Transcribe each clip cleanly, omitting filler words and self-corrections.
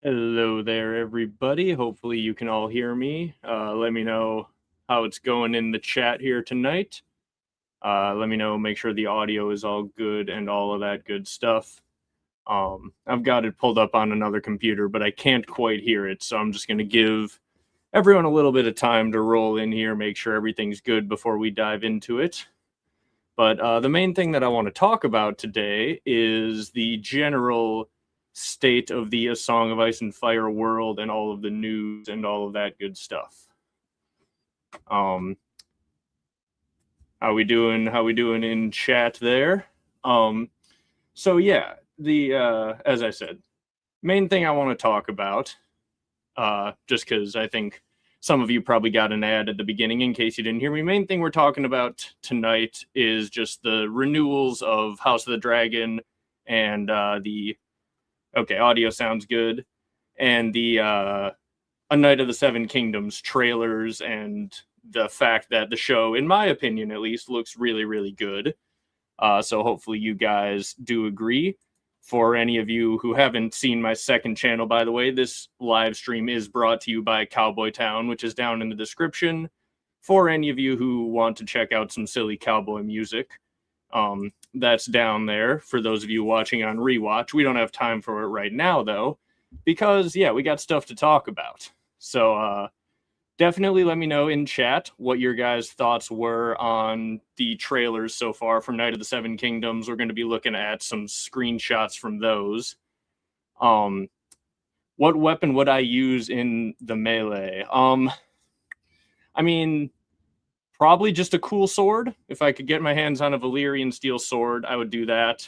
Hello there, everybody. Hopefully, you can all hear me. Let me know how it's going in the chat here tonight. Let me know, make sure the audio is all good and all of that good stuff. I've got it pulled up on another computer, but I can't quite hear it, so I'm just going to give everyone a little bit of time to roll in here, make sure everything's good before we dive into it. But the main thing that I want to talk about today is the general state of the A Song of Ice and Fire world and all of the news and all of that good stuff. Um, how we doing? How we doing in chat there? So yeah, the as I said, main thing I want to talk about, just because I think some of you probably got an ad at the beginning in case you didn't hear me. Main thing we're talking about tonight is just the renewals of House of the Dragon and the okay, audio sounds good, and the A Night of the Seven Kingdoms trailers and the fact that the show, in my opinion at least, looks really, really good. So hopefully you guys do agree. For any of you who haven't seen my second channel, by the way, this live stream is brought to you by Cowboy Town, which is down in the description. For any of you who want to check out some silly cowboy music, that's down there. For those of you watching on rewatch, we don't have time for it right now, though, because, yeah, we got stuff to talk about. So, definitely let me know in chat what your guys' thoughts were on the trailers so far from Night of the Seven Kingdoms. We're going to be looking at some screenshots from those. What weapon would I use in the melee? I mean, probably just a cool sword. If I could get my hands on a Valyrian steel sword, I would do that.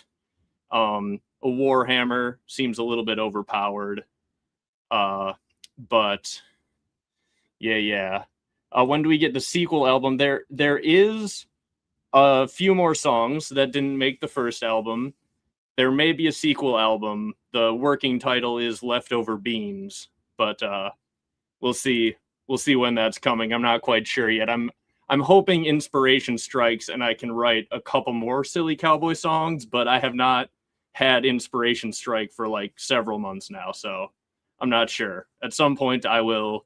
A warhammer seems a little bit overpowered. But yeah. When do we get the sequel album? There is a few more songs that didn't make the first album. There may be a sequel album. The working title is Leftover Beans, but we'll see. We'll see when that's coming. I'm not quite sure yet. I'm hoping inspiration strikes and I can write a couple more silly cowboy songs, but I have not had inspiration strike for like several months now, so I'm not sure. At some point I will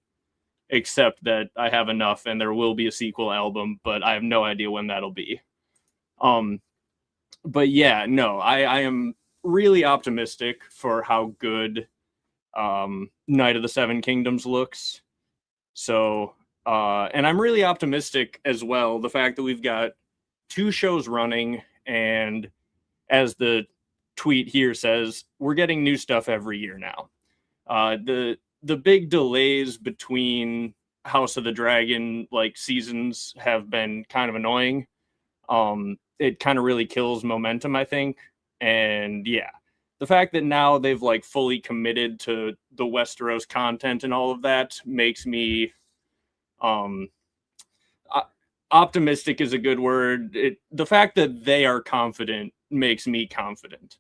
accept that I have enough and there will be a sequel album, but I have no idea when that'll be. But yeah, no, I am really optimistic for how good Night of the Seven Kingdoms looks. So, and I'm really optimistic as well, the fact that we've got 2 shows running, and as the tweet here says, we're getting new stuff every year now. The big delays between House of the Dragon like seasons have been kind of annoying. It kind of really kills momentum, I think. And yeah, the fact that now they've like fully committed to the Westeros content and all of that makes me optimistic is a good word. The fact that they are confident makes me confident,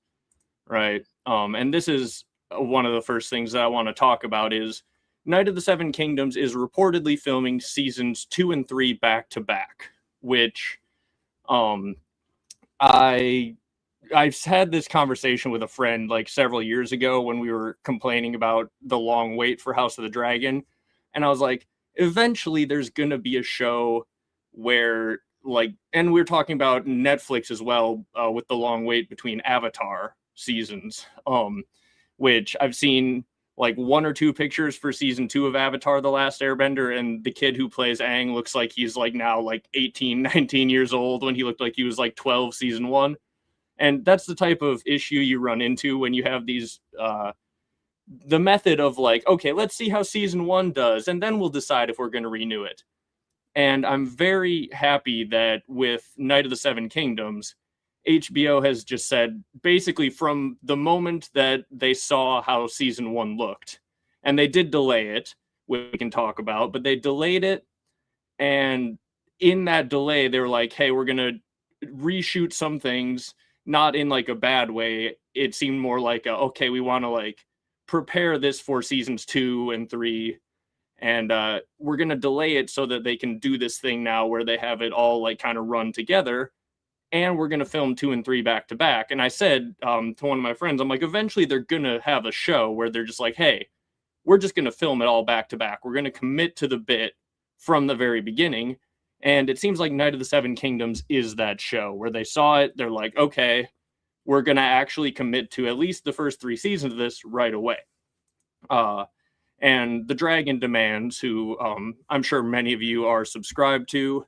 right? And this is one of the first things that I want to talk about is Night of the Seven Kingdoms is reportedly filming seasons 2 and 3 back to back, which I've had this conversation with a friend like several years ago when we were complaining about the long wait for House of the Dragon, and I was like, eventually there's gonna be a show where like, and we're talking about Netflix as well, with the long wait between Avatar seasons, which I've seen like 1 or 2 pictures for season 2 of Avatar The Last Airbender, and the kid who plays Aang looks like he's like now like 18, 19 years old when he looked like he was like 12 season 1. And that's the type of issue you run into when you have these the method of like, okay, let's see how season 1 does and then we'll decide if we're going to renew it. And I'm very happy that with Night of the Seven Kingdoms, HBO has just said, basically from the moment that they saw how season 1 looked, and they did delay it, which we can talk about, but they delayed it, and in that delay, they were like, hey, we're going to reshoot some things, not in like a bad way. It seemed more like, okay, we want to like prepare this for seasons 2 and 3, and we're going to delay it so that they can do this thing now where they have it all like kind of run together, and we're going to film 2 and 3 back to back. And I said to one of my friends, I'm like, eventually they're going to have a show where they're just like, hey, we're just going to film it all back to back. We're going to commit to the bit from the very beginning. And it seems like Night of the Seven Kingdoms is that show where they saw it. They're like, okay, we're going to actually commit to at least the first 3 seasons of this right away. And the Dragon Demands, who I'm sure many of you are subscribed to,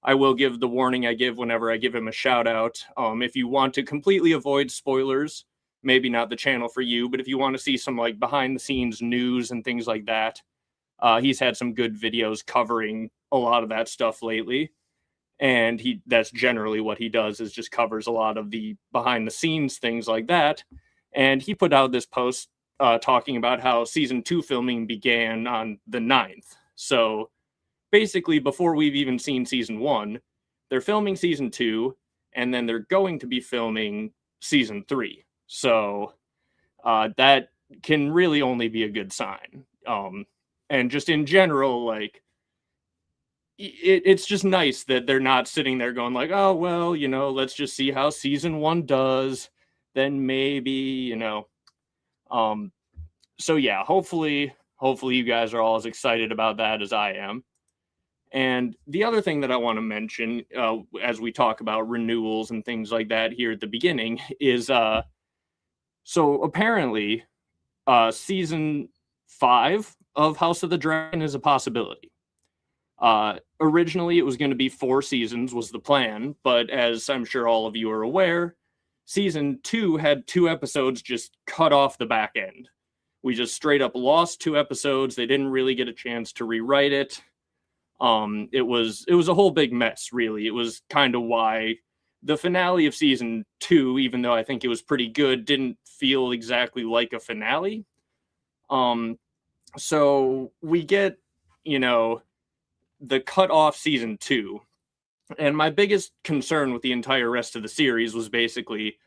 I will give the warning I give whenever I give him a shout out. If you want to completely avoid spoilers, maybe not the channel for you, but if you want to see some like behind the scenes news and things like that, he's had some good videos covering a lot of that stuff lately. And that's generally what he does, is just covers a lot of the behind the scenes things like that. And he put out this post talking about how season 2 filming began on the 9th. So basically, before we've even seen season 1, they're filming season 2, and then they're going to be filming season 3. So that can really only be a good sign. And just in general, like, it's just nice that they're not sitting there going like, oh, well, let's just see how season 1 does. Then maybe, So yeah, hopefully you guys are all as excited about that as I am. And the other thing that I want to mention, as we talk about renewals and things like that here at the beginning, is so apparently season 5 of House of the Dragon is a possibility. Originally, it was going to be 4 seasons was the plan, but as I'm sure all of you are aware, season 2 had 2 episodes just cut off the back end. We just straight up lost 2 episodes. They didn't really get a chance to rewrite it. It was a whole big mess, really. It was kind of why the finale of season 2, even though I think it was pretty good, didn't feel exactly like a finale. So we get, the cut off season 2. And my biggest concern with the entire rest of the series was basically,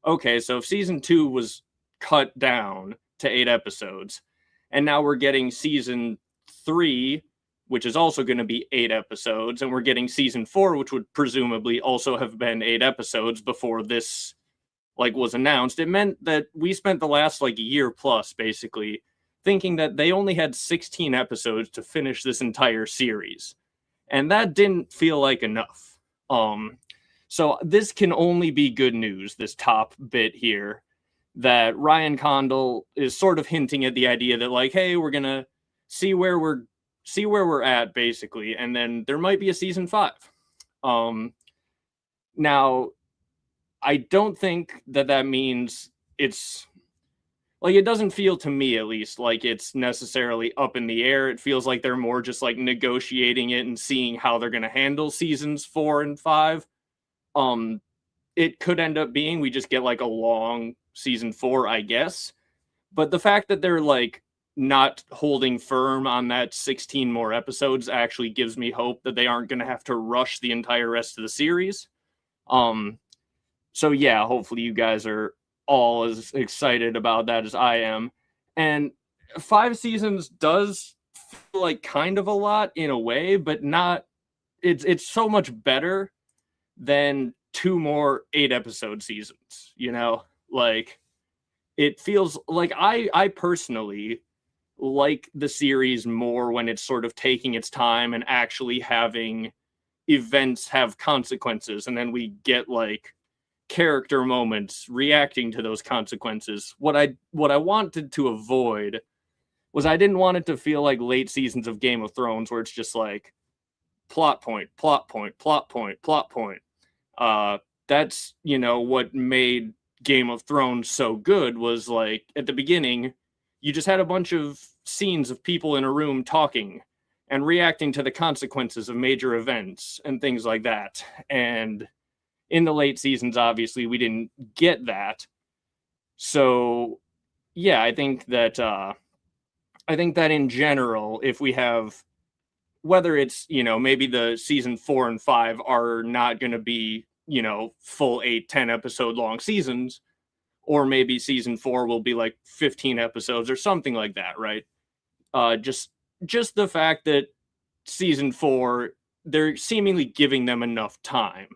okay, so if season 2 was cut down to 8 episodes, and now we're getting season 3, which is also going to be 8 episodes, and we're getting season 4, which would presumably also have been 8 episodes before this was announced. It meant that we spent the last a year plus basically thinking that they only had 16 episodes to finish this entire series. And that didn't feel like enough. So this can only be good news, this top bit here, that Ryan Condal is sort of hinting at the idea that hey, we're going to see where we're at basically, and then there might be a season 5. Now, I don't think that means it's it doesn't feel to me, at least, like it's necessarily up in the air. It feels like they're more just negotiating it and seeing how they're going to handle seasons 4 and 5. It could end up being we just get a long season 4, I guess. But the fact that they're not holding firm on that 16 more episodes actually gives me hope that they aren't going to have to rush the entire rest of the series. So yeah, hopefully you guys are all as excited about that as I am. And 5 seasons does feel kind of a lot in a way, but not. It's so much better than 2 more 8 episode seasons. It feels like I personally like the series more when it's sort of taking its time and actually having events have consequences, and then we get character moments reacting to those consequences. What I wanted to avoid was I didn't want it to feel like late seasons of Game of Thrones where it's just plot point, plot point, plot point, plot point. That's, what made Game of Thrones so good was at the beginning, you just had a bunch of scenes of people in a room talking and reacting to the consequences of major events and things like that. And in the late seasons, obviously, we didn't get that. So, yeah, I think that in general, if we have, whether it's, maybe the season 4 and 5 are not going to be, full 8-10 episode long seasons, or maybe season 4 will be 15 episodes or something like that, right? Just the fact that season 4, they're seemingly giving them enough time.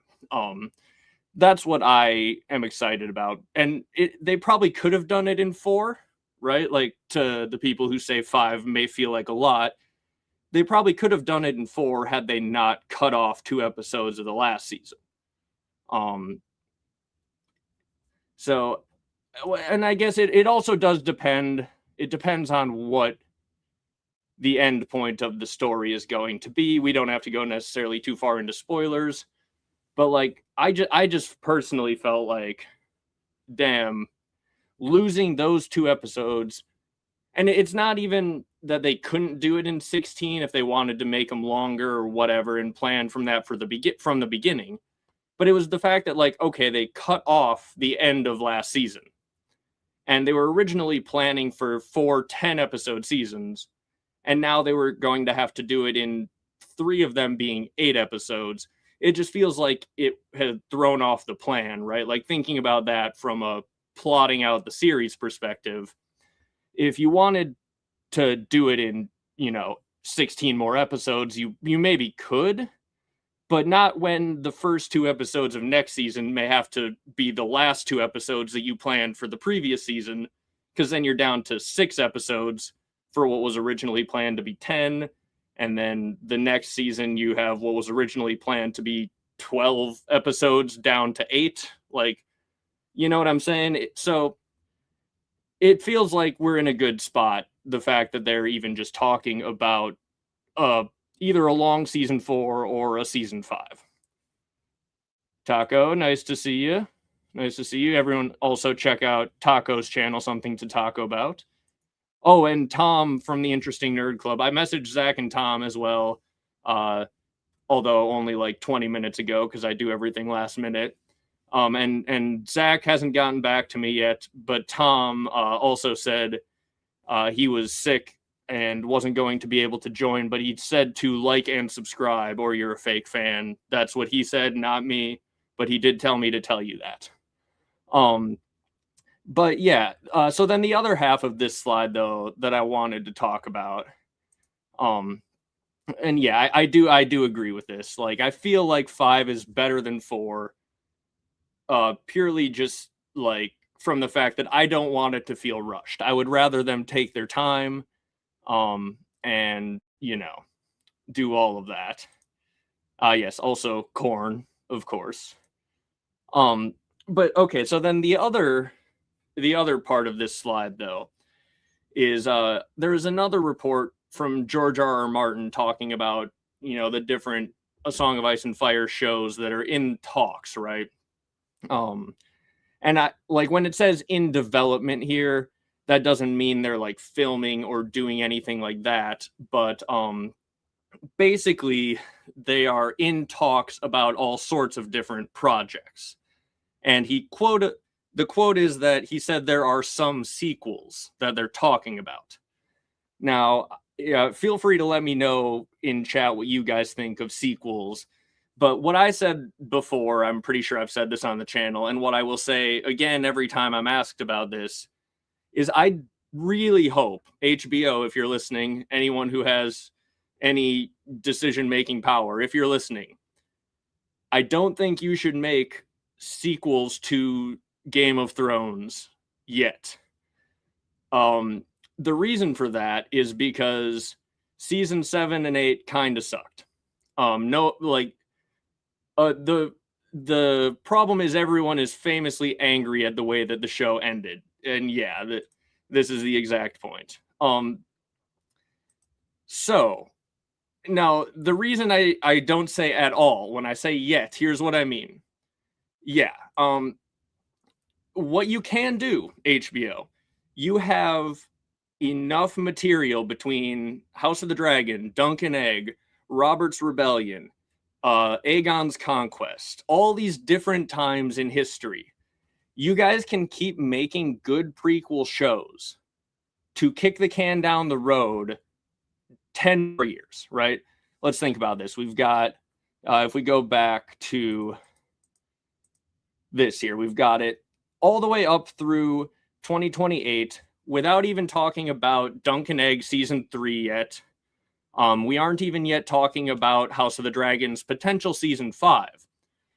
That's what I am excited about. And they probably could have done it in 4, right? Like, to the people who say 5 may feel like a lot, they probably could have done it in 4 had they not cut off 2 episodes of the last season. So, and I guess it also does depend. It depends on what the end point of the story is going to be. We don't have to go necessarily too far into spoilers, but like I just personally felt like, damn, losing those 2 episodes. And it's not even that they couldn't do it in 16 if they wanted to make them longer or whatever and plan from that from the beginning. But it was the fact that, like, okay, they cut off the end of last season. And they were originally planning for 4 10-episode seasons. And now they were going to have to do it in 3 of them being 8 episodes. It just feels like it had thrown off the plan, right? Like, thinking about that from a plotting out the series perspective, if you wanted to do it in, 16 more episodes, you maybe could, but not when the first 2 episodes of next season may have to be the last 2 episodes that you planned for the previous season, because then you're down to 6 episodes for what was originally planned to be 10, and then the next season you have what was originally planned to be 12 episodes down to 8. Like, you know what I'm saying? So it feels like we're in a good spot, the fact that they're even just talking about either a long season 4 or a season 5. Taco, nice to see you. Nice to see you. Everyone also check out Taco's channel, Something to Taco About. Oh, and Tom from the Interesting Nerd Club. I messaged Zach and Tom as well, although only like 20 minutes ago because I do everything last minute. And Zach hasn't gotten back to me yet, but Tom also said he was sick and wasn't going to be able to join, but he said to like and subscribe or you're a fake fan. That's what he said, not me, but he did tell me to tell you that. But yeah, so then the other half of this slide, though, that I wanted to talk about, and yeah, I do agree with this. Like, I feel like 5 is better than 4, purely just like from the fact that I don't want it to feel rushed. I would rather them take their time, and do all of that. Yes, also corn, of course. But okay, so then the other part of this slide, though, is there is another report from George R.R. Martin talking about, the different A Song of Ice and Fire shows that are in talks, right? And I like when it says in development here, that doesn't mean they're like filming or doing anything like that, but basically they are in talks about all sorts of different projects. And the quote is that he said there are some sequels that they're talking about. Now, feel free to let me know in chat what you guys think of sequels. But what I said before, I'm pretty sure I've said this on the channel, and what I will say again every time I'm asked about this, is I really hope HBO, if you're listening, anyone who has any decision-making power, if you're listening, I don't think you should make sequels to Game of Thrones yet. The reason for that is because season 7 and 8 kind of sucked. The problem is everyone is famously angry at the way that the show ended, and yeah, this is the exact point. So now the reason I don't say at all when I say yet, here's what I mean. Yeah, what you can do, HBO, you have enough material between House of the Dragon, Dunk and Egg, Robert's Rebellion, Aegon's Conquest, all these different times in history. You guys can keep making good prequel shows to kick the can down the road 10 more years, right? Let's think about this. We've got, if we go back to this here, we've got it all the way up through 2028 without even talking about Dunk and Egg Season 3 yet. We aren't even yet talking about House of the Dragon's potential Season 5.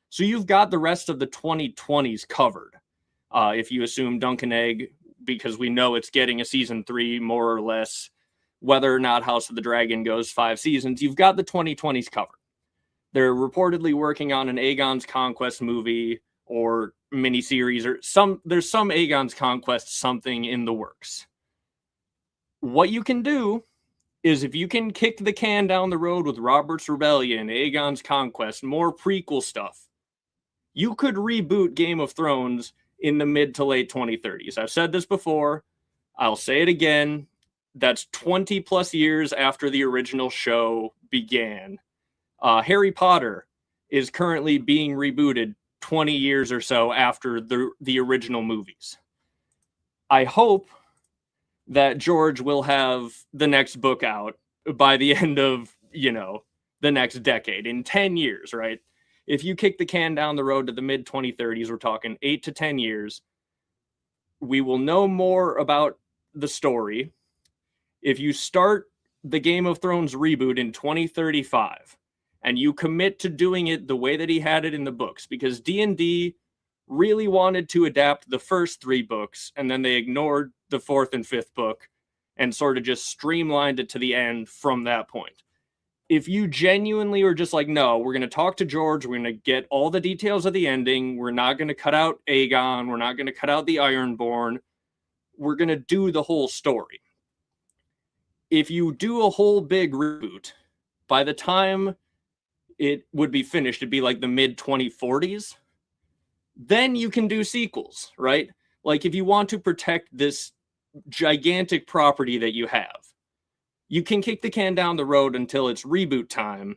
So you've got the rest of the 2020s covered. If you assume Dunk and Egg because we know it's getting a season 3 more or less. Whether or not House of the Dragon goes 5 seasons, you've got the 2020s covered. They're reportedly working on an Aegon's Conquest movie or miniseries, or there's some Aegon's Conquest something in the works. What you can do is, if you can kick the can down the road with Robert's Rebellion, Aegon's Conquest, more prequel stuff, you could reboot Game of Thrones in the mid to late 2030s. I've said this before. I'll say it again. That's 20 plus years after the original show began. Harry Potter is currently being rebooted 20 years or so after the original movies. I hope that George will have the next book out by the end of, the next decade, in 10 years, right? If you kick the can down the road to the mid 2030s, we're talking 8 to 10 years, we will know more about the story. If you start the Game of Thrones reboot in 2035 and you commit to doing it the way that he had it in the books, because D&D really wanted to adapt the first 3 books, and then they ignored the 4th and 5th book and sort of just streamlined it to the end from that point. If you genuinely are just like, no, we're going to talk to George, we're going to get all the details of the ending, we're not going to cut out Aegon, we're not going to cut out the Ironborn, we're going to do the whole story. If you do a whole big reboot, by the time it would be finished, it'd be like the mid 2040s. Then you can do sequels, right? Like, if you want to protect this gigantic property that you have, you can kick the can down the road until it's reboot time.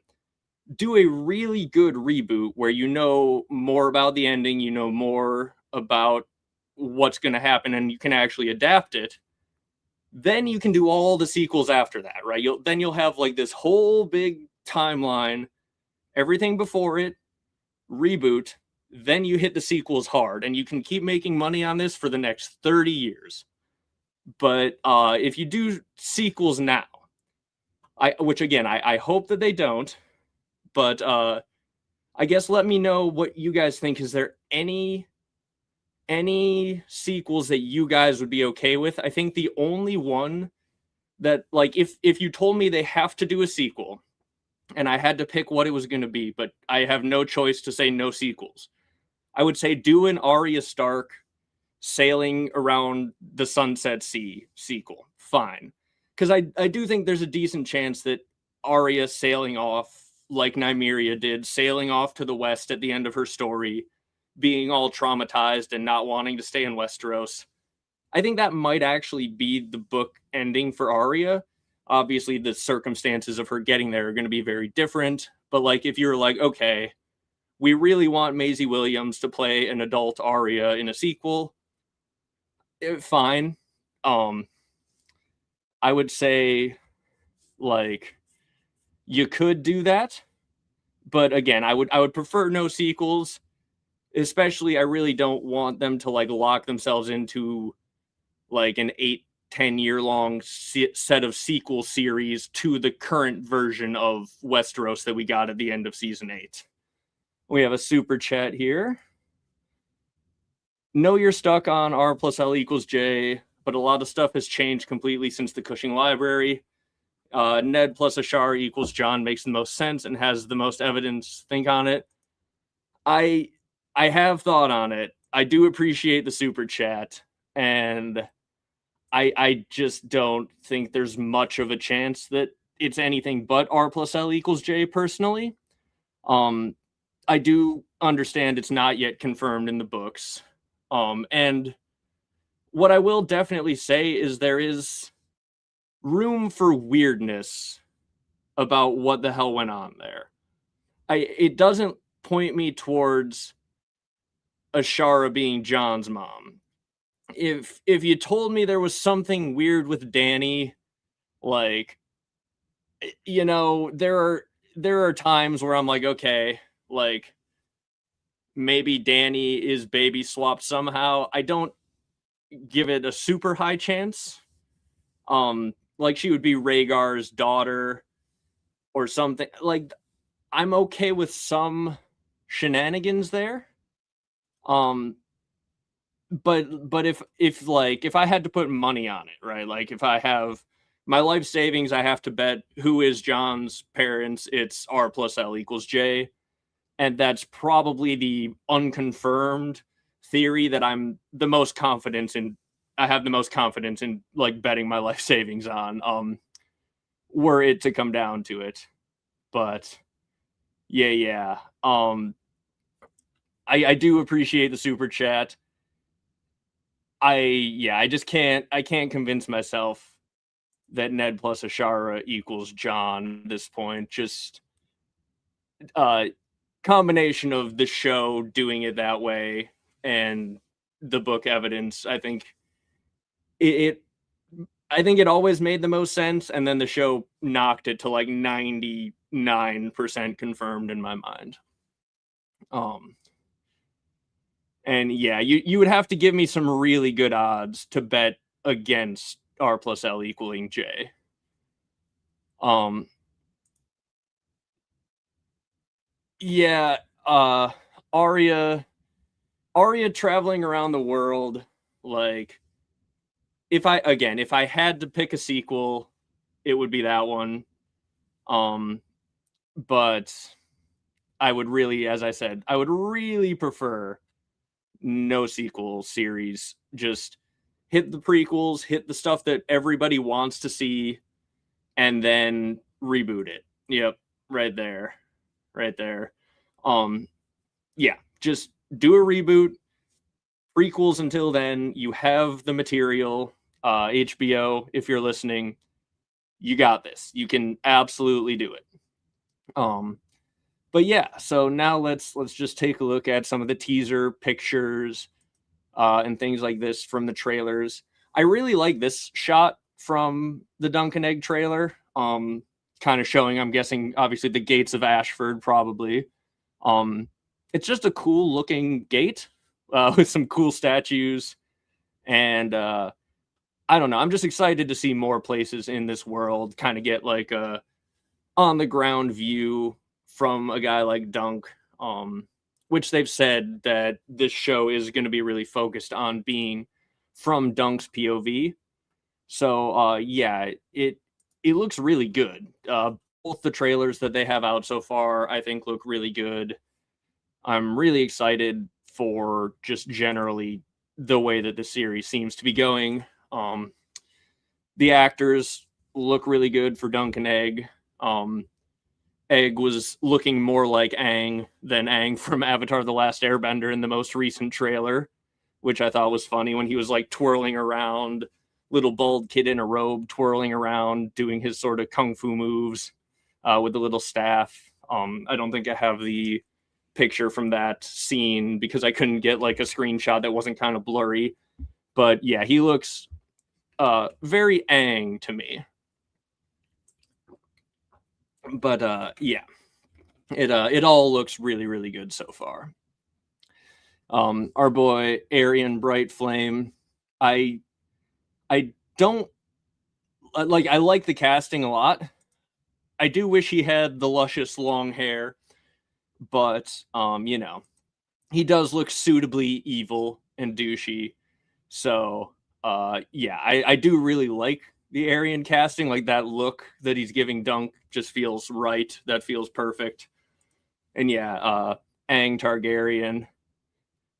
Do a really good reboot where you know more about the ending, you know more about what's going to happen, and you can actually adapt it. Then you can do all the sequels after that, right? You'll have like this whole big timeline, everything before it, reboot, then you hit the sequels hard, and you can keep making money on this for the next 30 years. But if you do sequels now, which again, I hope that they don't, but I guess let me know what you guys think. Is there any sequels that you guys would be okay with? I think the only one that, like, if you told me they have to do a sequel and I had to pick what it was going to be, but I have no choice to say no sequels, I would say do an Arya Stark sailing around the Sunset Sea sequel. Fine. Because I do think there's a decent chance that Arya sailing off like Nymeria did, sailing off to the west at the end of her story, being all traumatized and not wanting to stay in Westeros, I think that might actually be the book ending for Arya. Obviously, the circumstances of her getting there are going to be very different. But like, if you're like, okay, we really want Maisie Williams to play an adult Arya in a sequel, fine. I would say, like, you could do that, but again, I would prefer no sequels. Especially, I really don't want them to like lock themselves into like an 8-10 year long set of sequel series to the current version of Westeros that we got at the end of season 8. We have a super chat here. Know you're stuck on R plus L equals J, but a lot of stuff has changed completely since the Cushing Library. Ned plus Ashara equals Jon makes the most sense and has the most evidence. Think on it. I have thought on it. I do appreciate the super chat, and I just don't think there's much of a chance that it's anything but R plus L equals J personally. I do understand it's not yet confirmed in the books. And what I will definitely say is there is room for weirdness about what the hell went on there. It doesn't point me towards Ashara being Jon's mom. If you told me there was something weird with Dany, like, there are times where I'm like, okay, like, maybe Dany is baby swapped somehow. I don't give it a super high chance. Like, she would be Rhaegar's daughter or something. Like, I'm okay with some shenanigans there. but if I had to put money on it, right? Like if I have my life savings, I have to bet who is John's parents. It's R plus L equals J, and that's probably the unconfirmed theory that I'm the most confidence in. I have the most confidence in like betting my life savings on. Were it to come down to it, but yeah. I do appreciate the super chat. I just can't convince myself that Ned plus Ashara equals John at this point. Just combination of the show doing it that way and the book evidence. It I think it always made the most sense, and then the show knocked it to like 99% confirmed in my mind. And yeah, you would have to give me some really good odds to bet against R plus L equaling J. Yeah, Arya traveling around the world, like if I had to pick a sequel, it would be that one. But I would really, as I said, I would really prefer no sequel series. Just hit the prequels, hit the stuff that everybody wants to see, and then reboot it. Yep, right there. Right there. Yeah, just do a reboot. Prequels until then. You have the material. HBO, if you're listening, you got this. You can absolutely do it. But yeah, so now let's just take a look at some of the teaser pictures and things like this from the trailers. I really like this shot from the Dunk and Egg trailer. Kind of showing, I'm guessing, obviously the gates of Ashford, probably. It's just a cool looking gate with some cool statues, and I don't know. I'm just excited to see more places in this world. Kind of get like a on the ground view from a guy like Dunk, which they've said that this show is going to be really focused on being from Dunk's POV. So yeah, it looks really good. Both the trailers that they have out so far, I think, look really good. I'm really excited for just generally the way that the series seems to be going. The actors look really good for Dunk and Egg. Egg was looking more like Aang than Aang from Avatar: The Last Airbender in the most recent trailer, which I thought was funny when he was like twirling around, little bald kid in a robe twirling around, doing his sort of kung fu moves with the little staff. I don't think I have the picture from that scene because I couldn't get like a screenshot that wasn't kind of blurry. But yeah, he looks very Aang to me. But yeah, it all looks really, really good so far. Our boy Arian Bright Flame, I don't like. I like the casting a lot. I do wish he had the luscious long hair, but you know, he does look suitably evil and douchey. So yeah, I do really like the Aryan casting. Like that look that he's giving Dunk just feels right. That feels perfect. And yeah, Aang Targaryen,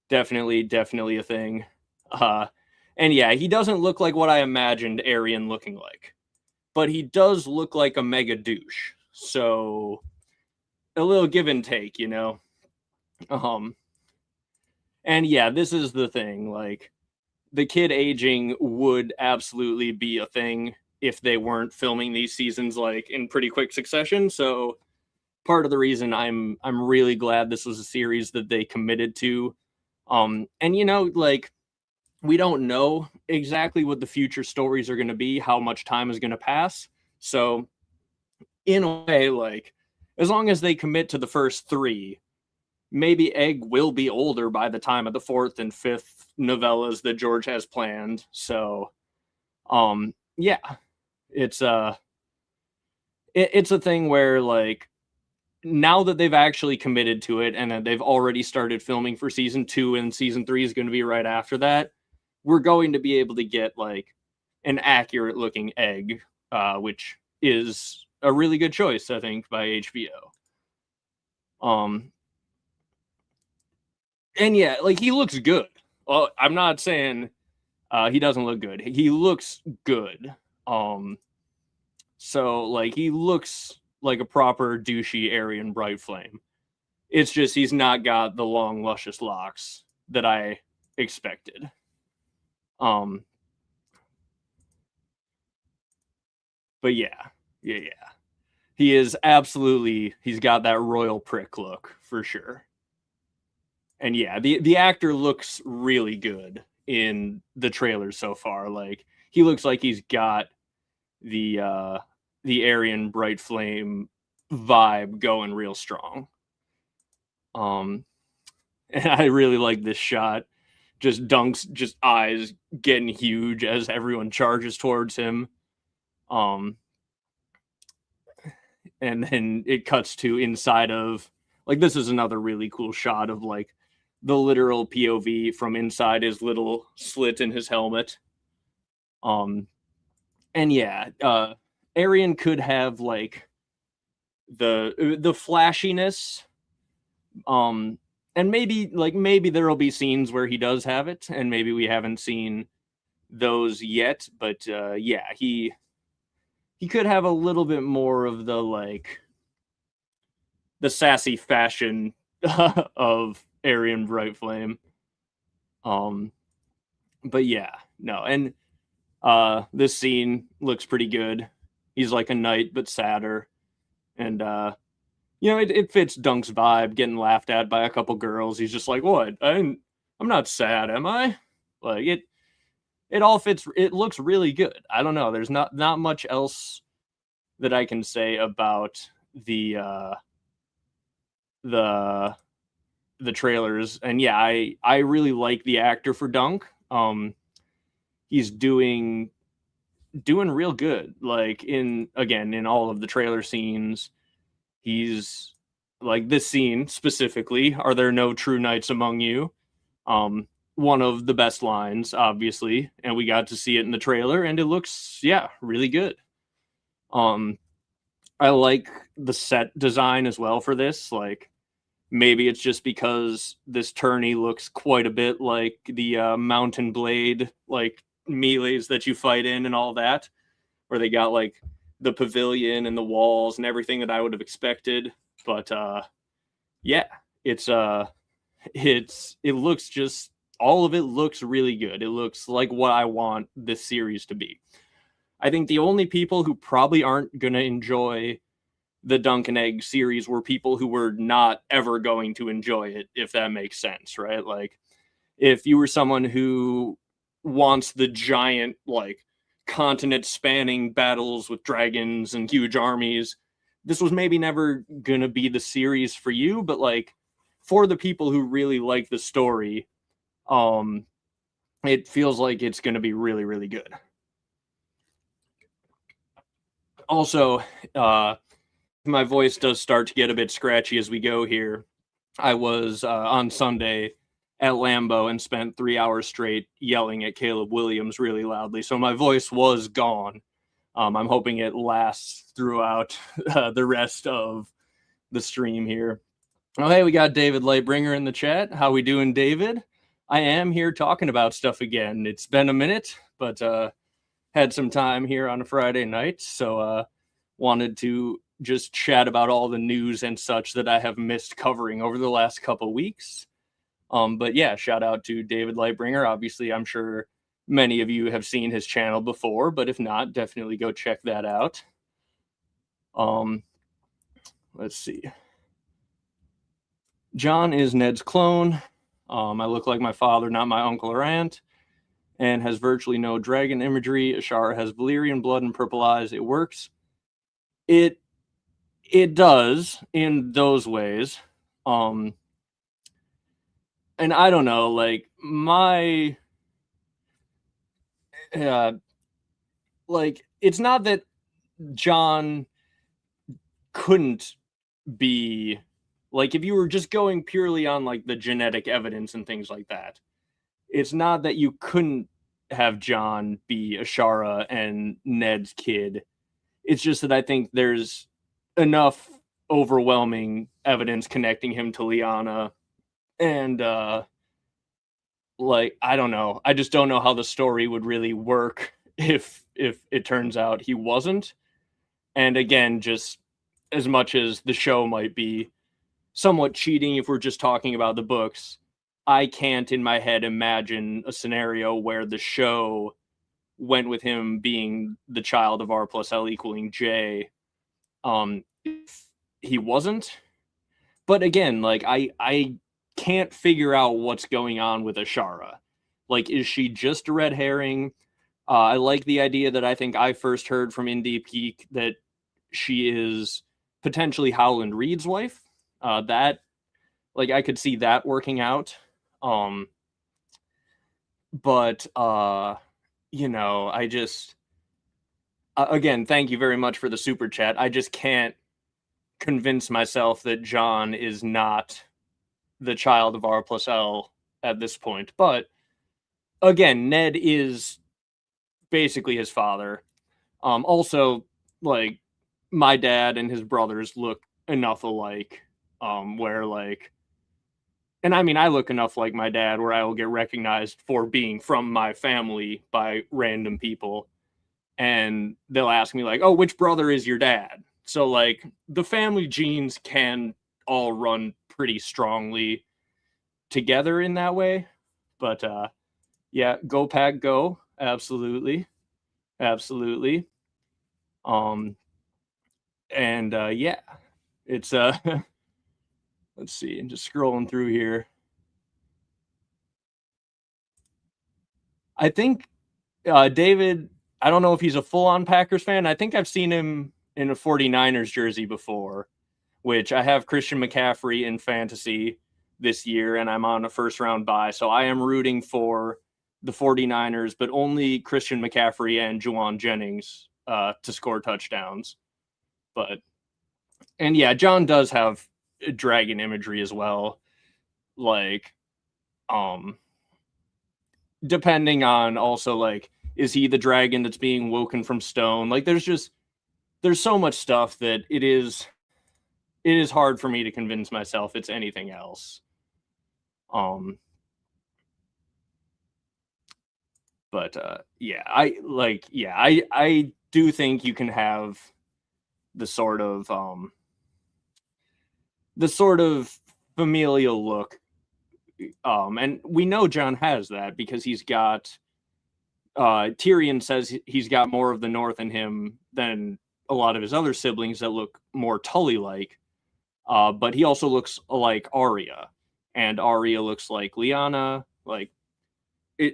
definitely a thing. And yeah, he doesn't look like what I imagined Aryan looking like, but he does look like a mega douche. So a little give and take, you know. And yeah, this is the thing. Like the kid aging would absolutely be a thing if they weren't filming these seasons like in pretty quick succession. So part of the reason I'm really glad this was a series that they committed to. And you know, like we don't know exactly what the future stories are going to be, how much time is going to pass. So in a way, like as long as they commit to the first three, maybe Egg will be older by the time of the fourth and fifth novellas that George has planned. So yeah, it's a thing where like now that they've actually committed to it and that they've already started filming for season 2 and season 3 is going to be right after that, we're going to be able to get like an accurate looking egg, which is a really good choice, I think, by HBO. And yeah, like he looks good. Well, I'm not saying he doesn't look good. He looks good. So like he looks like a proper douchey Aryan bright flame. It's just he's not got the long, luscious locks that I expected. But yeah. He is absolutely, he's got that royal prick look for sure. And yeah, the actor looks really good in the trailer so far. Like he looks like he's got the Aryan bright flame vibe going real strong. And I really like this shot. Just Dunk's just eyes getting huge as everyone charges towards him. And then it cuts to inside of, like, this is another really cool shot of like the literal POV from inside his little slit in his helmet. And yeah, Aryan could have like the flashiness, and maybe there'll be scenes where he does have it, and maybe we haven't seen those yet. But yeah, he could have a little bit more of the like the sassy fashion of Aryan Bright Flame. But yeah, no, and this scene looks pretty good. He's like a knight but sadder, and it fits Dunk's vibe, getting laughed at by a couple girls. He's just like, what? I'm not sad, am I? Like it all fits. It looks really good. I don't know. There's not much else that I can say about the trailers. And yeah, I really like the actor for Dunk. He's doing real good. Like in all of the trailer scenes, he's like this scene specifically, are there no true knights among you? One of the best lines, obviously, and we got to see it in the trailer, and it looks, yeah, really good. I like the set design as well for this. Like, maybe it's just because this tourney looks quite a bit like the Mountain Blade, like melees that you fight in and all that, where they got like the pavilion and the walls and everything that I would have expected. But yeah, it looks just, all of it looks really good. It looks like what I want this series to be. I think the only people who probably aren't going to enjoy the Dunk and Egg series were people who were not ever going to enjoy it, if that makes sense, right? Like, if you were someone who wants the giant, like, continent-spanning battles with dragons and huge armies, this was maybe never going to be the series for you, but, like, for the people who really like the story, it feels like it's going to be really, really good. Also, my voice does start to get a bit scratchy as we go here. I was on Sunday at Lambeau and spent 3 hours straight yelling at Caleb Williams really loudly, so my voice was gone. I'm hoping it lasts throughout the rest of the stream here. Oh, hey, we got David Lightbringer in the chat. How we doing, David? I am here talking about stuff again. It's been a minute, but had some time here on a Friday night, so wanted to just chat about all the news and such that I have missed covering over the last couple weeks. But yeah, shout out to David Lightbringer. Obviously, I'm sure many of you have seen his channel before, but if not, definitely go check that out. Let's see. John is Ned's clone. I look like my father, not my uncle or aunt, and has virtually no dragon imagery. Ashara has Valyrian blood and purple eyes. It works. It does in those ways. And I don't know, like like, it's not that John couldn't be like, if you were just going purely on like the genetic evidence and things like that, it's not that you couldn't have John be Ashara and Ned's kid. It's just that I think there's enough overwhelming evidence connecting him to Lyanna, and like, I don't know. I just don't know how the story would really work if it turns out he wasn't. And again, just as much as the show might be somewhat cheating if we're just talking about the books, I can't in my head imagine a scenario where the show went with him being the child of R plus L equaling J. If he wasn't. But again, like, I can't figure out what's going on with Ashara. Like, is she just a red herring? I like the idea that I think I first heard from Indie Peak that she is potentially Howland Reed's wife. That, like, I could see that working out. But you know, I just again, thank you very much for the super chat. I just can't convince myself that John is not the child of R plus L at this point. But again, Ned is basically his father. Also, like, my dad and his brothers look enough alike, where, like, and I mean, I look enough like my dad where I will get recognized for being from my family by random people. And they'll ask me, like, oh, which brother is your dad? So, like, the family genes can all run pretty strongly together in that way. But yeah, go Pack go. Absolutely. Absolutely. And yeah, it's let's see, I'm just scrolling through here. I think David, I don't know if he's a full-on Packers fan. I think I've seen him in a 49ers jersey before, which I have Christian McCaffrey in fantasy this year, and I'm on a first-round bye. So I am rooting for the 49ers, but only Christian McCaffrey and Juwan Jennings to score touchdowns. But, and yeah, John does have dragon imagery as well. Like, depending on also, like, is he the dragon that's being woken from stone? Like, there's so much stuff that it is hard for me to convince myself it's anything else. But yeah, I do think you can have the sort of familial look. And we know John has that because he's got Tyrion says he's got more of the North in him than a lot of his other siblings that look more Tully-like. But he also looks like Arya, and Arya looks like Lyanna. Like,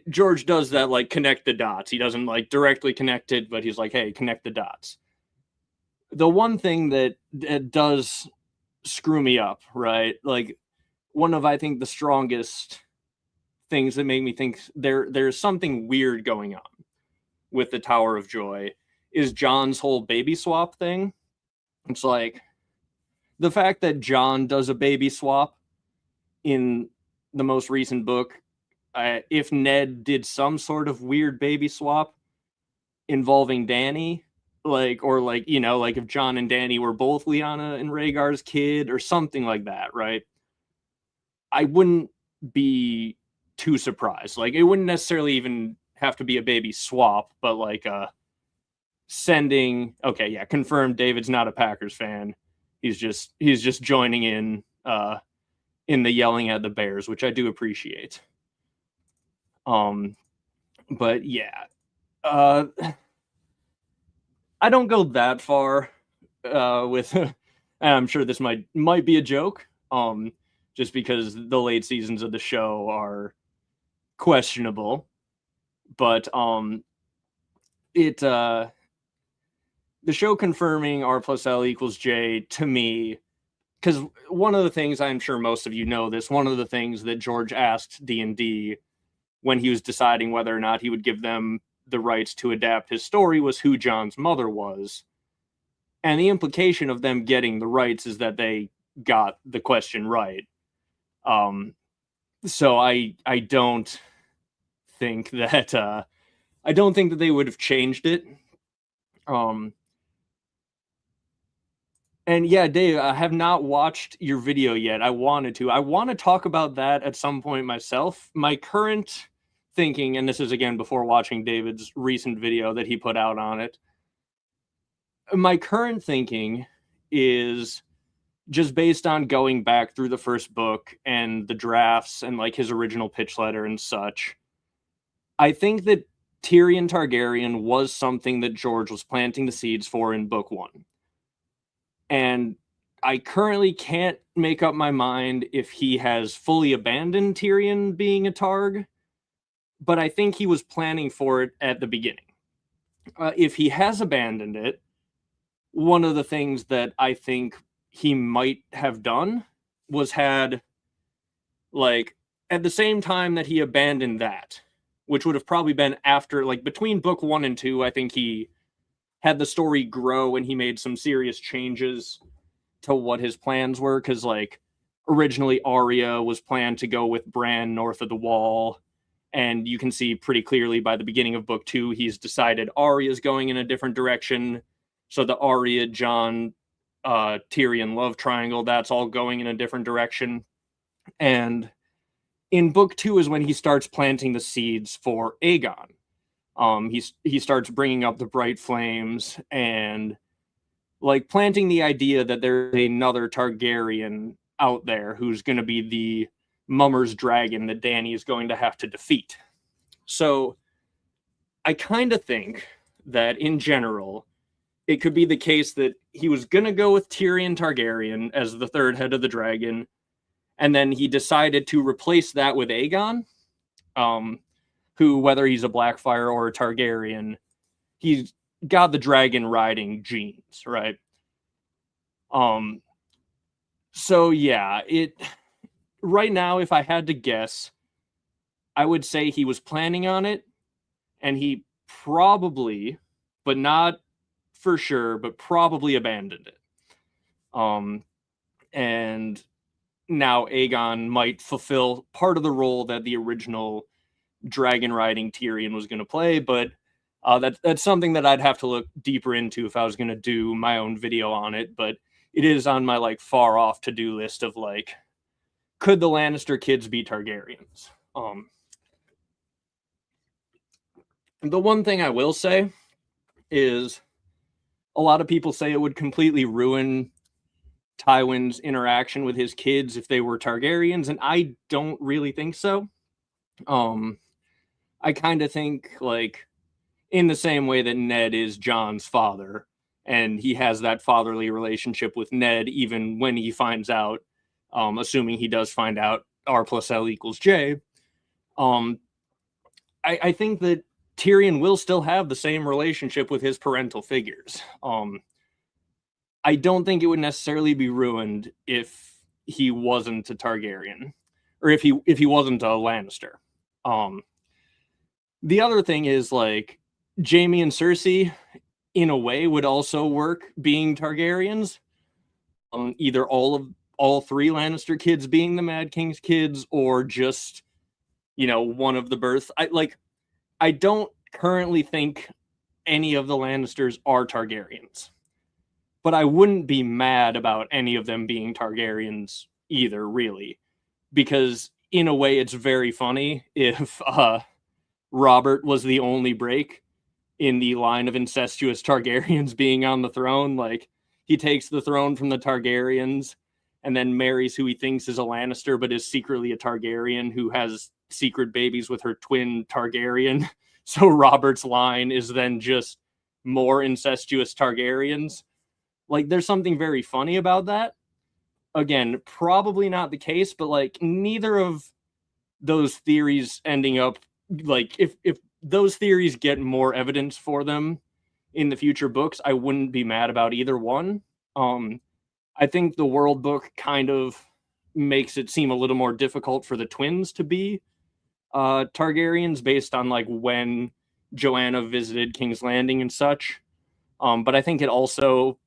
George does that, like, connect the dots. He doesn't, like, directly connect it, but he's like, hey, connect the dots. The one thing that does screw me up, right? Like, one of, I think, the strongest things that make me think there's something weird going on with the Tower of Joy is John's whole baby swap thing. It's like, the fact that John does a baby swap in the most recent book, if Ned did some sort of weird baby swap involving Dany, like, or like, you know, like if John and Dany were both Lyanna and Rhaegar's kid or something like that, right? I wouldn't be too surprised. Like, it wouldn't necessarily even have to be a baby swap, but like sending, okay, yeah, confirmed David's not a Packers fan. He's just joining in the yelling at the Bears, which I do appreciate. But yeah, I don't go that far with, and I'm sure this might be a joke, just because the late seasons of the show are questionable. But the show confirming R plus L equals J, to me, because one of the things, I'm sure most of you know this, one of the things that George asked D&D when he was deciding whether or not he would give them the rights to adapt his story was who John's mother was. And the implication of them getting the rights is that they got the question right. So I don't think that they would have changed it. And yeah, Dave, I have not watched your video yet. I wanted to. I want to talk about that at some point myself. My current thinking, and this is again before watching David's recent video that he put out on it. My current thinking is just based on going back through the first book and the drafts and like his original pitch letter and such. I think that Tyrion Targaryen was something that George was planting the seeds for in book 1. And I currently can't make up my mind if he has fully abandoned Tyrion being a Targ, but I think he was planning for it at the beginning. If he has abandoned it, one of the things that I think he might have done was had, like, at the same time that he abandoned that, which would have probably been after, like, between book 1 and 2, I think he had the story grow and he made some serious changes to what his plans were, because like originally Arya was planned to go with Bran north of the Wall, and you can see pretty clearly by the beginning of book 2 he's decided Arya's going in a different direction. So the Arya, Jon, Tyrion love triangle, that's all going in a different direction. And in book 2 is when he starts planting the seeds for Aegon. He starts bringing up the bright flames and like planting the idea that there's another Targaryen out there who's going to be the Mummer's dragon that Dany is going to have to defeat. So I kind of think that in general, it could be the case that he was going to go with Tyrion Targaryen as the third head of the dragon, and then he decided to replace that with Aegon, who, whether he's a Blackfyre or a Targaryen, he's got the dragon riding genes, right? So yeah, right now, if I had to guess, I would say he was planning on it, and he probably, but not for sure, but probably abandoned it. And now Aegon might fulfill part of the role that the original dragon riding Tyrion was going to play, but that's something that I'd have to look deeper into if I was going to do my own video on it. But it is on my like far off to-do list of like, could the Lannister kids be Targaryens? The one thing I will say is a lot of people say it would completely ruin Tywin's interaction with his kids if they were Targaryens, and I don't really think so. I kind of think, like, in the same way that Ned is Jon's father, and he has that fatherly relationship with Ned even when he finds out, assuming he does find out R plus L equals J, I think that Tyrion will still have the same relationship with his parental figures. I don't think it would necessarily be ruined if he wasn't a Targaryen, or if he wasn't a Lannister. The other thing is, like, Jaime and Cersei, in a way, would also work being Targaryens. Either all three Lannister kids being the Mad King's kids, or just, you know, one of the births. I don't currently think any of the Lannisters are Targaryens, but I wouldn't be mad about any of them being Targaryens either, really, because in a way it's very funny if Robert was the only break in the line of incestuous Targaryens being on the throne. Like, he takes the throne from the Targaryens and then marries who he thinks is a Lannister but is secretly a Targaryen who has secret babies with her twin Targaryen. So Robert's line is then just more incestuous Targaryens. Like, there's something very funny about that. Again, probably not the case, but like, neither of those theories ending up, like, if those theories get more evidence for them in the future books, I wouldn't be mad about either one. I think the World Book kind of makes it seem a little more difficult for the twins to be Targaryens based on like when Joanna visited King's Landing and such. But I think it also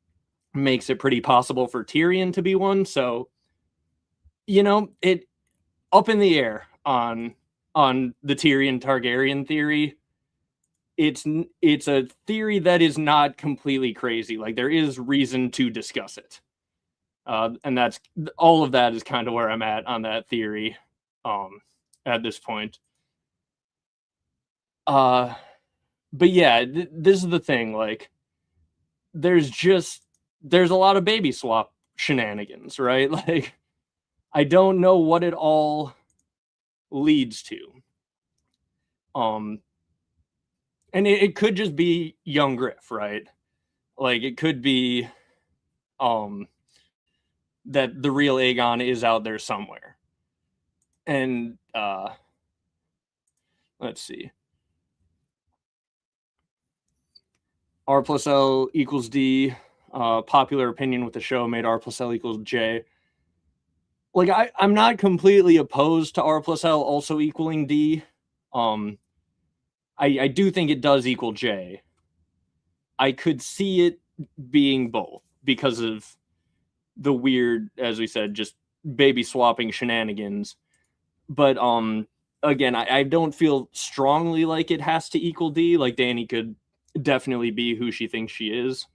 makes it pretty possible for Tyrion to be one. So, it up in the air on the Tyrion Targaryen theory. It's a theory that is not completely crazy. Like, there is reason to discuss it. And that's all of that is kind of where I'm at on that theory at this point. But yeah, this is the thing. Like, there's a lot of baby swap shenanigans, right? Like, I don't know what it all leads to. And it could just be young Griff, right? Like, it could be that the real Aegon is out there somewhere. And let's see. R plus L equals D. Popular opinion with the show made R plus L equals J. Like, I'm not completely opposed to R plus L also equaling D. I do think it does equal J. I could see it being both because of the weird, as we said, just baby swapping shenanigans. But again, I don't feel strongly like it has to equal D. Like, Dany could definitely be who she thinks she is.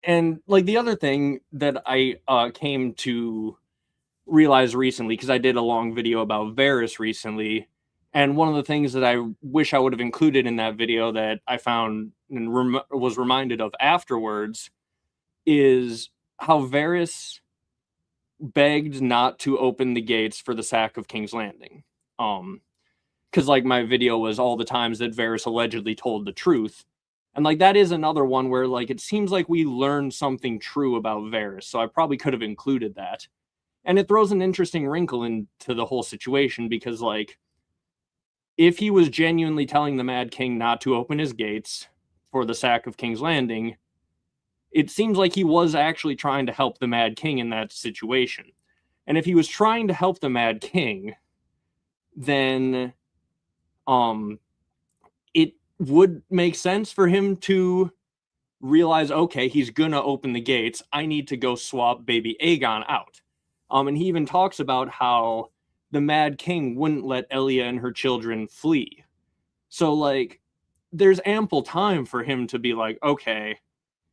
And like, the other thing that I came to realize recently, because I did a long video about Varys recently, and one of the things that I wish I would have included in that video that I found and was reminded of afterwards is how Varys begged not to open the gates for the sack of King's Landing. Because like, my video was all the times that Varys allegedly told the truth. And like, that is another one where like, it seems like we learned something true about Varys. So I probably could have included that. And it throws an interesting wrinkle into the whole situation because, like, if he was genuinely telling the Mad King not to open his gates for the sack of King's Landing, it seems like he was actually trying to help the Mad King in that situation. And if he was trying to help the Mad King, then it would make sense for him to realize, okay, he's gonna open the gates. I need to go swap baby Aegon out. And he even talks about how the Mad King wouldn't let Elia and her children flee. So, like, there's ample time for him to be like, okay,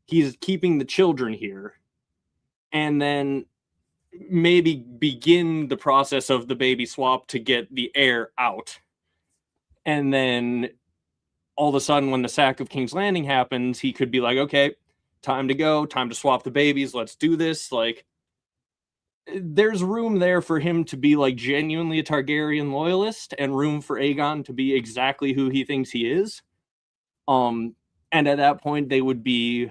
he's keeping the children here. And then maybe begin the process of the baby swap to get the heir out. And then all of a sudden, when the sack of King's Landing happens, he could be like, okay, time to go, time to swap the babies, let's do this. Like, there's room there for him to be like genuinely a Targaryen loyalist, and room for Aegon to be exactly who he thinks he is. And at that point, they would be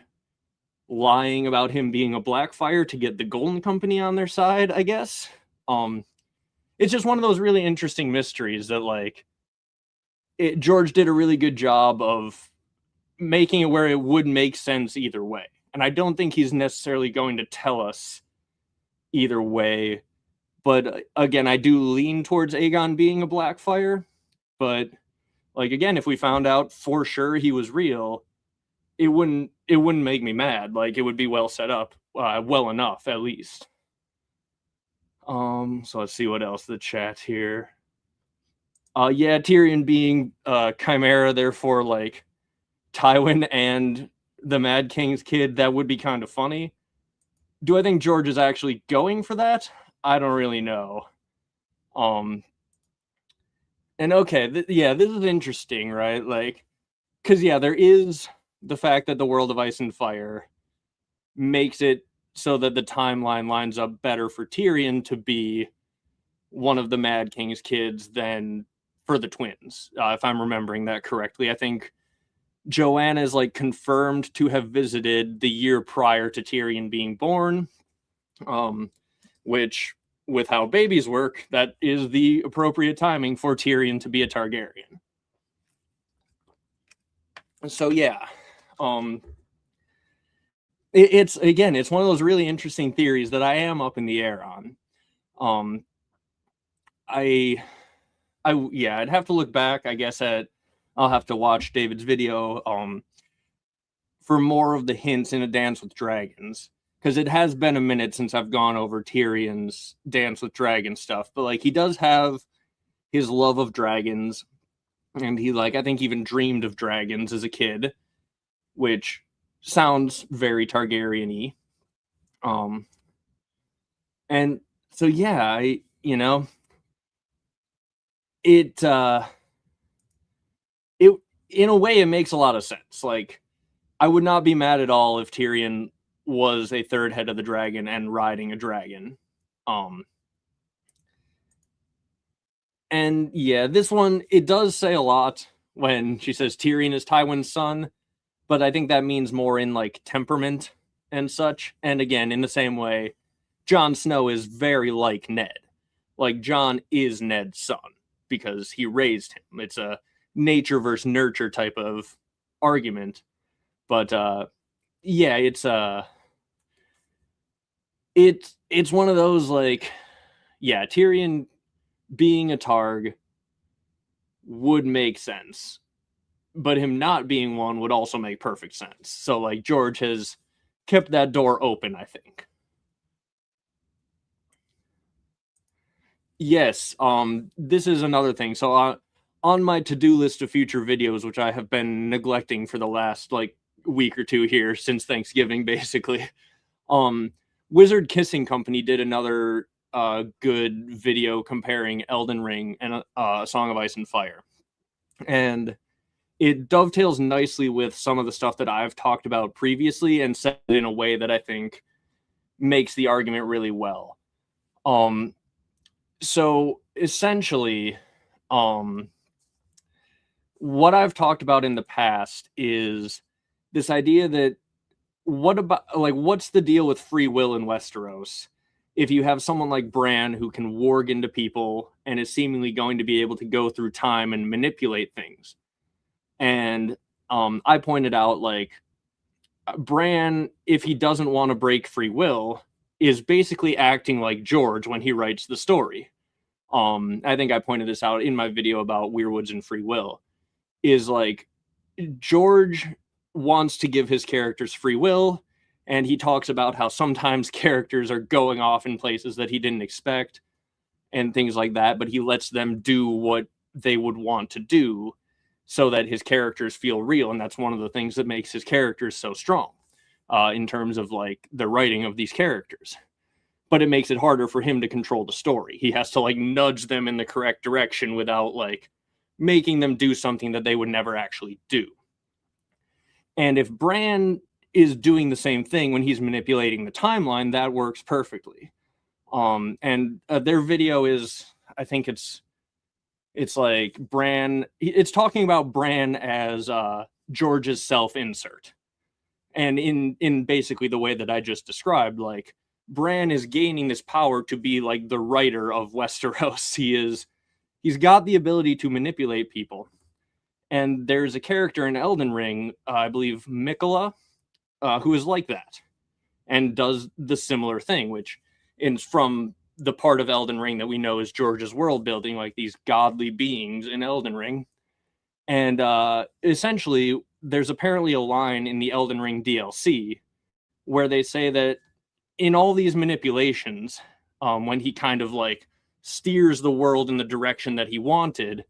lying about him being a Blackfire to get the Golden Company on their side, I guess. It's just one of those really interesting mysteries that, like, George did a really good job of making it where it would make sense either way. And I don't think he's necessarily going to tell us either way. But again, I do lean towards Aegon being a Blackfire. But like, again, if we found out for sure he was real, it wouldn't make me mad. Like, it would be well set up, well enough at least. So let's see what else the chat here. Yeah, Tyrion being Chimera, therefore like Tywin and the Mad King's kid, that would be kind of funny. Do I think George is actually going for that? I don't really know. And okay, yeah, this is interesting, right? Like, because yeah, there is the fact that the world of Ice and Fire makes it so that the timeline lines up better for Tyrion to be one of the Mad King's kids than for the twins, if I'm remembering that correctly. I think Joanna is like confirmed to have visited the year prior to Tyrion being born, which, with how babies work, that is the appropriate timing for Tyrion to be a Targaryen. So yeah, it's again, it's one of those really interesting theories that I am up in the air on. I'd have to look back, I guess, I'll have to watch David's video. for more of the hints in A Dance with Dragons, because it has been a minute since I've gone over Tyrion's Dance with Dragons stuff, but like he does have his love of dragons, and he like I think even dreamed of dragons as a kid, which sounds very Targaryen-y. And so yeah, it it in a way it makes a lot of sense. Like I would not be mad at all if Tyrion was a third head of the dragon and riding a dragon. And yeah, this one, it does say a lot when she says Tyrion is Tywin's son, but I think that means more in like temperament and such. And again, in the same way, Jon Snow is very like Ned. Like Jon is Ned's son because he raised him. It's a nature versus nurture type of argument. But yeah, it's one of those like, yeah, Tyrion being a Targ would make sense, but him not being one would also make perfect sense. So like George has kept that door open, I think. Yes, this is another thing. So on my to-do list of future videos, which I have been neglecting for the last like week or two here since Thanksgiving, basically, Wizard Kissing Company did another good video comparing Elden Ring and A Song of Ice and Fire. And it dovetails nicely with some of the stuff that I've talked about previously and said it in a way that I think makes the argument really well. So essentially, what I've talked about in the past is this idea that what's the deal with free will in Westeros? If you have someone like Bran who can warg into people and is seemingly going to be able to go through time and manipulate things. And I pointed out like Bran, if he doesn't want to break free will, is basically acting like George when he writes the story. I think I pointed this out in my video about Weirwoods and free will. Is like George wants to give his characters free will, and he talks about how sometimes characters are going off in places that he didn't expect and things like that, but he lets them do what they would want to do so that his characters feel real. And that's one of the things that makes his characters so strong in terms of like the writing of these characters. But it makes it harder for him to control the story. He has to like nudge them in the correct direction without like making them do something that they would never actually do. And if Bran is doing the same thing when he's manipulating the timeline, that works perfectly. And their video is, I think it's like Bran, it's talking about Bran as George's self-insert. And in basically the way that I just described, like Bran is gaining this power to be like the writer of Westeros. He's got the ability to manipulate people. And there's a character in Elden Ring, I believe Mikola, who is like that and does the similar thing, which is from the part of Elden Ring that we know is George's world building, like these godly beings in Elden Ring. And essentially, there's apparently a line in the Elden Ring DLC where they say that in all these manipulations, when he kind of like steers the world in the direction that he wanted,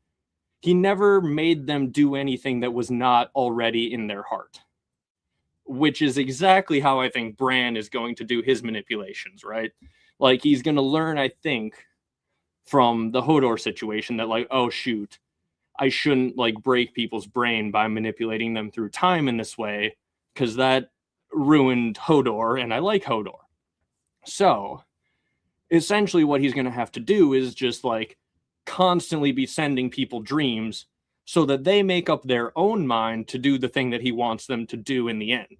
he never made them do anything that was not already in their heart. Which is exactly how I think Bran is going to do his manipulations, right? Like, he's going to learn, I think, from the Hodor situation that, like, oh, shoot, I shouldn't, like, break people's brain by manipulating them through time in this way, because that ruined Hodor, and I like Hodor. So, essentially what he's going to have to do is just, like, constantly be sending people dreams so that they make up their own mind to do the thing that he wants them to do in the end.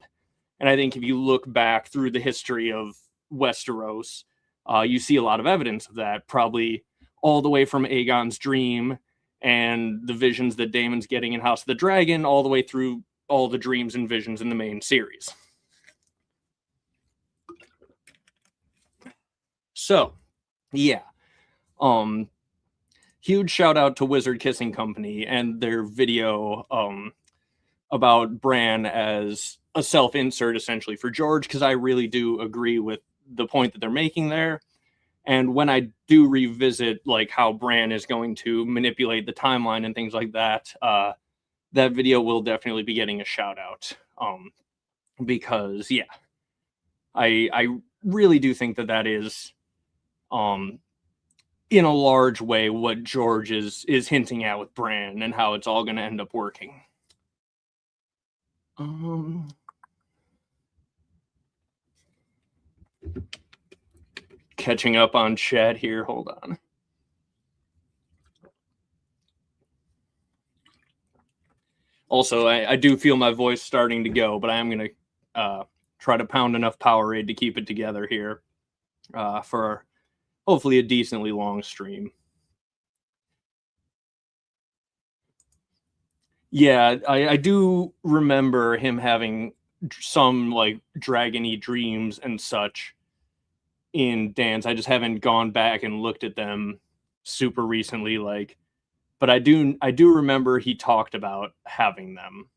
And I think if you look back through the history of Westeros, you see a lot of evidence of that, probably all the way from Aegon's dream and the visions that Daemon's getting in House of the Dragon, all the way through all the dreams and visions in the main series. So, yeah. Huge shout out to Wizard Kissing Company and their video about Bran as a self-insert essentially for George, because I really do agree with the point that they're making there. And when I do revisit like how Bran is going to manipulate the timeline and things like that, that video will definitely be getting a shout out. Because yeah, I really do think that that is in a large way what George is hinting at with Bran and how it's all going to end up working. Catching up on chat here. Hold on. Also, I do feel my voice starting to go, but I am going to try to pound enough Powerade to keep it together here for hopefully a decently long stream. Yeah, I do remember him having some like dragony dreams and such in Dance. I just haven't gone back and looked at them super recently, like, but I do remember he talked about having them.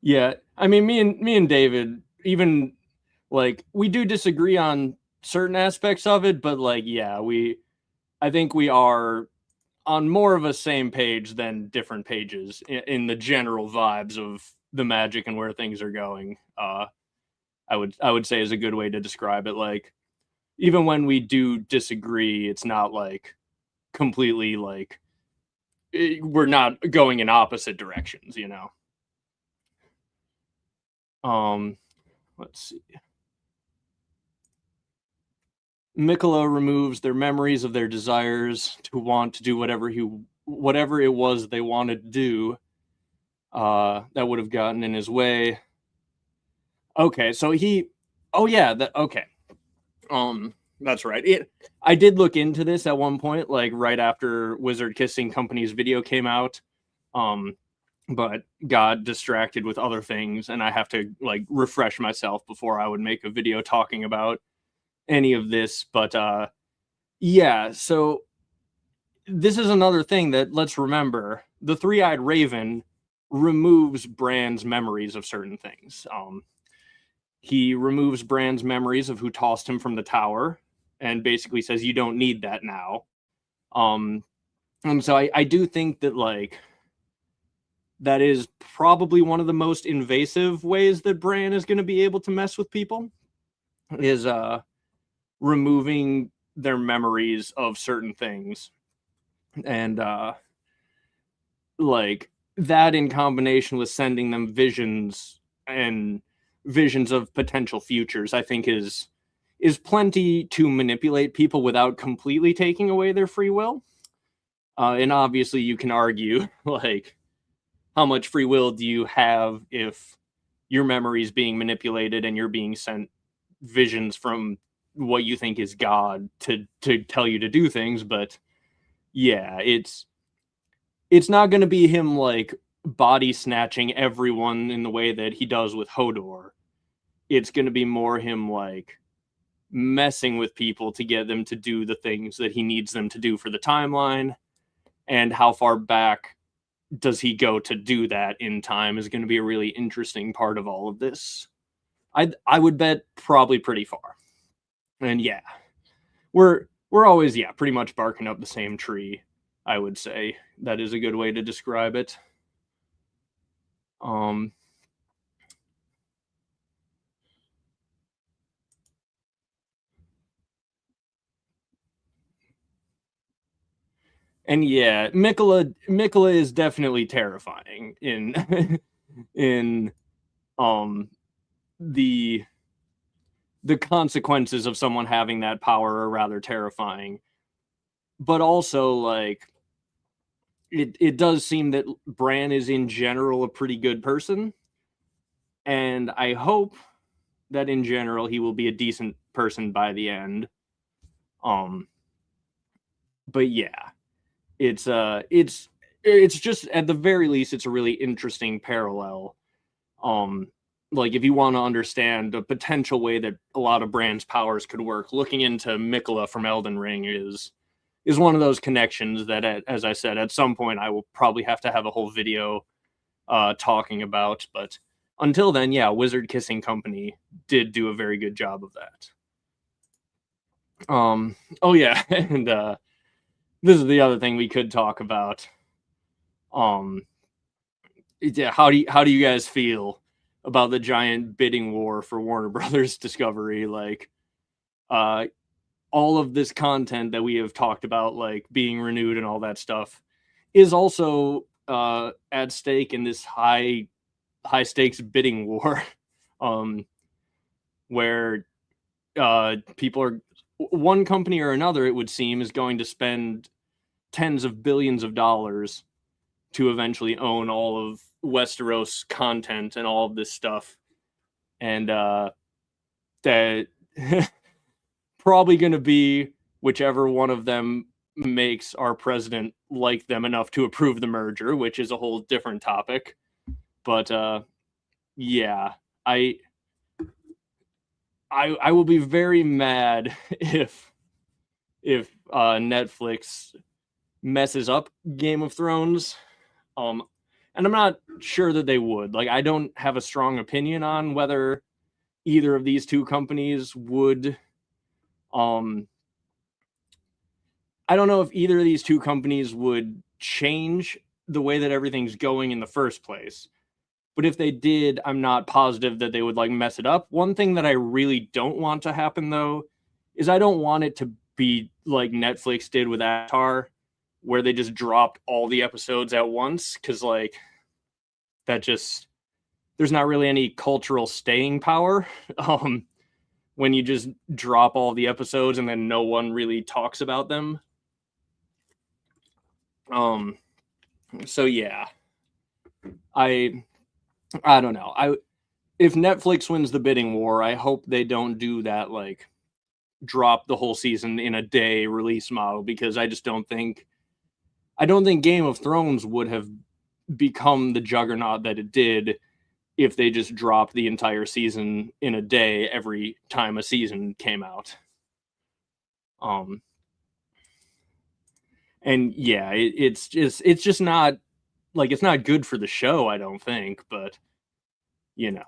Yeah, I mean, me and David, even like we do disagree on certain aspects of it, but like, yeah, I think we are on more of a same page than different pages in the general vibes of the magic and where things are going. I would say is a good way to describe it. Like, even when we do disagree, it's not like completely like we're not going in opposite directions, you know. Let's see. Mikola removes their memories of their desires to want to do whatever it was they wanted to do. That would have gotten in his way. Okay, so okay. That's right. I did look into this at one point, like right after Wizard Kissing Company's video came out. But got distracted with other things, and I have to like refresh myself before I would make a video talking about any of this. But yeah, so this is another thing that let's remember: the three-eyed raven removes Bran's memories of certain things. He removes Bran's memories of who tossed him from the tower, and basically says you don't need that now. And so I do think that like that is probably one of the most invasive ways that Bran is going to be able to mess with people is removing their memories of certain things. And like that in combination with sending them visions and visions of potential futures, I think is plenty to manipulate people without completely taking away their free will. And obviously you can argue like how much free will do you have if your memory is being manipulated and you're being sent visions from what you think is God to tell you to do things? But yeah, it's not going to be him like body snatching everyone in the way that he does with Hodor. It's going to be more him like messing with people to get them to do the things that he needs them to do for the timeline, and how far back does he go to do that in time is going to be a really interesting part of all of this. I would bet probably pretty far. And yeah, we're always pretty much barking up the same tree. I would say that is a good way to describe it. And yeah, Mikola is definitely terrifying in in the consequences of someone having that power are rather terrifying. But also like it does seem that Bran is in general a pretty good person, and I hope that in general he will be a decent person by the end. But yeah, it's just at the very least it's a really interesting parallel. like, if you want to understand a potential way that a lot of brands' powers could work, looking into Mikola from Elden Ring is one of those connections that, as I said, at some point I will probably have to have a whole video talking about. But until then, yeah, Wizard Kissing Company did do a very good job of that. Oh yeah, and this is the other thing we could talk about. Yeah, how do you guys feel about the giant bidding war for Warner Brothers Discovery? Like, all of this content that we have talked about, like being renewed and all that stuff, is also at stake in this high stakes bidding war, where people are, one company or another, it would seem, is going to spend tens of billions of dollars to eventually own all of Westeros content and all of this stuff. And that probably going to be whichever one of them makes our president like them enough to approve the merger, which is a whole different topic. But yeah, I will be very mad if Netflix messes up Game of Thrones. And I'm not sure that they would. Like, I don't have a strong opinion on whether either of these two companies would. I don't know if either of these two companies would change the way that everything's going in the first place. But if they did, I'm not positive that they would like mess it up. One thing that I really don't want to happen, though, is I don't want it to be like Netflix did with Avatar, where they just dropped all the episodes at once, because like that just, there's not really any cultural staying power when you just drop all the episodes and then no one really talks about them. So yeah, I don't know. If Netflix wins the bidding war, I hope they don't do that, like drop the whole season in a day release model, because I just don't think Game of Thrones would have become the juggernaut that it did if they just dropped the entire season in a day every time a season came out. And yeah, it's just not, like, it's not good for the show, I don't think, but you know.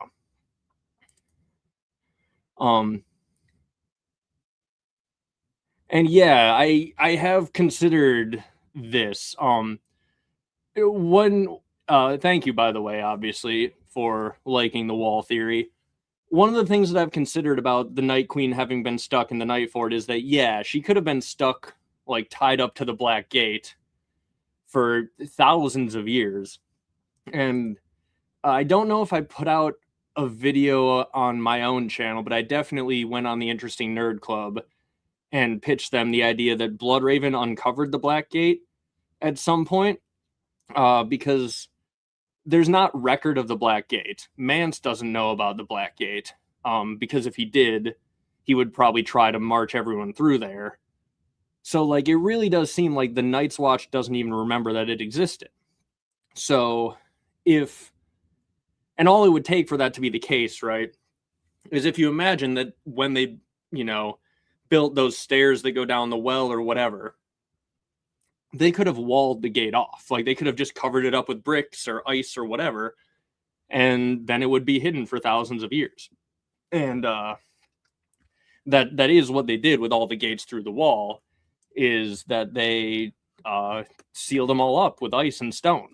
And yeah, I have considered this. One thank you, by the way, obviously, for liking the wall theory. One of the things that I've considered about the Night Queen having been stuck in the Night Fort is that, yeah, she could have been stuck, like tied up to the Black Gate for thousands of years. And I don't know if I put out a video on my own channel, but I definitely went on the Interesting Nerd Club and pitched them the idea that Bloodraven uncovered the Black Gate at some point, because there's not record of the Black Gate. Mance doesn't know about the Black Gate, because if he did, he would probably try to march everyone through there. So, like, it really does seem like the Night's Watch doesn't even remember that it existed. So, and all it would take for that to be the case, right, is if you imagine that when they, built those stairs that go down the well or whatever, they could have walled the gate off. Like, they could have just covered it up with bricks or ice or whatever, and then it would be hidden for thousands of years. And that is what they did with all the gates through the wall, is that they sealed them all up with ice and stone.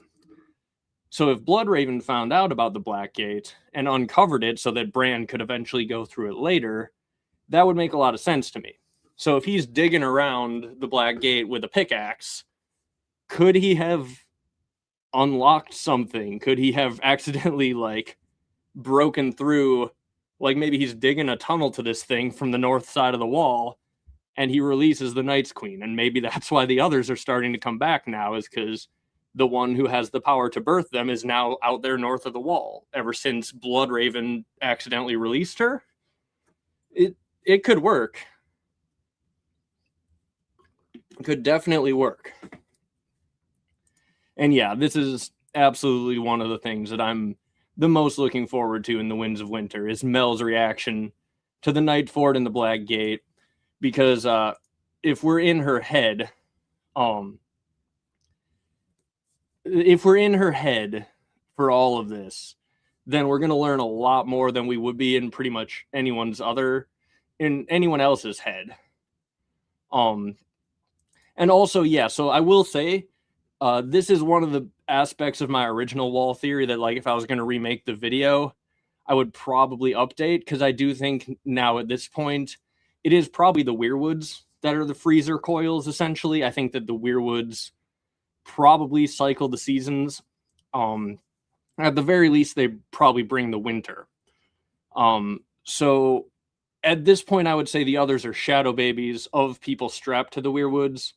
So if Bloodraven found out about the Black Gate and uncovered it so that Bran could eventually go through it later, that would make a lot of sense to me. So if he's digging around the Black Gate with a pickaxe, could he have unlocked something? Could he have accidentally, like, broken through, like, maybe he's digging a tunnel to this thing from the north side of the wall, and he releases the Night's Queen, and maybe that's why the others are starting to come back now, is because the one who has the power to birth them is now out there north of the wall, ever since Bloodraven accidentally released her. It could work. It could definitely work. And yeah, this is absolutely one of the things that I'm the most looking forward to in the Winds of Winter is Mel's reaction to the Night Fort and the Black Gate, because if we're in her head, um, if we're in her head for all of this, then we're gonna learn a lot more than we would be in pretty much in anyone else's head. Um, and also, yeah. So I will say, this is one of the aspects of my original wall theory that, like, if I was going to remake the video, I would probably update, because I do think now at this point, it is probably the Weirwoods that are the freezer coils, essentially. I think that the Weirwoods probably cycle the seasons. At the very least, they probably bring the winter. So at this point, I would say the others are shadow babies of people strapped to the Weirwoods.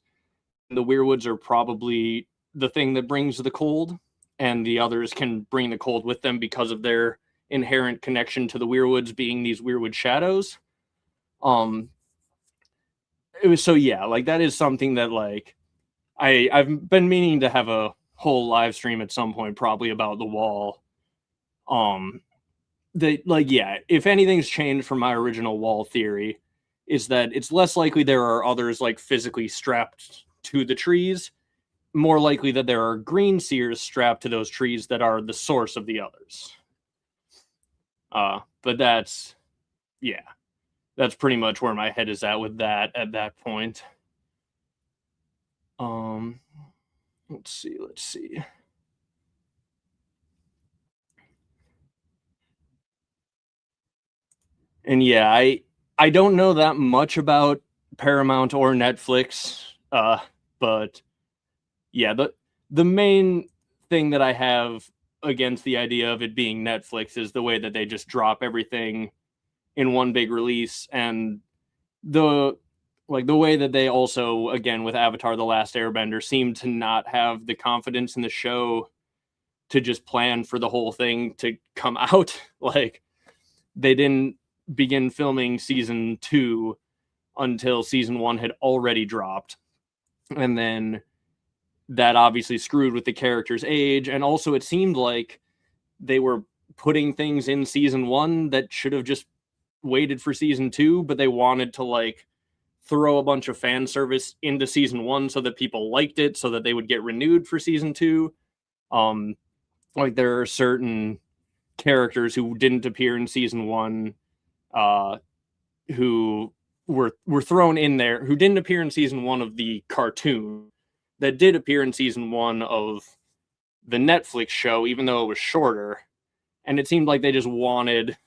The Weirwoods are probably the thing that brings the cold, and the others can bring the cold with them because of their inherent connection to the Weirwoods being these Weirwood shadows. It was, so yeah, like, that is something that, like, I've been meaning to have a whole live stream at some point, probably about the wall. Like, yeah, if anything's changed from my original wall theory, is that it's less likely there are others, like, physically strapped to the trees, more likely that there are green seers strapped to those trees that are the source of the others. But that's, yeah, that's pretty much where my head is at with that at that point. Let's see. And yeah, I don't know that much about Paramount or Netflix, but yeah, the main thing that I have against the idea of it being Netflix is the way that they just drop everything in one big release, and the way that they also, again, with Avatar: The Last Airbender, seem to not have the confidence in the show to just plan for the whole thing to come out. Like, they didn't begin filming season 2 until season 1 had already dropped, and then that obviously screwed with the character's age. And also, it seemed like they were putting things in season 1 that should have just waited for season 2, but they wanted to, like, throw a bunch of fan service into season 1 so that people liked it, so that they would get renewed for season 2. Like, there are certain characters who didn't appear in season 1, who were thrown in there, who didn't appear in season 1 of the cartoon, that did appear in season 1 of the Netflix show, even though it was shorter. And it seemed like they just wanted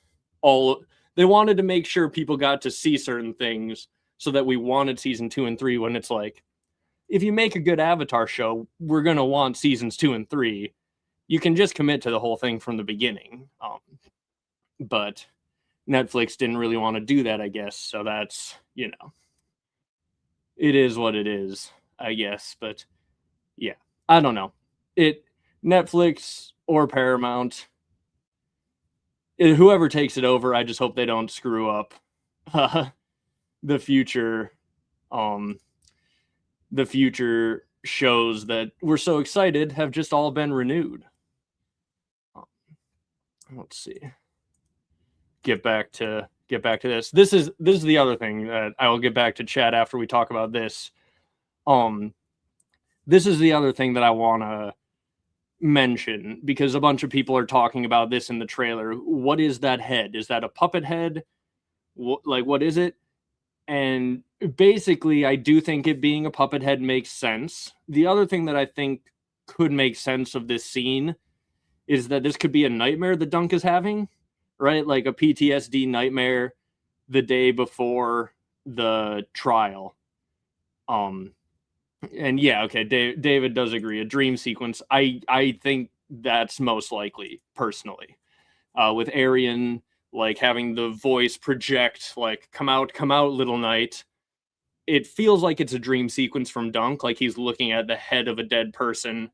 to make sure people got to see certain things, so that we wanted season 2 and 3, when it's like, if you make a good Avatar show, we're going to want seasons 2 and 3. You can just commit to the whole thing from the beginning. But Netflix didn't really want to do that, I guess. So that's, it is what it is, I guess. But yeah, I don't know. Netflix or Paramount, whoever takes it over, I just hope they don't screw up the future shows that we're so excited have just all been renewed. Let's see. Get back to this. This is the other thing that I will get back to chat after we talk about this. This is the other thing that I want to mention, because a bunch of people are talking about this in the trailer. What is that head? Is that a puppet head? What is it? And basically, I do think it being a puppet head makes sense. The other thing that I think could make sense of this scene is that this could be a nightmare that Dunk is having, right? Like a PTSD nightmare the day before the trial. And yeah, okay, David does agree. A dream sequence. I think that's most likely, personally. With Arian, like, having the voice project, like, come out, little knight. It feels like it's a dream sequence from Dunk, like he's looking at the head of a dead person,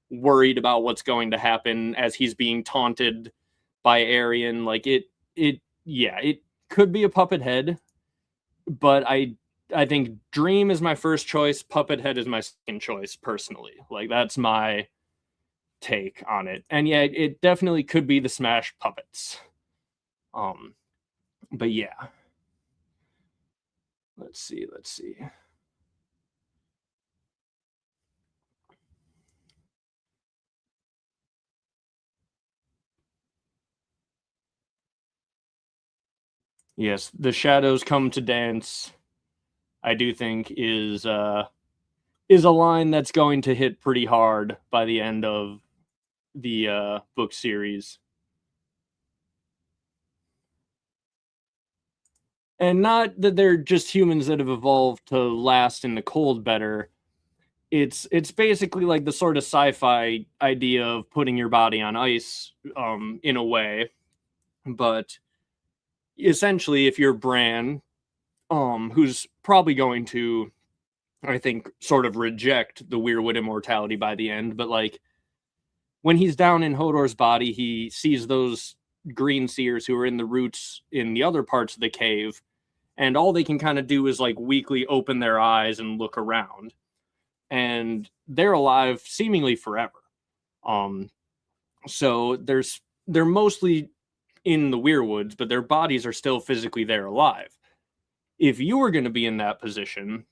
worried about what's going to happen as he's being taunted by Arian. Like, it could be a puppet head, but I think dream is my first choice, puppet head is my second choice, personally. Like, that's my take on it. And yeah, it definitely could be the Smash puppets. But yeah. Let's see. Yes, the shadows come to dance. I do think is a line that's going to hit pretty hard by the end of the book series. And not that they're just humans that have evolved to last in the cold better. It's basically like the sort of sci-fi idea of putting your body on ice, in a way. But essentially, if you're Bran, who's probably going to, I think, sort of reject the weirwood immortality by the end, but like when he's down in Hodor's body, he sees those green seers who are in the roots in the other parts of the cave, and all they can kind of do is like weakly open their eyes and look around, and they're alive seemingly forever. So they're mostly in the weirwoods, but their bodies are still physically there alive. If you were going to be in that position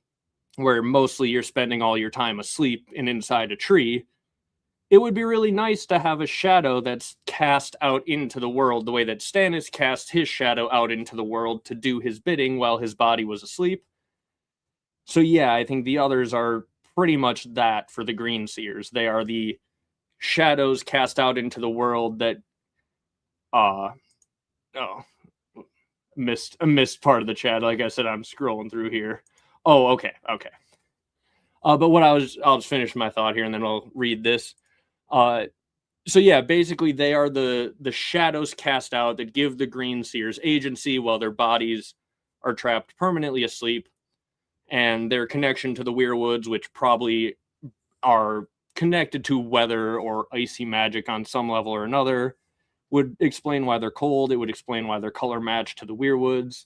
where mostly you're spending all your time asleep and inside a tree, it would be really nice to have a shadow that's cast out into the world the way that Stannis cast his shadow out into the world to do his bidding while his body was asleep. So yeah, I think the others are pretty much that for the Green Seers. They are the shadows cast out into the world that missed part of the chat. Like I said, I'm scrolling through here. Oh, okay. But I'll just finish my thought here and then I'll read this. So yeah, basically they are the shadows cast out that give the Green Seers agency while their bodies are trapped permanently asleep, and their connection to the weirwoods, which probably are connected to weather or icy magic on some level or another, would explain why they're cold. It would explain why their color match to the weirwoods.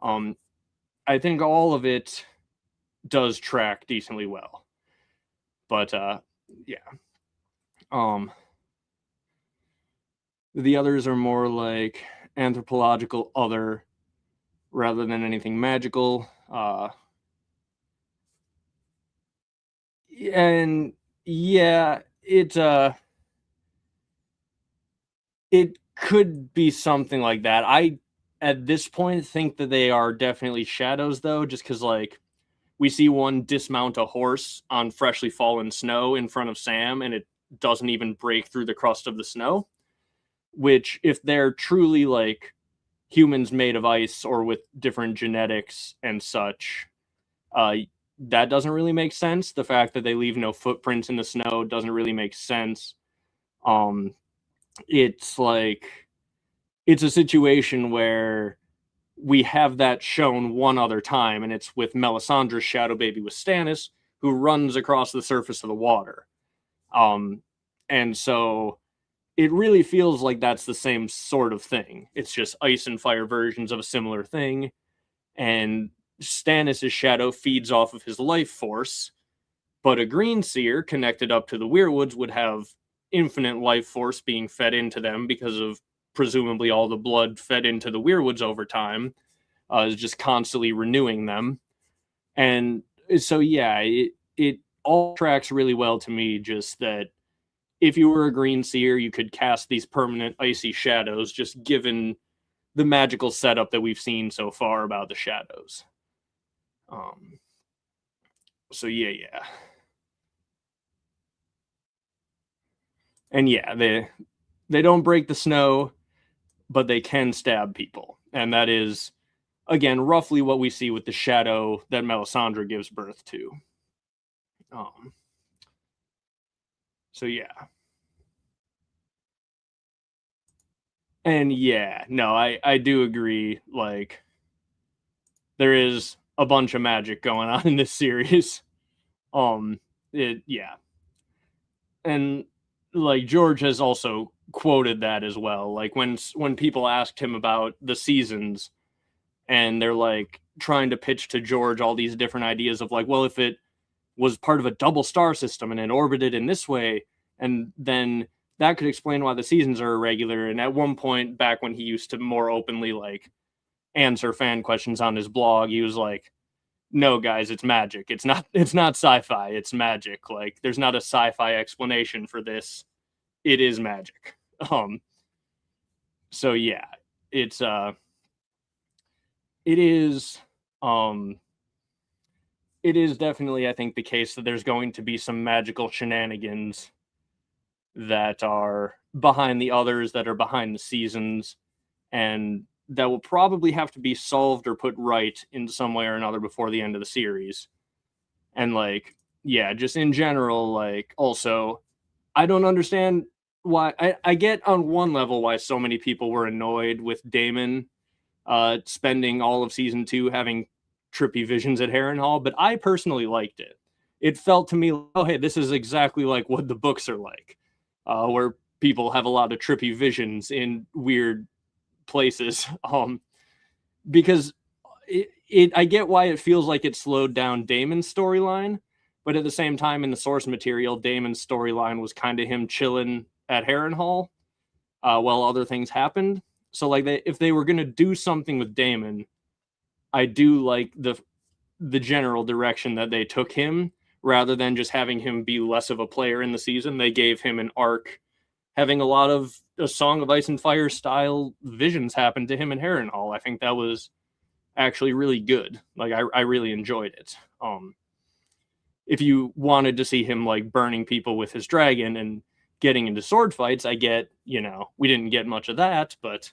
I think all of it does track decently well. But yeah. The others are more like anthropological other rather than anything magical. And yeah, it could be something like that. I at this point think that they are definitely shadows though, just because like we see one dismount a horse on freshly fallen snow in front of Sam and it doesn't even break through the crust of the snow, which if they're truly like humans made of ice or with different genetics and such, that doesn't really make sense. The fact that they leave no footprints in the snow doesn't really make sense. It's like it's a situation where we have that shown one other time, and it's with Melisandre's shadow baby with Stannis, who runs across the surface of the water. And so it really feels like that's the same sort of thing. It's just ice and fire versions of a similar thing. And Stannis' shadow feeds off of his life force, but a Green Seer connected up to the weirwoods would have infinite life force being fed into them because of presumably all the blood fed into the weirwoods over time, is just constantly renewing them. And so yeah, it all tracks really well to me, just that if you were a Green Seer, you could cast these permanent icy shadows, just given the magical setup that we've seen so far about the shadows. So yeah. And yeah, they don't break the snow, but they can stab people. And that is, again, roughly what we see with the shadow that Melisandre gives birth to. So yeah. And yeah, no, I do agree. Like, there is a bunch of magic going on in this series. Yeah. And like George has also quoted that as well. Like when people asked him about the seasons and they're like trying to pitch to George all these different ideas of like, well, if it was part of a double star system and it orbited in this way, And then that could explain why the seasons are irregular. And at one point, back when he used to more openly like answer fan questions on his blog, he was like, no guys, it's magic. It's not sci-fi, it's magic. Like there's not a sci-fi explanation for this. It is magic. So yeah, it's it is it is definitely, I think, the case that there's going to be some magical shenanigans that are behind the others, that are behind the seasons, and that will probably have to be solved or put right in some way or another before the end of the series. And like, yeah, just in general, like also, I don't understand why I get on one level why so many people were annoyed with Damon spending all of season 2 having trippy visions at Harrenhal, but I personally liked it. It felt to me, oh hey, this is exactly like what the books are like, where people have a lot of trippy visions in weird places. Because I get why it feels like it slowed down Damon's storyline, but at the same time, in the source material, Damon's storyline was kind of him chilling at Harrenhal while other things happened. So like, if they were gonna do something with Damon, I do like the general direction that they took him, rather than just having him be less of a player in the season. They gave him an arc, having a lot of a Song of Ice and Fire style visions happen to him in Harrenhal. I think that was actually really good. Like I really enjoyed it. If you wanted to see him like burning people with his dragon and getting into sword fights, I get, we didn't get much of that, but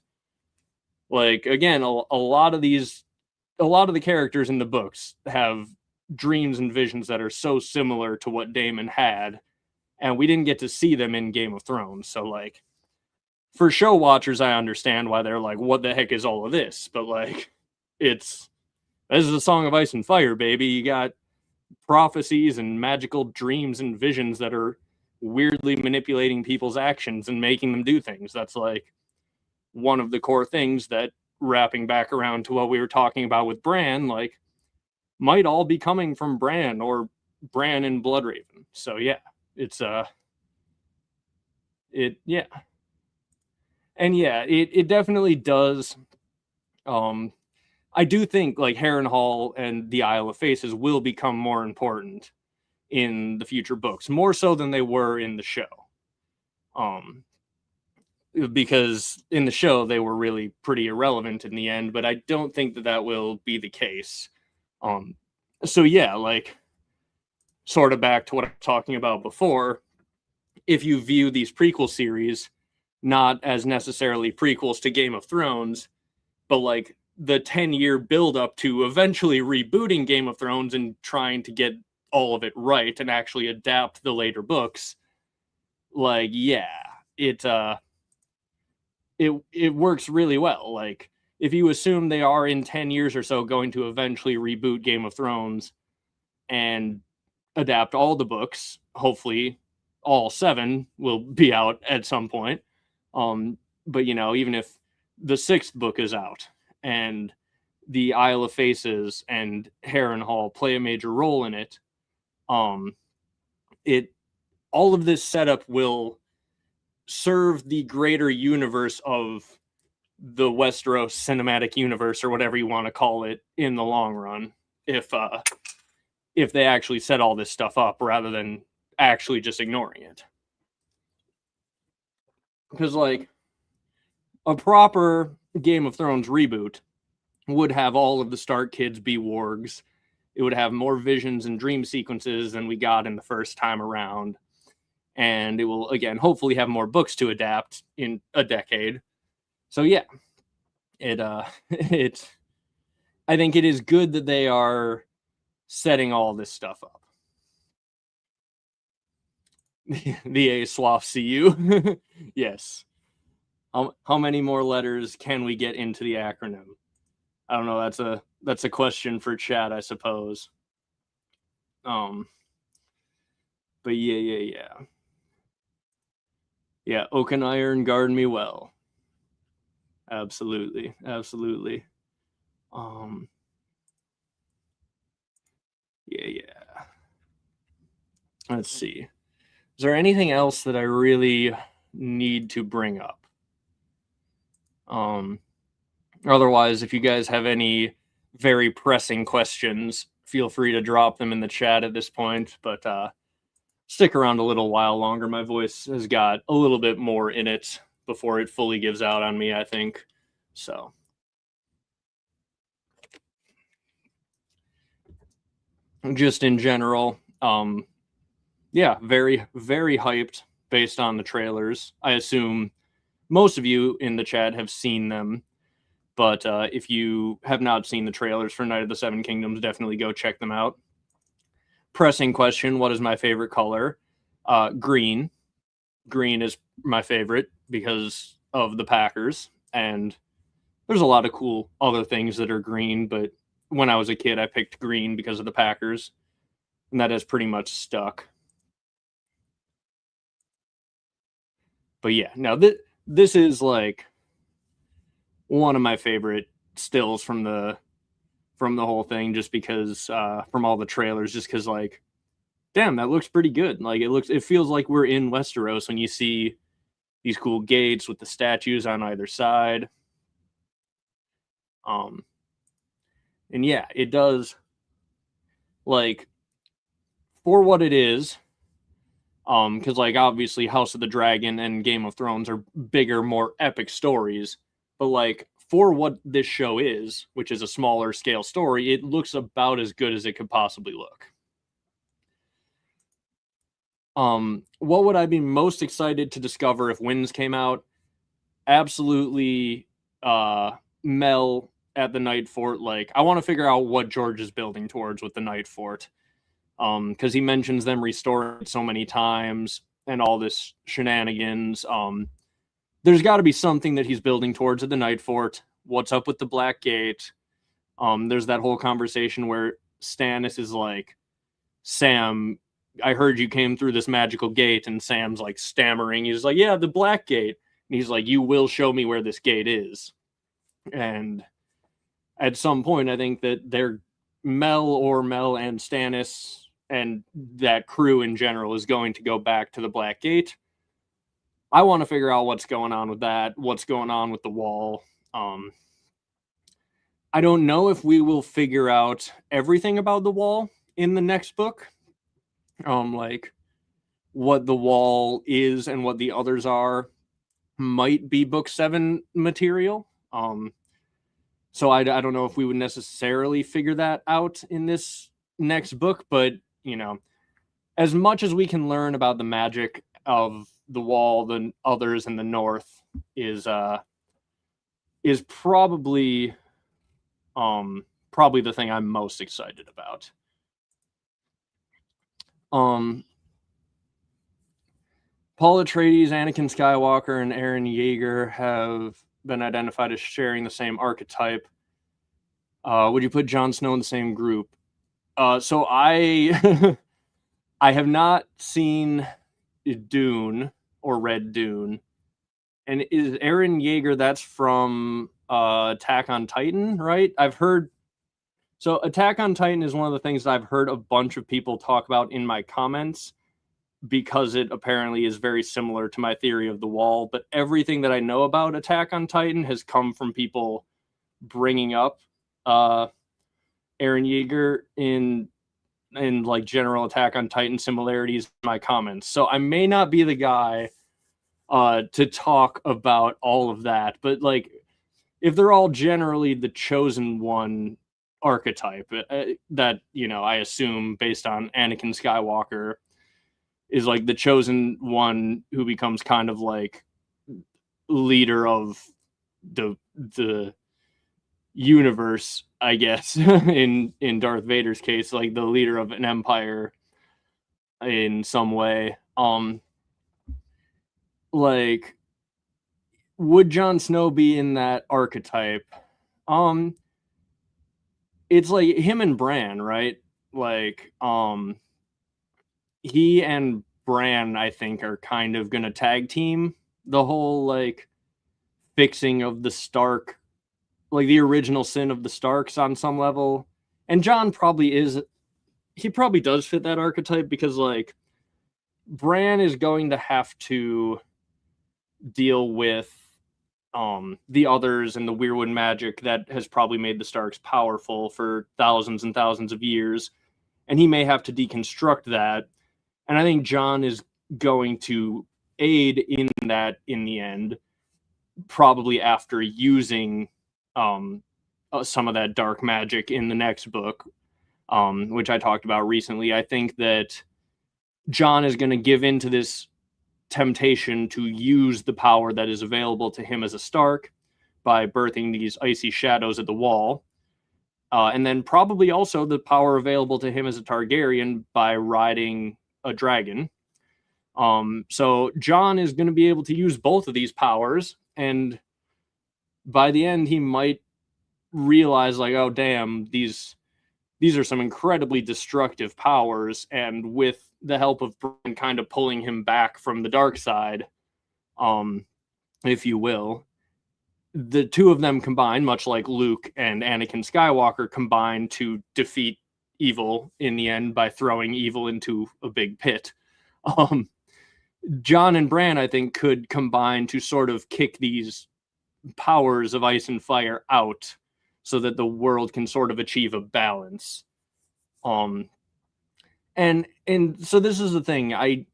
like again, a lot of the characters in the books have dreams and visions that are so similar to what Damon had, and we didn't get to see them in Game of Thrones. So like, for show watchers, I understand why they're like, what the heck is all of this? But like, this is a Song of Ice and Fire, baby. You got prophecies and magical dreams and visions that are weirdly manipulating people's actions and making them do things. That's like one of the core things that, wrapping back around to what we were talking about with Bran, like might all be coming from Bran or Bran and Bloodraven. So yeah, it's yeah. And yeah, it definitely does. I do think like Harrenhal and the Isle of Faces will become more important in the future books, more so than they were in the show. Because in the show they were really pretty irrelevant in the end, but I don't think that will be the case. So yeah, like sort of back to what I was talking about before, if you view these prequel series not as necessarily prequels to Game of Thrones, but like the 10-year build up to eventually rebooting Game of Thrones and trying to get all of it right and actually adapt the later books, like yeah, it works really well. Like if you assume they are in 10 years or so going to eventually reboot Game of Thrones and adapt all the books, hopefully all 7 will be out at some point. But even if the 6th book is out and the Isle of Faces and Harrenhal play a major role in it, it all of this setup will serve the greater universe of the Westeros cinematic universe, or whatever you want to call it, in the long run, if they actually set all this stuff up rather than actually just ignoring it. Because like a proper Game of Thrones reboot would have all of the Stark kids be wargs. It would have more visions and dream sequences than we got in the first time around. And it will, again, hopefully have more books to adapt in a decade. So yeah, it's I think it is good that they are setting all this stuff up. The A-Swaff CU. Yes. How many more letters can we get into the acronym? I don't know. That's a question for chat, I suppose. But yeah. Yeah, Oaken Iron, guard me well. Absolutely. Yeah. Let's see. Is there anything else that I really need to bring up? Otherwise, if you guys have any very pressing questions, feel free to drop them in the chat at this point. But stick around a little while longer. My voice has got a little bit more in it before it fully gives out on me, I think. So, just in general, yeah, very, very hyped based on the trailers. I assume most of you in the chat have seen them. But if you have not seen the trailers for Night of the Seven Kingdoms, definitely go check them out. Pressing question, what is my favorite color? Green. Green is my favorite because of the Packers. And there's a lot of cool other things that are green, but when I was a kid, I picked green because of the Packers. And that has pretty much stuck. But yeah, now this is like one of my favorite stills from the whole thing, just because from all the trailers, just because like, damn, that looks pretty good. Like it feels like we're in Westeros when you see these cool gates with the statues on either side. And yeah, it does, like, for what it is, because like obviously House of the Dragon and Game of Thrones are bigger, more epic stories, but like for what this show is, which is a smaller scale story, it looks about as good as it could possibly look. What would I be most excited to discover if Winds came out? Absolutely, Mel at the Night Fort. Like, I want to figure out what George is building towards with the Night Fort. Because he mentions them restoring it so many times and all this shenanigans. There's got to be something that he's building towards at the Night Fort. What's up with the Black Gate? There's that whole conversation where Stannis is like, Sam, I heard you came through this magical gate, and Sam's like stammering. He's like, yeah, the Black Gate. And he's like, you will show me where this gate is. And at some point, I think that they're Mel and Stannis and that crew in general is going to go back to the Black Gate. I want to figure out what's going on with that, what's going on with the wall. I don't know if we will figure out everything about the wall in the next book. Like what the wall is and what the others are might be book 7 material. So I don't know if we would necessarily figure that out in this next book, but you know, as much as we can learn about the magic of the wall, the others in the north is probably the thing I'm most excited about. Paul Atreides, Anakin Skywalker, and Eren Yeager have been identified as sharing the same archetype. Would you put Jon Snow in the same group? So I I have not seen Dune or read Dune. And is Eren Yeager, that's from Attack on Titan, right? I've heard. So Attack on Titan is one of the things that I've heard a bunch of people talk about in my comments, because it apparently is very similar to my theory of the wall. But everything that I know about Attack on Titan has come from people bringing up Eren Yeager in like general Attack on Titan similarities in my comments. So I may not be the guy to talk about all of that, but like if they're all generally the chosen one archetype, that, you know, I assume based on Anakin Skywalker is like the chosen one who becomes kind of like leader of the universe, I guess, in Darth Vader's case, like the leader of an empire in some way. Like, would Jon Snow be in that archetype? It's like him and Bran, right? Like, he and Bran, I think, are kind of gonna tag team the whole like fixing of the Stark, like the original sin of the Starks on some level. And Jon probably does fit that archetype, because like Bran is going to have to deal with the others and the Weirwood magic that has probably made the Starks powerful for thousands and thousands of years, and he may have to deconstruct that. And I think Jon is going to aid in that in the end, probably after using some of that dark magic in the next book, which I talked about recently. I think that Jon is going to give in to this temptation to use the power that is available to him as a Stark by birthing these icy shadows at the wall. And then probably also the power available to him as a Targaryen by riding a dragon. So Jon is going to be able to use both of these powers, and by the end he might realize, like, oh damn, these are some incredibly destructive powers, and with the help of Bran kind of pulling him back from the dark side, if you will, the two of them combined, much like Luke and Anakin Skywalker combined to defeat evil in the end by throwing evil into a big pit. Jon and Bran, I think, could combine to sort of kick these powers of ice and fire out so that the world can sort of achieve a balance. And so this is the thing. I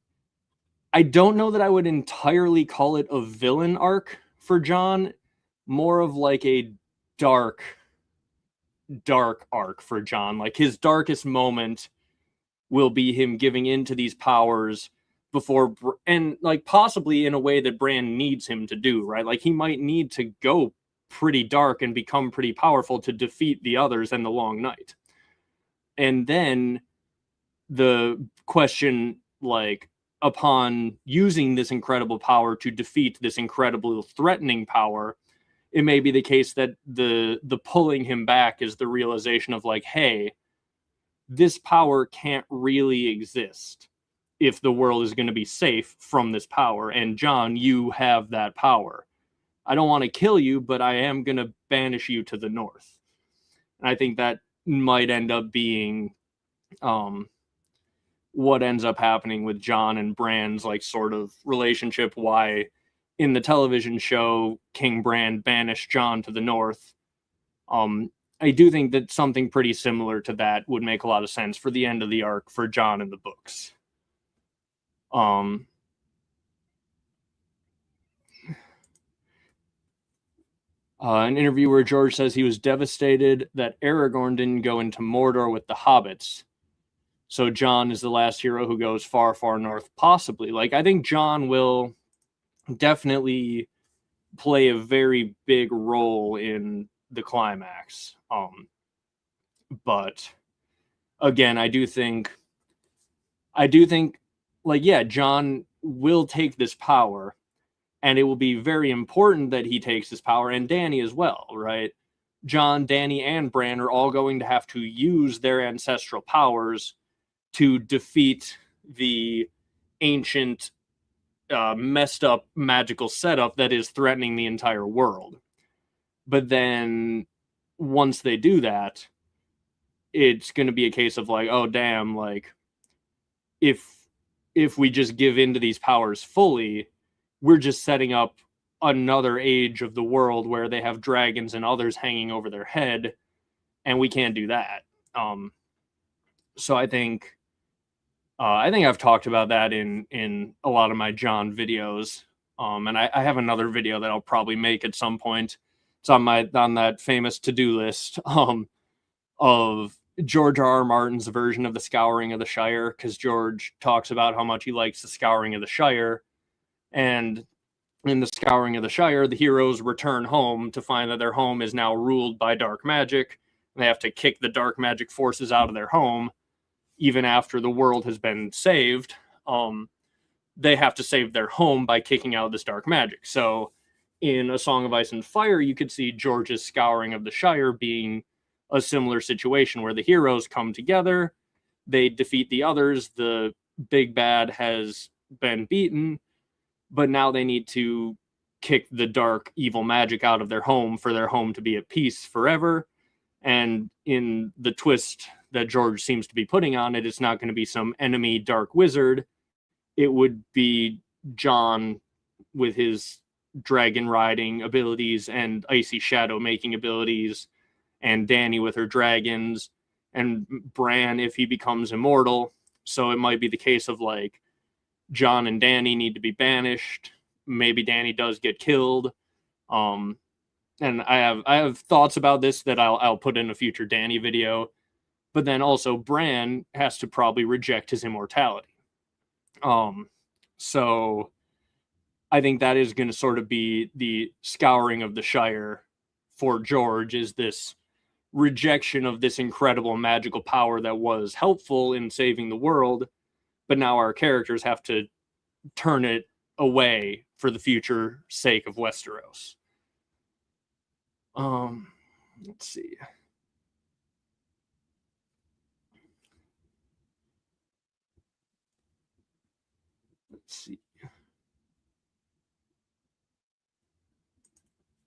don't know that I would entirely call it a villain arc for Jon, more of like a dark arc for Jon. Like his darkest moment will be him giving in to these powers before, and like possibly in a way that Bran needs him to do, right? Like he might need to go pretty dark and become pretty powerful to defeat the others and the Long Night. And then the question, like, upon using this incredible power to defeat this incredible threatening power, it may be the case that the pulling him back is the realization of, like, hey, this power can't really exist if the world is going to be safe from this power. And Jon, you have that power. I don't want to kill you, but I am going to banish you to the north. And I think that might end up being what ends up happening with Jon and Bran's like sort of relationship, why in the television show King Bran banished Jon to the north. I do think that something pretty similar to that would make a lot of sense for the end of the arc for Jon in the books. An interview where George says he was devastated that Aragorn didn't go into Mordor with the hobbits. So Jon is the last hero who goes far, far north, possibly. Like, I think Jon will definitely play a very big role in the climax. But again, I do think, like, yeah, Jon will take this power, and it will be very important that he takes this power, and Dany as well, right? Jon, Dany, and Bran are all going to have to use their ancestral powers to defeat the ancient, messed up magical setup that is threatening the entire world. But then once they do that, it's going to be a case of like, oh damn, like if we just give in to these powers fully, we're just setting up another age of the world where they have dragons and others hanging over their head, and we can't do that. So I think I've talked about that in a lot of my Jon videos. And I have another video that I'll probably make at some point. It's on that famous to-do list of George R.R. Martin's version of the Scouring of the Shire, because George talks about how much he likes the Scouring of the Shire. And in the Scouring of the Shire, the heroes return home to find that their home is now ruled by dark magic. They have to kick the dark magic forces out of their home. Even after the world has been saved, they have to save their home by kicking out this dark magic. So in A Song of Ice and Fire, you could see George's Scouring of the Shire being a similar situation where the heroes come together, they defeat the others, the big bad has been beaten, but now they need to kick the dark evil magic out of their home for their home to be at peace forever. And in the twist that George seems to be putting on it, it's not going to be some enemy dark wizard. it would be Jon with his dragon riding abilities and icy shadow making abilities, and Dany with her dragons, and Bran if he becomes immortal. So it might be the case of like Jon and Dany need to be banished. Maybe Dany does get killed. And I have thoughts about this that I'll put in a future Dany video. But then also Bran has to probably reject his immortality. So I think that is going to sort of be the scouring of the Shire for George, is this rejection of this incredible magical power that was helpful in saving the world, but now our characters have to turn it away for the future sake of Westeros. Let's see. Let's see.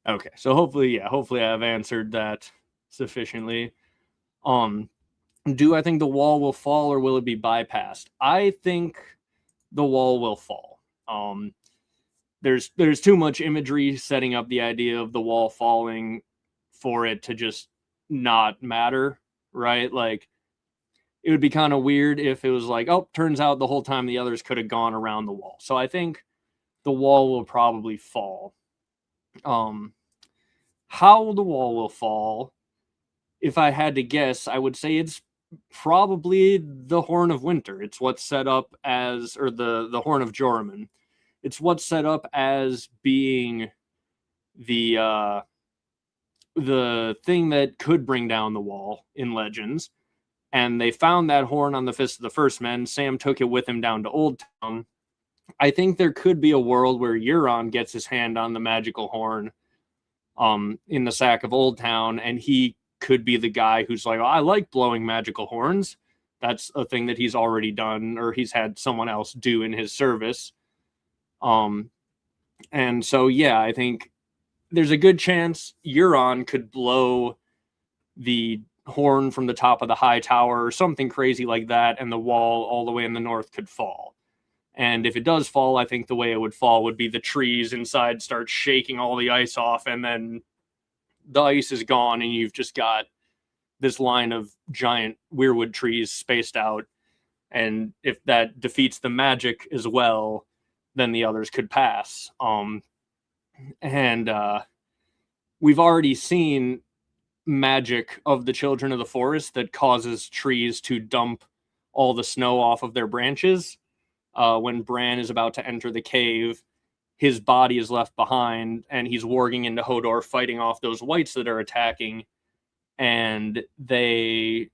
Okay, so hopefully I've answered that sufficiently. Do I think the wall will fall or will it be bypassed? I think the wall will fall. There's too much imagery setting up the idea of the wall falling for it to just not matter, right? Like, it would be kind of weird if it was like, oh, turns out the whole time the others could have gone around the wall. So I think the wall will probably fall. How the wall will fall, if I had to guess, I would say it's probably the Horn of Winter. It's what's set up as, or the Horn of Joramun. It's what's set up as being the thing that could bring down the wall in Legends. And they found that horn on the Fist of the First Men. Sam took it with him down to Old Town. I think there could be a world where Euron gets his hand on the magical horn in the sack of Old Town, and he could be the guy who's like, oh, I like blowing magical horns. That's a thing that he's already done, or he's had someone else do in his service. And so, yeah, I think there's a good chance Euron could blow the horn from the top of the high tower or something crazy like that, and the wall all the way in the north could fall. And if it does fall, I think the way it would fall would be the trees inside start shaking all the ice off, and then the ice is gone, and you've just got this line of giant weirwood trees spaced out. And if that defeats the magic as well, then the others could pass. We've already seen magic of the Children of the Forest that causes trees to dump all the snow off of their branches. When Bran is about to enter the cave, his body is left behind, and he's warging into Hodor, fighting off those whites that are attacking. And they,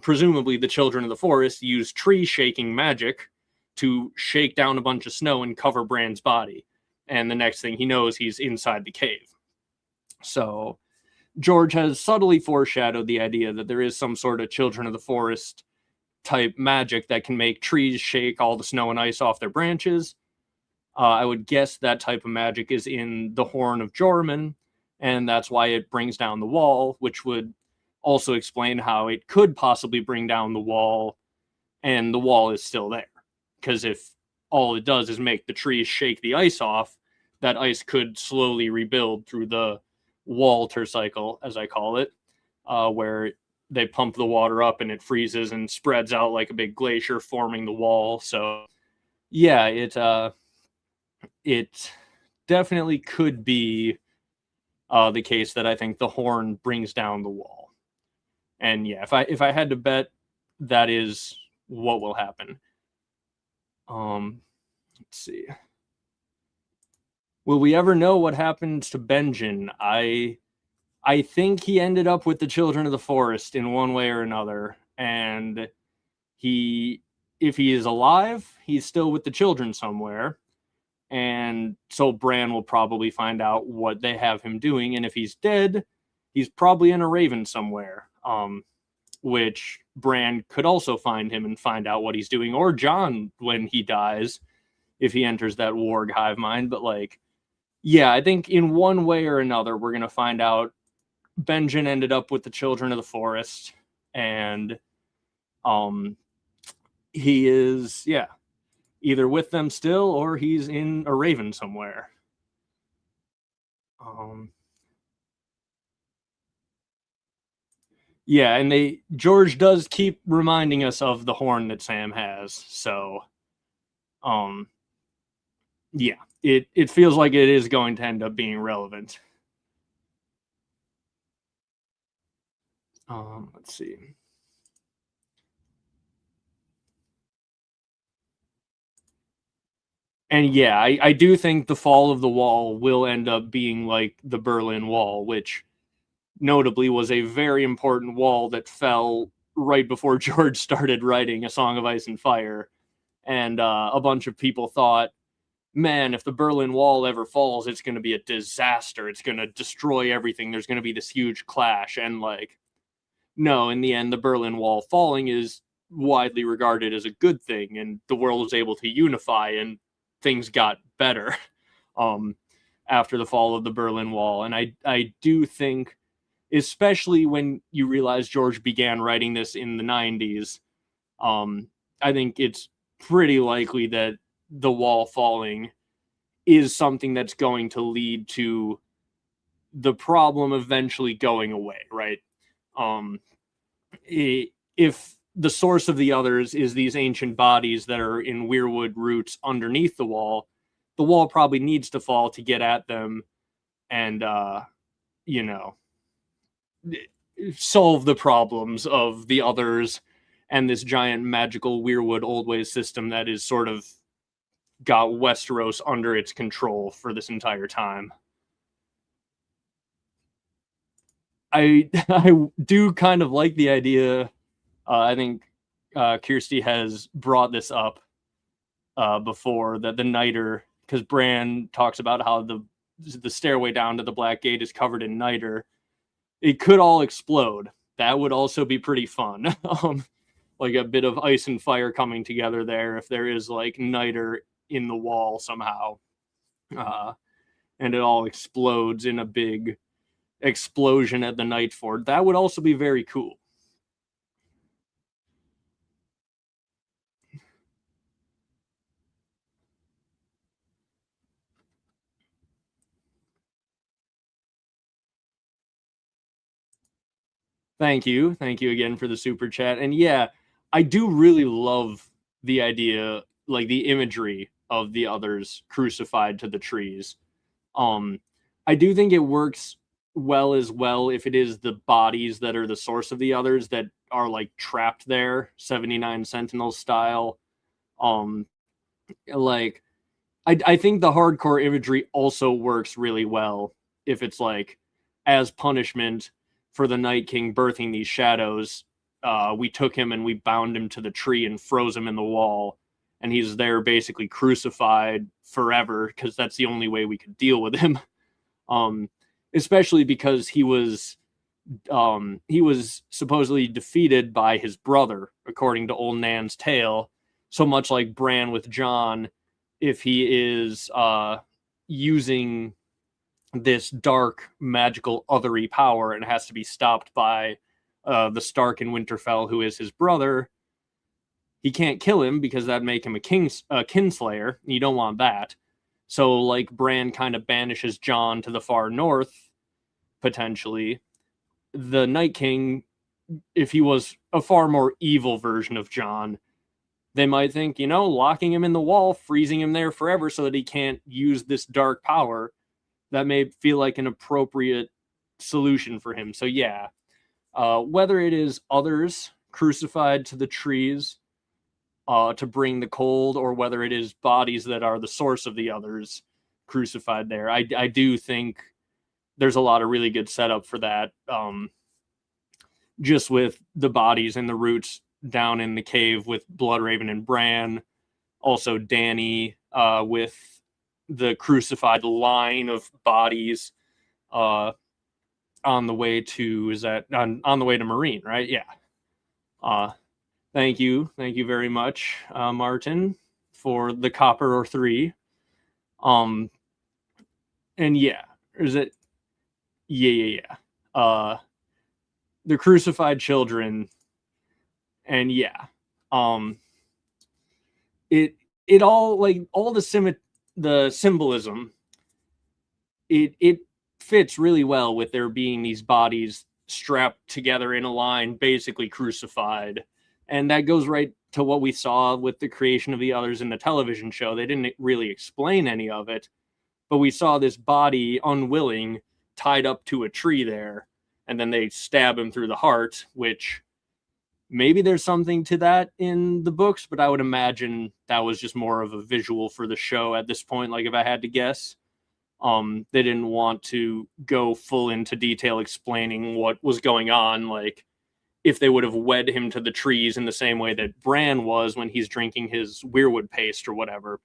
presumably the Children of the Forest, use tree shaking magic to shake down a bunch of snow and cover Bran's body. And the next thing he knows, he's inside the cave. So George has subtly foreshadowed the idea that there is some sort of Children of the Forest type magic that can make trees shake all the snow and ice off their branches. I would guess that type of magic is in the Horn of Joramun, and that's why it brings down the wall, which would also explain how it could possibly bring down the wall, and the wall is still there. Because if all it does is make the trees shake the ice off, that ice could slowly rebuild through the Walter cycle, as I call it, where they pump the water up and it freezes and spreads out like a big glacier, forming the wall. So, yeah, it definitely could be the case that I think the horn brings down the wall. And yeah, if I had to bet, that is what will happen. Let's see. Will we ever know what happened to Benjen? I think he ended up with the Children of the Forest in one way or another, and if he is alive, he's still with the children somewhere, and so Bran will probably find out what they have him doing, and if he's dead, he's probably in a raven somewhere, which Bran could also find him and find out what he's doing, or Jon when he dies, if he enters that warg hive mind. But like, yeah, I think in one way or another, we're going to find out Benjen ended up with the Children of the Forest, and he is, yeah. either with them still or he's in a raven somewhere. Yeah, and George does keep reminding us of the horn that Sam has. So, um, yeah, it feels like it is going to end up being relevant. Let's see. And yeah, I do think the fall of the wall will end up being like the Berlin Wall, which notably was a very important wall that fell right before George started writing A Song of Ice and Fire. And a bunch of people thought, man, if the Berlin Wall ever falls, it's going to be a disaster. It's going to destroy everything. There's going to be this huge clash. And like, no, in the end, the Berlin Wall falling is widely regarded as a good thing, and the world was able to unify, and things got better um, after the fall of the Berlin Wall. And I do think, especially when you realize George began writing this in the 90s, I think it's pretty likely that the wall falling is something that's going to lead to the problem eventually going away, right? Um, if the source of the others is these ancient bodies that are in weirwood roots underneath the wall probably needs to fall to get at them and, you know, solve the problems of the others and this giant magical weirwood old ways system that is sort of got Westeros under its control for this entire time. I do kind of like the idea. I think Kirsty has brought this up before, that the niter, because Bran talks about how the stairway down to the Black Gate is covered in niter. It could all explode. That would also be pretty fun. Like a bit of ice and fire coming together there if there is like niter in the wall somehow. And it all explodes in a big explosion at the Night Fort. That would also be very cool. Thank you. Thank you again for the super chat. And yeah, I do really love the idea, like the imagery of the others crucified to the trees. Um, I do think it works well as well if it is the bodies that are the source of the others that are like trapped there, 79 Sentinel style. Um, like I think the hardcore imagery also works really well if it's like, as punishment for the Night King birthing these shadows, we took him and we bound him to the tree and froze him in the wall, and he's there basically crucified forever because that's the only way we could deal with him. Um, Especially because he was supposedly defeated by his brother, according to Old Nan's tale. So much like Bran with Jon, if he is using this dark, magical, othery power and has to be stopped by the Stark in Winterfell, who is his brother, he can't kill him because that'd make him a kinslayer. You don't want that. So, like, Bran kind of banishes Jon to the far north, potentially. The Night King, if he was a far more evil version of Jon, they might think, locking him in the wall, freezing him there forever so that he can't use this dark power, that may feel like an appropriate solution for him. So yeah, whether it is others crucified to the trees to bring the cold, or whether it is bodies that are the source of the others crucified there, I do think there's a lot of really good setup for that. Just with the bodies and the roots down in the cave with Bloodraven and Bran, also Dany with the crucified line of bodies on the way to on the way to Marine, right? Yeah. Thank you very much, Martin, for the copper or three. And yeah, is it? Yeah. The crucified children, and yeah, it it all, like, all the symbolism, it fits really well with there being these bodies strapped together in a line, basically crucified. And that goes right to what we saw with the creation of the others in the television show. They didn't really explain any of it, but we saw this body, unwilling, tied up to a tree there, and then they stab him through the heart, which maybe there's something to that in the books, but I would imagine that was just more of a visual for the show at this point, like if I had to guess. They didn't want to go full into detail explaining what was going on, like if they would have wed him to the trees in the same way that Bran was when he's drinking his weirwood paste or whatever.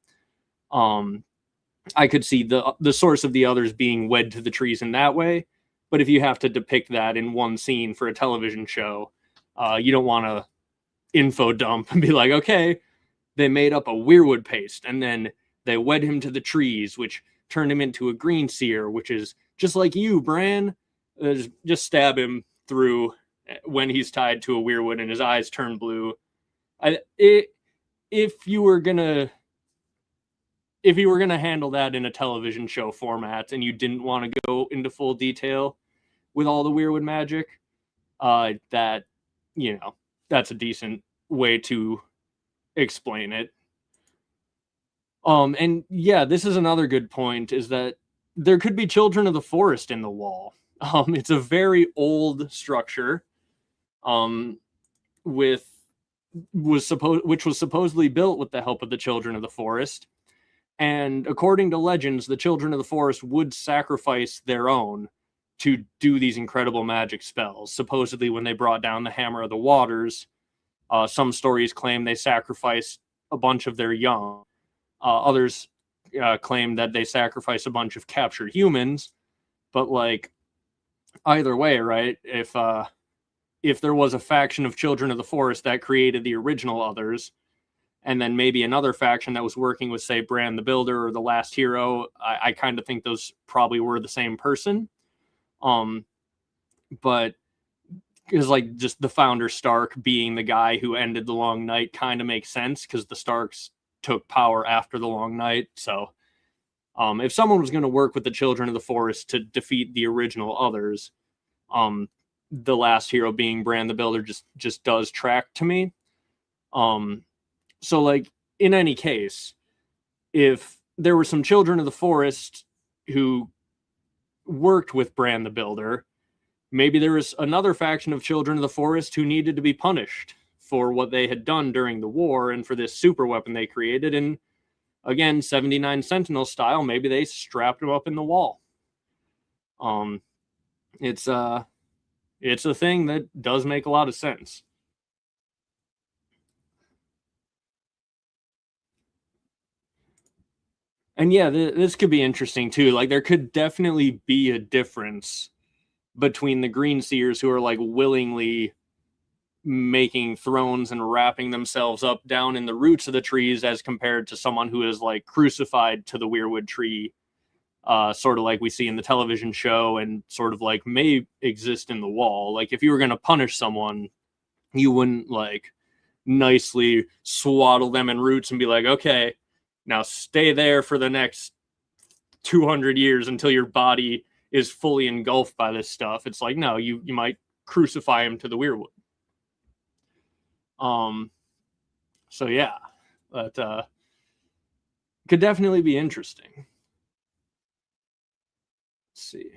I could see the source of the others being wed to the trees in that way, but if you have to depict that in one scene for a television show, you don't want to info dump and be like, okay, they made up a weirwood paste and then they wed him to the trees, which turned him into a green seer, which is just like you, Bran. Just stab him through when he's tied to a weirwood and his eyes turn blue. If you were gonna handle that in a television show format and you didn't want to go into full detail with all the weirwood magic, that, you know, that's a decent way to explain it. And yeah, this is another good point, is that there could be children of the forest in the wall. It's a very old structure, which was supposedly built with the help of the children of the forest. And according to legends, the children of the forest would sacrifice their own to do these incredible magic spells. Supposedly, when they brought down the Hammer of the Waters, some stories claim they sacrificed a bunch of their young. Others claim that they sacrificed a bunch of captured humans. But, like, either way, right? If there was a faction of children of the forest that created the original others, and then maybe another faction that was working with, say, Bran the Builder or the Last Hero, I kind of think those probably were the same person. But because, like, just the founder Stark being the guy who ended the Long Night kind of makes sense, because the Starks took power after the Long Night. So if someone was going to work with the children of the forest to defeat the original others, the Last Hero being Bran the Builder just does track to me. So, like, in any case, if there were some children of the forest who worked with Bran the Builder, maybe there was another faction of children of the forest who needed to be punished for what they had done during the war and for this super weapon they created. And again, 79 Sentinel style, maybe they strapped him up in the wall. It's a thing that does make a lot of sense. And yeah, this could be interesting too. Like, there could definitely be a difference between the Green Seers who are, like, willingly making thrones and wrapping themselves up down in the roots of the trees, as compared to someone who is, like, crucified to the weirwood tree, sort of like we see in the television show, and sort of like may exist in the wall. Like, if you were going to punish someone, you wouldn't, like, nicely swaddle them in roots and be like, okay, now stay there for the next 200 years until your body is fully engulfed by this stuff. It's like, no, you might crucify him to the weirwood. So yeah, that could definitely be interesting. Let's see.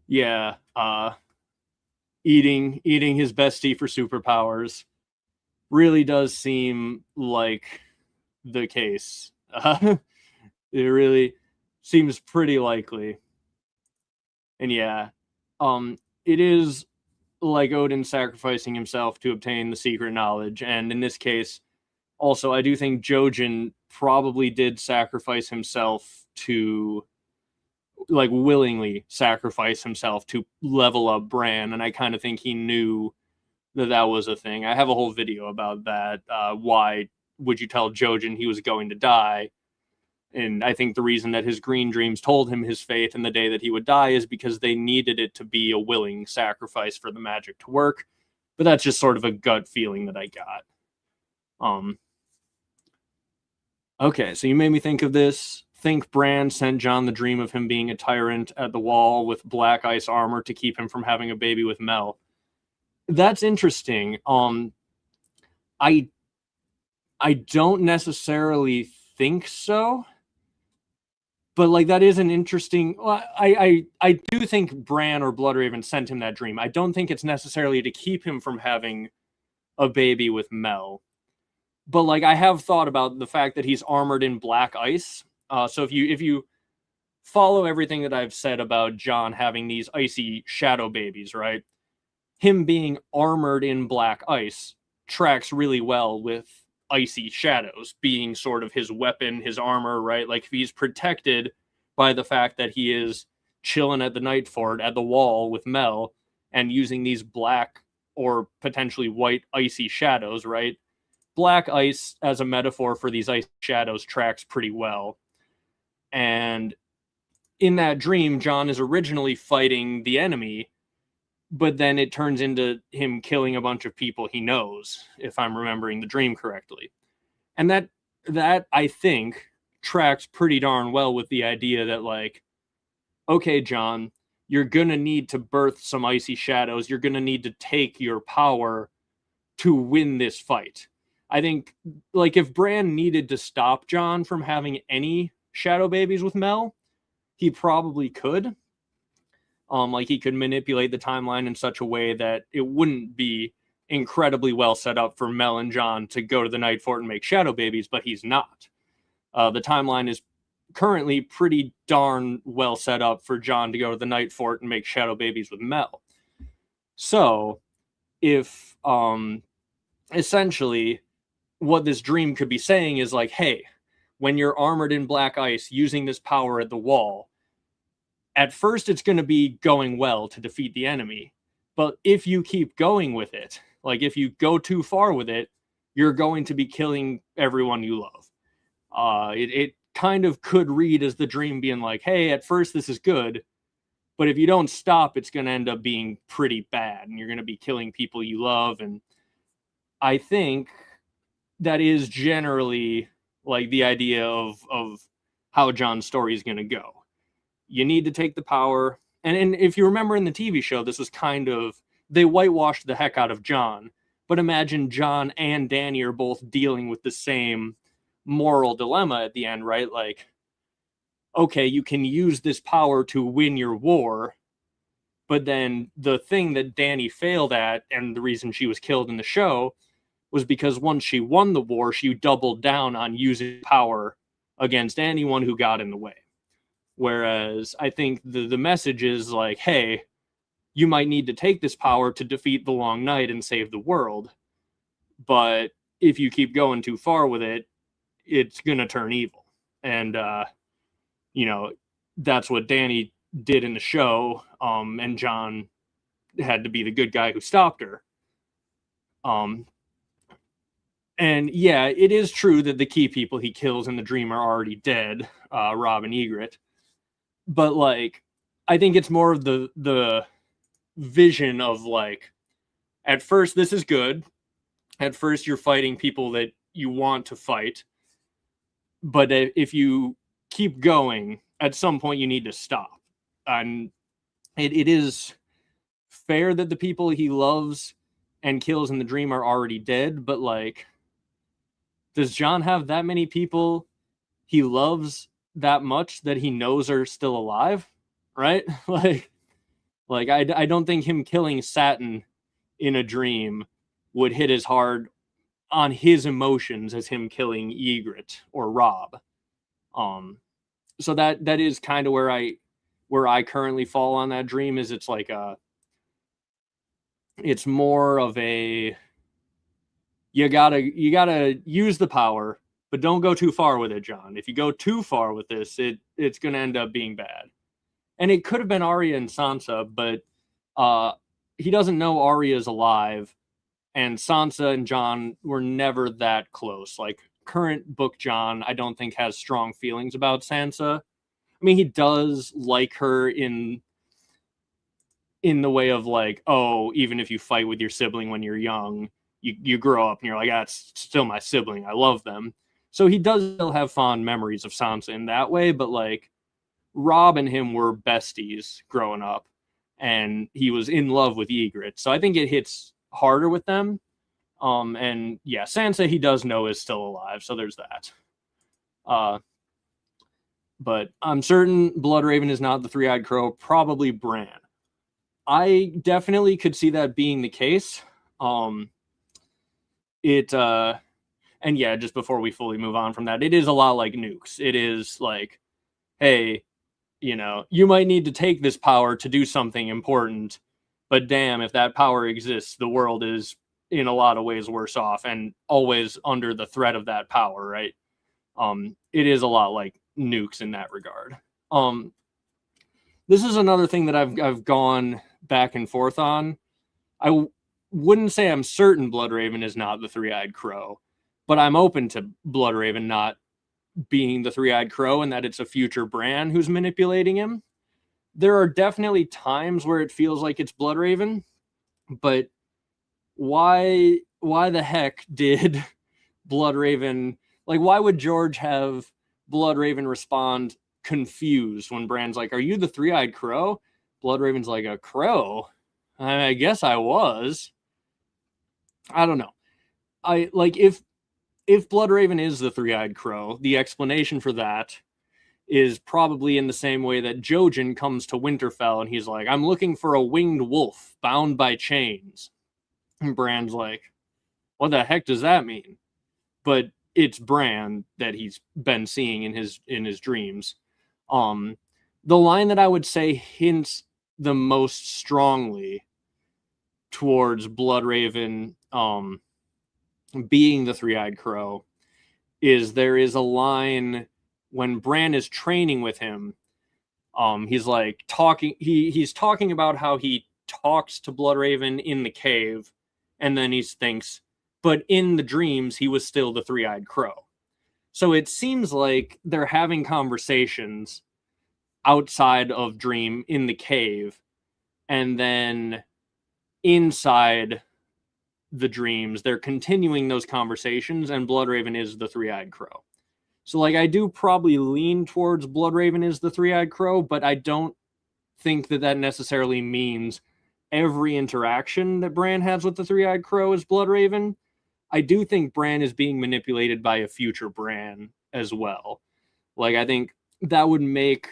Yeah, eating his bestie for superpowers really does seem like the case. It really seems pretty likely. And yeah, it is like Odin sacrificing himself to obtain the secret knowledge. And in this case, also, I do think Jojen probably did sacrifice himself to, like, willingly sacrifice himself to level up Bran. And I kind of think he knew that was a thing. I have a whole video about that. Why would you tell Jojen he was going to die? And I think the reason that his green dreams told him his fate and the day that he would die is because they needed it to be a willing sacrifice for the magic to work. But that's just sort of a gut feeling that I got. Okay, so you made me think of this. Think Bran sent Jon the dream of him being a tyrant at the wall with black ice armor to keep him from having a baby with Mel. That's interesting. I don't necessarily think so, but like that is an interesting. I do think Bran or Bloodraven sent him that dream. I don't think it's necessarily to keep him from having a baby with Mel. But like I have thought about the fact that he's armored in black ice. So if you follow everything that I've said about Jon having these icy shadow babies, right? Him being armored in black ice tracks really well with icy shadows being sort of his weapon, his armor, right? Like if he's protected by the fact that he is chilling at the Night Fort at the wall with Mel and using these black or potentially white icy shadows, right? Black ice as a metaphor for these ice shadows tracks pretty well. And in that dream, Jon is originally fighting the enemy, but then it turns into him killing a bunch of people he knows, if I'm remembering the dream correctly. And that I think tracks pretty darn well with the idea that like, okay, Jon, you're gonna need to birth some icy shadows. You're gonna need to take your power to win this fight. I think like if Bran needed to stop Jon from having any shadow babies with Mel, he probably could. Like he could manipulate the timeline in such a way that it wouldn't be incredibly well set up for Mel and Jon to go to the Night Fort and make shadow babies, but he's not. The timeline is currently pretty darn well set up for Jon to go to the Night Fort and make shadow babies with Mel. So if essentially what this dream could be saying is like, hey, when you're armored in black ice using this power at the wall, at first it's going to be going well to defeat the enemy. But if you keep going with it, like if you go too far with it, you're going to be killing everyone you love. It kind of could read as the dream being like, hey, at first this is good, but if you don't stop, it's going to end up being pretty bad and you're going to be killing people you love. And I think that is generally like the idea of how Jon's story is going to go. You need to take the power. And if you remember in the TV show, this was kind of, they whitewashed the heck out of Jon. But imagine Jon and Dany are both dealing with the same moral dilemma at the end, right? Like, okay, you can use this power to win your war. But then the thing that Dany failed at, and the reason she was killed in the show, was because once she won the war, she doubled down on using power against anyone who got in the way. Whereas I think the message is like, hey, you might need to take this power to defeat the Long Night and save the world. But if you keep going too far with it, it's going to turn evil. And, that's what Dany did in the show. And Jon had to be the good guy who stopped her. And yeah, it is true that the key people he kills in the dream are already dead, Robb and Ygritte. But like, I think it's more of the vision of like, at first this is good. At first you're fighting people that you want to fight. But if you keep going, at some point you need to stop. And it is fair that the people he loves and kills in the dream are already dead. But like, does Jon have that many people he loves that much that he knows are still alive, right? like I don't think him killing Satin in a dream would hit as hard on his emotions as him killing Ygritte or Robb. So that is kind of where I currently fall on that dream. Is it's like it's more of a you gotta use the power, but don't go too far with it, Jon. If you go too far with this, it's going to end up being bad. And it could have been Arya and Sansa, but he doesn't know Arya's alive, and Sansa and Jon were never that close. Like, current book Jon, I don't think has strong feelings about Sansa. I mean, he does like her in the way of like, oh, even if you fight with your sibling when you're young, you grow up and you're like, that's still my sibling. I love them. So he does still have fond memories of Sansa in that way, but like Robb and him were besties growing up, and he was in love with Ygritte. So I think it hits harder with them. And yeah, Sansa he does know is still alive, so there's that. But I'm certain Bloodraven is not the Three-Eyed Crow, probably Bran. I definitely could see that being the case. And yeah, just before we fully move on from that, it is a lot like nukes. It is like, hey, you might need to take this power to do something important, but damn, if that power exists, the world is in a lot of ways worse off and always under the threat of that power, right? It is a lot like nukes in that regard. This is another thing that I've gone back and forth on. I wouldn't say I'm certain Bloodraven is not the Three-Eyed Crow, but I'm open to Bloodraven not being the Three-Eyed Crow and that it's a future Bran who's manipulating him. There are definitely times where it feels like it's Bloodraven, but why the heck did Bloodraven, like, why would George have Bloodraven respond confused when Bran's like, are you the Three-Eyed Crow? Bloodraven's like, a crow? I guess I was. I don't know. I like if Bloodraven is the Three-Eyed Crow, the explanation for that is probably in the same way that Jojen comes to Winterfell and he's like, I'm looking for a winged wolf bound by chains. And Bran's like, what the heck does that mean? But it's Bran that he's been seeing in his dreams. The line that I would say hints the most strongly towards Bloodraven being the Three-Eyed Crow is there is a line when Bran is training with him. He's like talking. He's talking about how he talks to Bloodraven in the cave, and then he thinks, but in the dreams he was still the Three-Eyed Crow. So it seems like they're having conversations outside of Dream in the cave, and then inside the dreams they're continuing those conversations, and Bloodraven is the Three-Eyed Crow. So like I do probably lean towards Bloodraven is the Three-Eyed Crow, but I don't think that necessarily means every interaction that Bran has with the Three-Eyed Crow is Bloodraven. I do think Bran is being manipulated by a future Bran as well. Like, I think that would make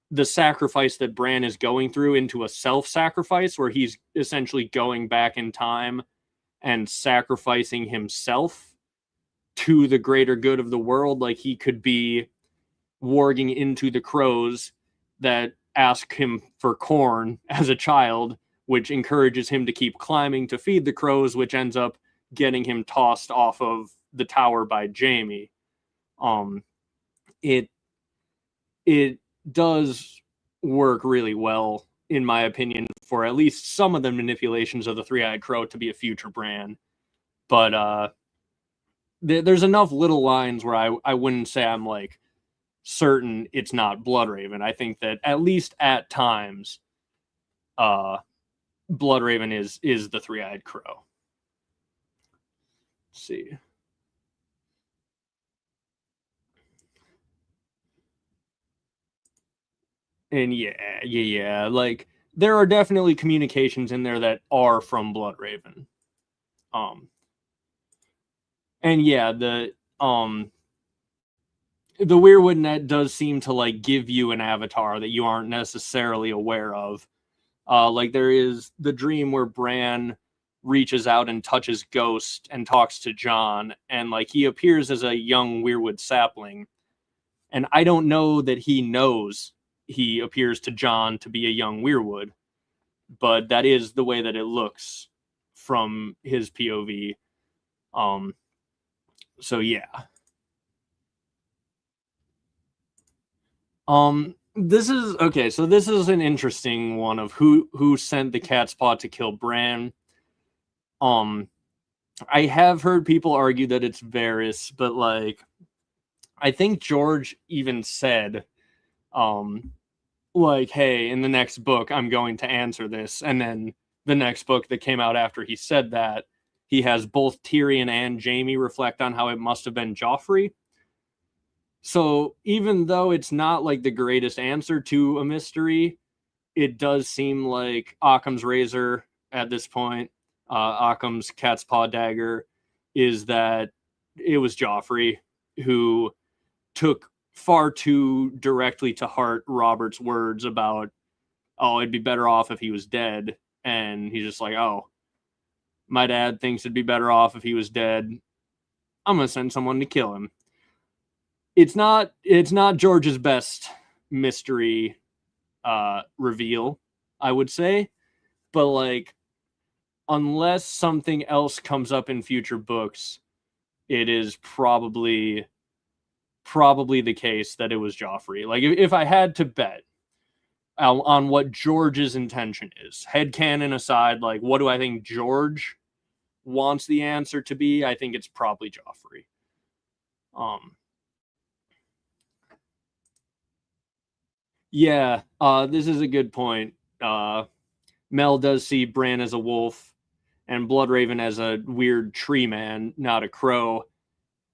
the sacrifice that Bran is going through into a self-sacrifice where he's essentially going back in time and sacrificing himself to the greater good of the world. Like, he could be warging into the crows that ask him for corn as a child, which encourages him to keep climbing to feed the crows, which ends up getting him tossed off of the tower by Jaime. It does work really well, in my opinion, for at least some of the manipulations of the Three-Eyed Crow to be a future Bran. But there's enough little lines where I wouldn't say I'm like certain it's not Bloodraven. I think that at least at times, Bloodraven is the Three-Eyed Crow. Let's see. And yeah. Like, there are definitely communications in there that are from Bloodraven. And yeah, the Weirwood Net does seem to like give you an avatar that you aren't necessarily aware of. Like, there is the dream where Bran reaches out and touches Ghost and talks to Jon, and like he appears as a young Weirwood sapling. And I don't know that he knows he appears to Jon to be a young Weirwood, but that is the way that it looks from his POV. So yeah. This is okay. So this is an interesting one of who sent the cat's paw to kill Bran. I have heard people argue that it's Varys, but like, I think George even said, like, hey, in the next book, I'm going to answer this. And then the next book that came out after he said that, he has both Tyrion and Jaime reflect on how it must have been Joffrey. So even though it's not like the greatest answer to a mystery, it does seem like Occam's razor at this point, Occam's cat's paw dagger, is that it was Joffrey who took far too directly to heart Robert's words about, oh, it'd be better off if he was dead. And he's just like, oh, my dad thinks it'd be better off if he was dead. I'm going to send someone to kill him. It's not George's best mystery reveal, I would say. But like, unless something else comes up in future books, it is probably the case that it was Joffrey. Like, if I had to bet on what George's intention is, headcanon aside, like, what do I think George wants the answer to be? I think it's probably Joffrey. Yeah, this is a good point. Mel does see Bran as a wolf and Bloodraven as a weird tree man, not a crow.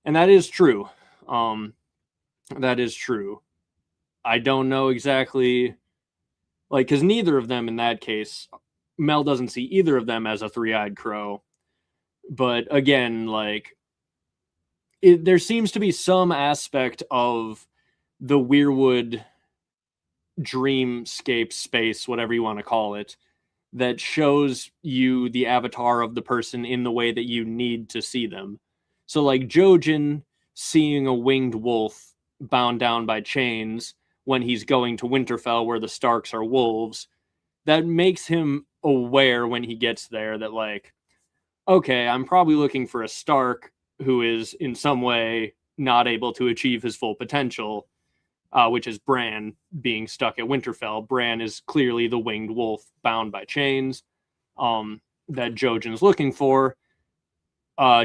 And that is true. That is true. I don't know exactly, like, because neither of them in that case, Mel doesn't see either of them as a three-eyed crow. But again, like, there seems to be some aspect of the Weirwood dreamscape space, whatever you want to call it, that shows you the avatar of the person in the way that you need to see them. So like Jojen seeing a winged wolf bound down by chains when he's going to Winterfell where the Starks are wolves, that makes him aware when he gets there that, like, okay, I'm probably looking for a Stark who is in some way not able to achieve his full potential, which is Bran being stuck at Winterfell. Bran is clearly the winged wolf bound by chains that Jojen's looking for.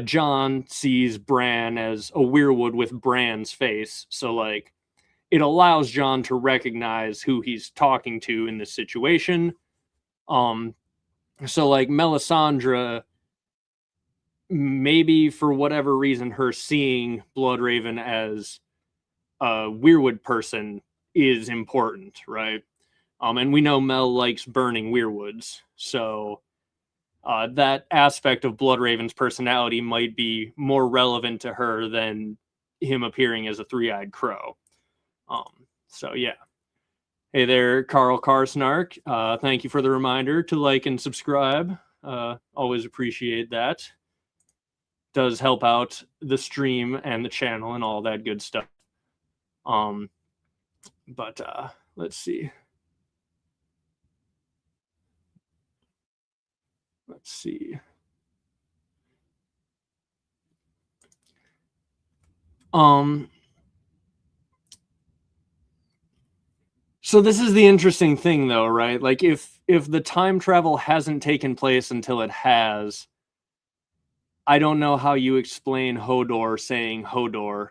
Jon sees Bran as a weirwood with Bran's face. So, like, it allows Jon to recognize who he's talking to in this situation. So, like, Melisandre, maybe for whatever reason, her seeing Bloodraven as a weirwood person is important, right? And we know Mel likes burning weirwoods, so that aspect of Bloodraven's personality might be more relevant to her than him appearing as a three-eyed crow. So yeah. Hey there, Carl Carsnark. Thank you for the reminder to like and subscribe. Always appreciate that. Does help out the stream and the channel and all that good stuff. But let's see. So this is the interesting thing, though, right? Like, if the time travel hasn't taken place until it has, I don't know how you explain Hodor saying Hodor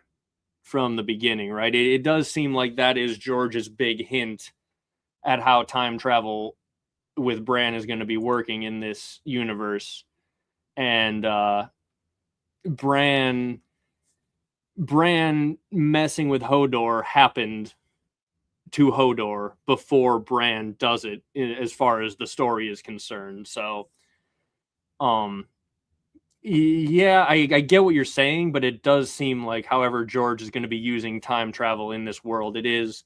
from the beginning, right? It does seem like that is George's big hint at how time travel with Bran is going to be working in this universe. And Bran messing with Hodor happened to Hodor before Bran does it, as far as the story is concerned. So, yeah, I get what you're saying, but it does seem like, however George is going to be using time travel in this world, it is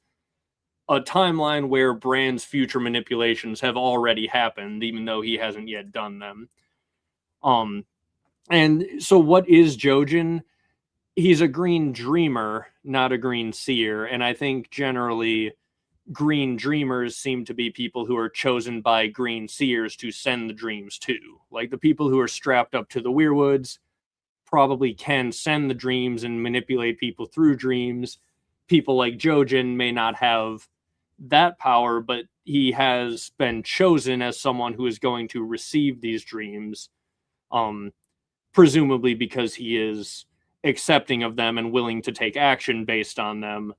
a timeline where Bran's future manipulations have already happened, even though he hasn't yet done them. And so what is Jojen? He's a green dreamer, not a green seer. And I think generally green dreamers seem to be people who are chosen by green seers to send the dreams to. Like, the people who are strapped up to the weirwoods probably can send the dreams and manipulate people through dreams. People like Jojen may not have that power, but he has been chosen as someone who is going to receive these dreams, presumably because he is accepting of them and willing to take action based on them.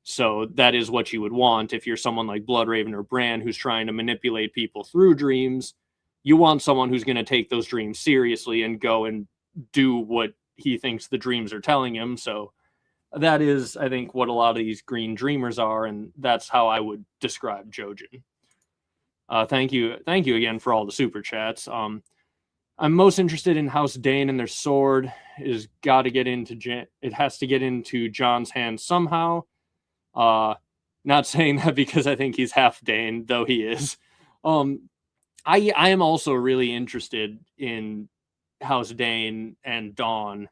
So that is what you would want if you're someone like Bloodraven or Bran who's trying to manipulate people through dreams. you want someone who's going to take those dreams seriously and go and do what he thinks the dreams are telling him. So that is, I think, what a lot of these green dreamers are, and that's how I would describe Jojen. Thank you again for all the super chats. I'm most interested in House Dane and their sword is got to get into it has to get into Jon's hands somehow. Not saying that because I think he's half Dane, though he is. I am also really interested in House Dane and Dawn.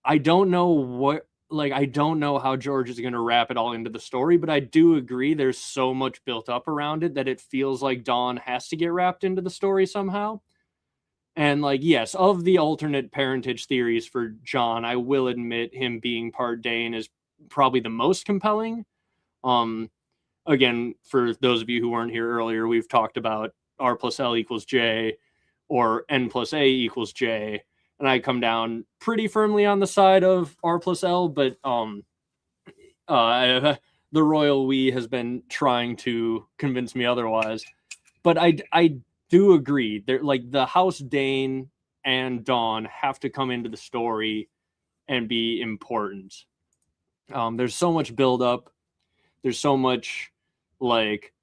I don't know I don't know how George is going to wrap it all into the story, but I do agree there's so much built up around it that it feels like Dawn has to get wrapped into the story somehow. And like, yes, of the alternate parentage theories for Jon, I will admit him being part Dane is probably the most compelling. Again, for those of you who weren't here earlier, we've talked about R plus L equals J or N plus A equals J. And I come down pretty firmly on the side of R plus L, but the royal we has been trying to convince me otherwise. But I do agree. They're like the House Dane and Dawn have to come into the story and be important. There's so much buildup. There's so much like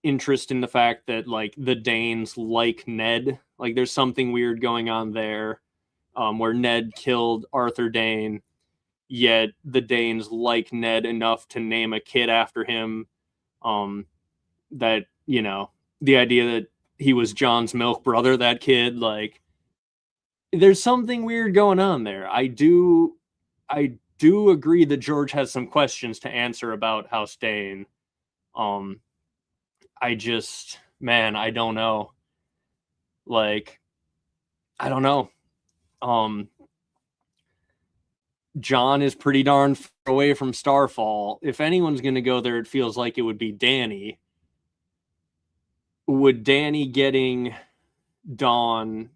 interest in the fact that like the Danes like Ned. Like there's something weird going on there. Where Ned killed Arthur Dane, yet the Danes like Ned enough to name a kid after him. That, you know, the idea that he was Jon's milk brother, that kid, like, there's something weird going on there. I do agree that George has some questions to answer about House Dane. I just, man, I don't know. Like, I don't know. Jon is pretty darn far away from Starfall. If anyone's going to go there, it feels like it would be Dany. Would Dany getting Dawn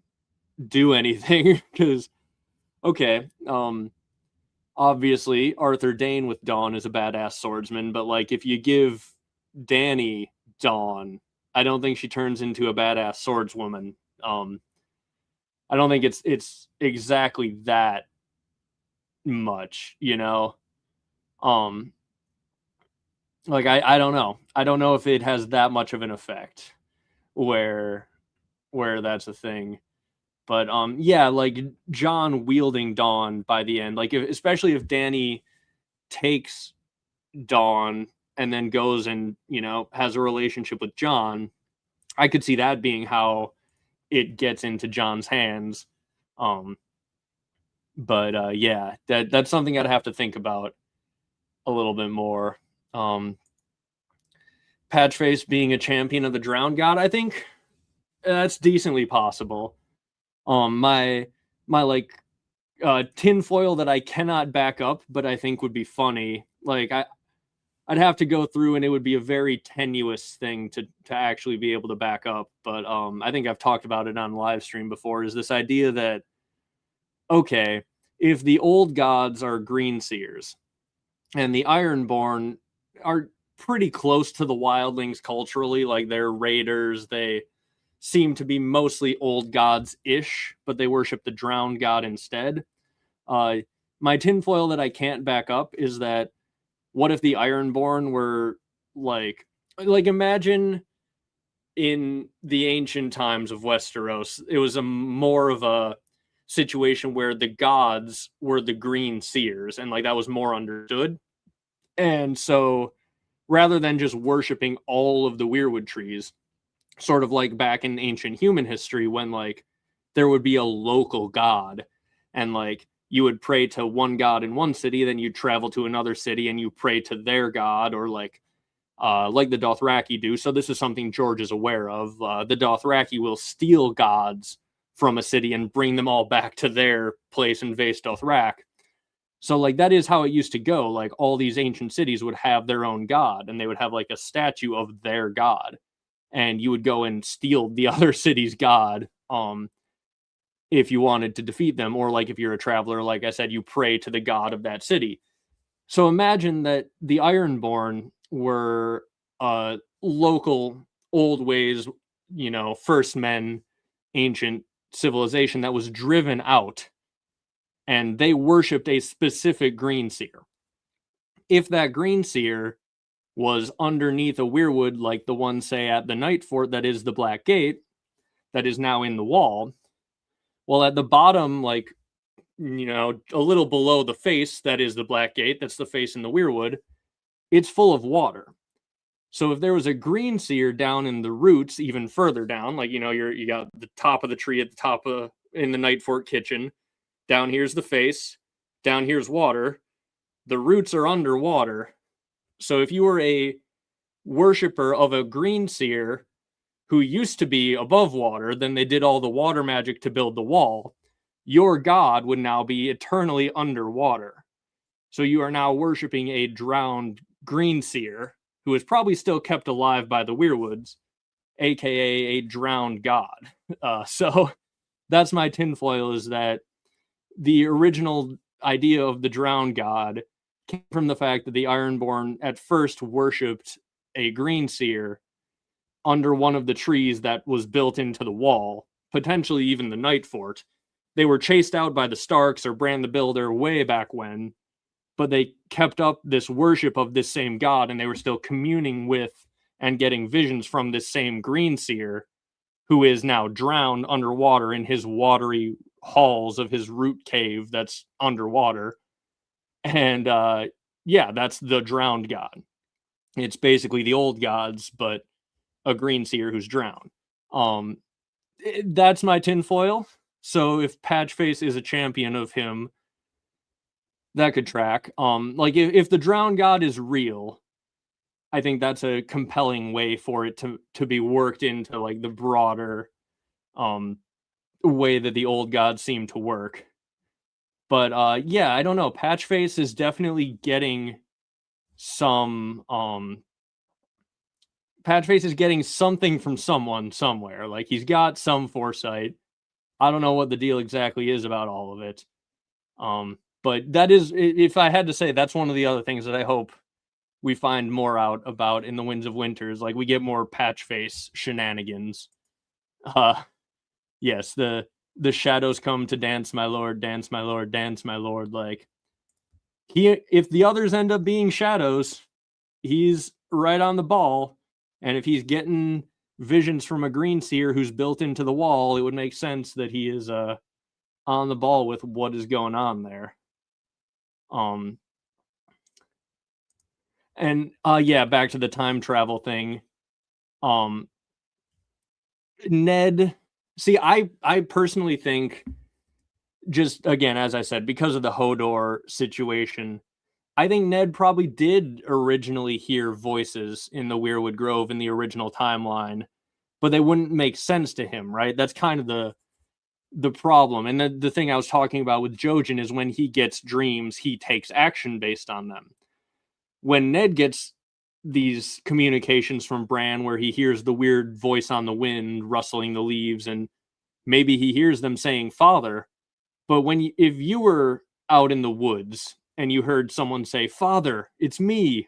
do anything? Because, okay, obviously Arthur Dane with Dawn is a badass swordsman, but like if you give Dany Dawn, I don't think she turns into a badass swordswoman. I don't think it's exactly that much, you know. Like I don't know. I don't know if it has that much of an effect where that's a thing. But yeah, like Jon wielding Dawn by the end, like especially if Dany takes Dawn and then goes and, you know, has a relationship with Jon, I could see that being how it gets into Jon's hands. But yeah, that's something I'd have to think about a little bit more. Patchface being a champion of the Drowned God, I think that's decently possible. My like tinfoil that I cannot back up, but I think would be funny. Like I'd have to go through, and it would be a very tenuous thing to actually be able to back up. But I think I've talked about it on live stream before. Is this idea that, okay, if the old gods are green seers and the Ironborn are pretty close to the wildlings culturally, like they're raiders, they seem to be mostly old gods-ish, but they worship the Drowned God instead. My tinfoil that I can't back up is that what if the Ironborn were like imagine in the ancient times of Westeros, it was a more of a situation where the gods were the green seers, and like that was more understood. And so rather than just worshiping all of the weirwood trees, sort of like back in ancient human history when like there would be a local god and like you would pray to one god in one city, then you'd travel to another city and you pray to their god, or like the Dothraki do. So this is something George is aware of. The Dothraki will steal gods from a city and bring them all back to their place in Vaes Dothrak. So like that is how it used to go. Like all these ancient cities would have their own god, and they would have like a statue of their god, and you would go and steal the other city's god if you wanted to defeat them, or like if you're a traveler, like I said, you pray to the god of that city. So imagine that the Ironborn were local old ways first men, ancient civilization that was driven out, and they worshipped a specific green seer. If that green seer was underneath a weirwood like the one, say, at the Night Fort that is the Black Gate, that is now in the wall, well, at the bottom, like, a little below the face that is the Black Gate, that's the face in the weirwood, it's full of water. So if there was a green seer down in the roots, even further down, like, you got the top of the tree at the top of, in the Night Fort kitchen, down here's the face, down here's water, the roots are underwater. So if you were a worshiper of a green seer who used to be above water, then they did all the water magic to build the wall, your god would now be eternally underwater. So you are now worshiping a drowned green seer who is probably still kept alive by the weirwoods, aka a drowned god. So that's my tinfoil, is that the original idea of the drowned god came from the fact that the Ironborn at first worshipped a green seer under one of the trees that was built into the wall, potentially even the Night Fort. They were chased out by the Starks or Bran the Builder way back when, but they kept up this worship of this same god, and they were still communing with and getting visions from this same green seer, who is now drowned underwater in his watery halls of his root cave that's underwater. And that's the drowned god. It's basically the old gods, but a green seer who's drowned. That's my tinfoil. So if Patchface is a champion of him, that could track. Like if the drowned god is real, I think that's a compelling way for it to be worked into like the broader way that the old gods seem to work. But I don't know. Patchface is definitely getting some Patchface is getting something from someone somewhere. Like he's got some foresight. I don't know what the deal exactly is about all of it. But that is, if I had to say, that's one of the other things that I hope we find more out about in the Winds of Winters. Like we get more Patchface shenanigans. Yes, the shadows come to dance, my lord, dance, my lord, dance, my lord. Like if the others end up being shadows, he's right on the ball. And if he's getting visions from a green seer who's built into the wall, it would make sense that he is on the ball with what is going on there. Back to the time travel thing. Ned, see, I personally think, just again, as I said, because of the Hodor situation, I think Ned probably did originally hear voices in the Weirwood Grove in the original timeline, but they wouldn't make sense to him, right? That's kind of the problem. And the thing I was talking about with Jojen is when he gets dreams, he takes action based on them. When Ned gets these communications from Bran where he hears the weird voice on the wind rustling the leaves, and maybe he hears them saying father, but if you were out in the woods and you heard someone say, "Father, it's me,"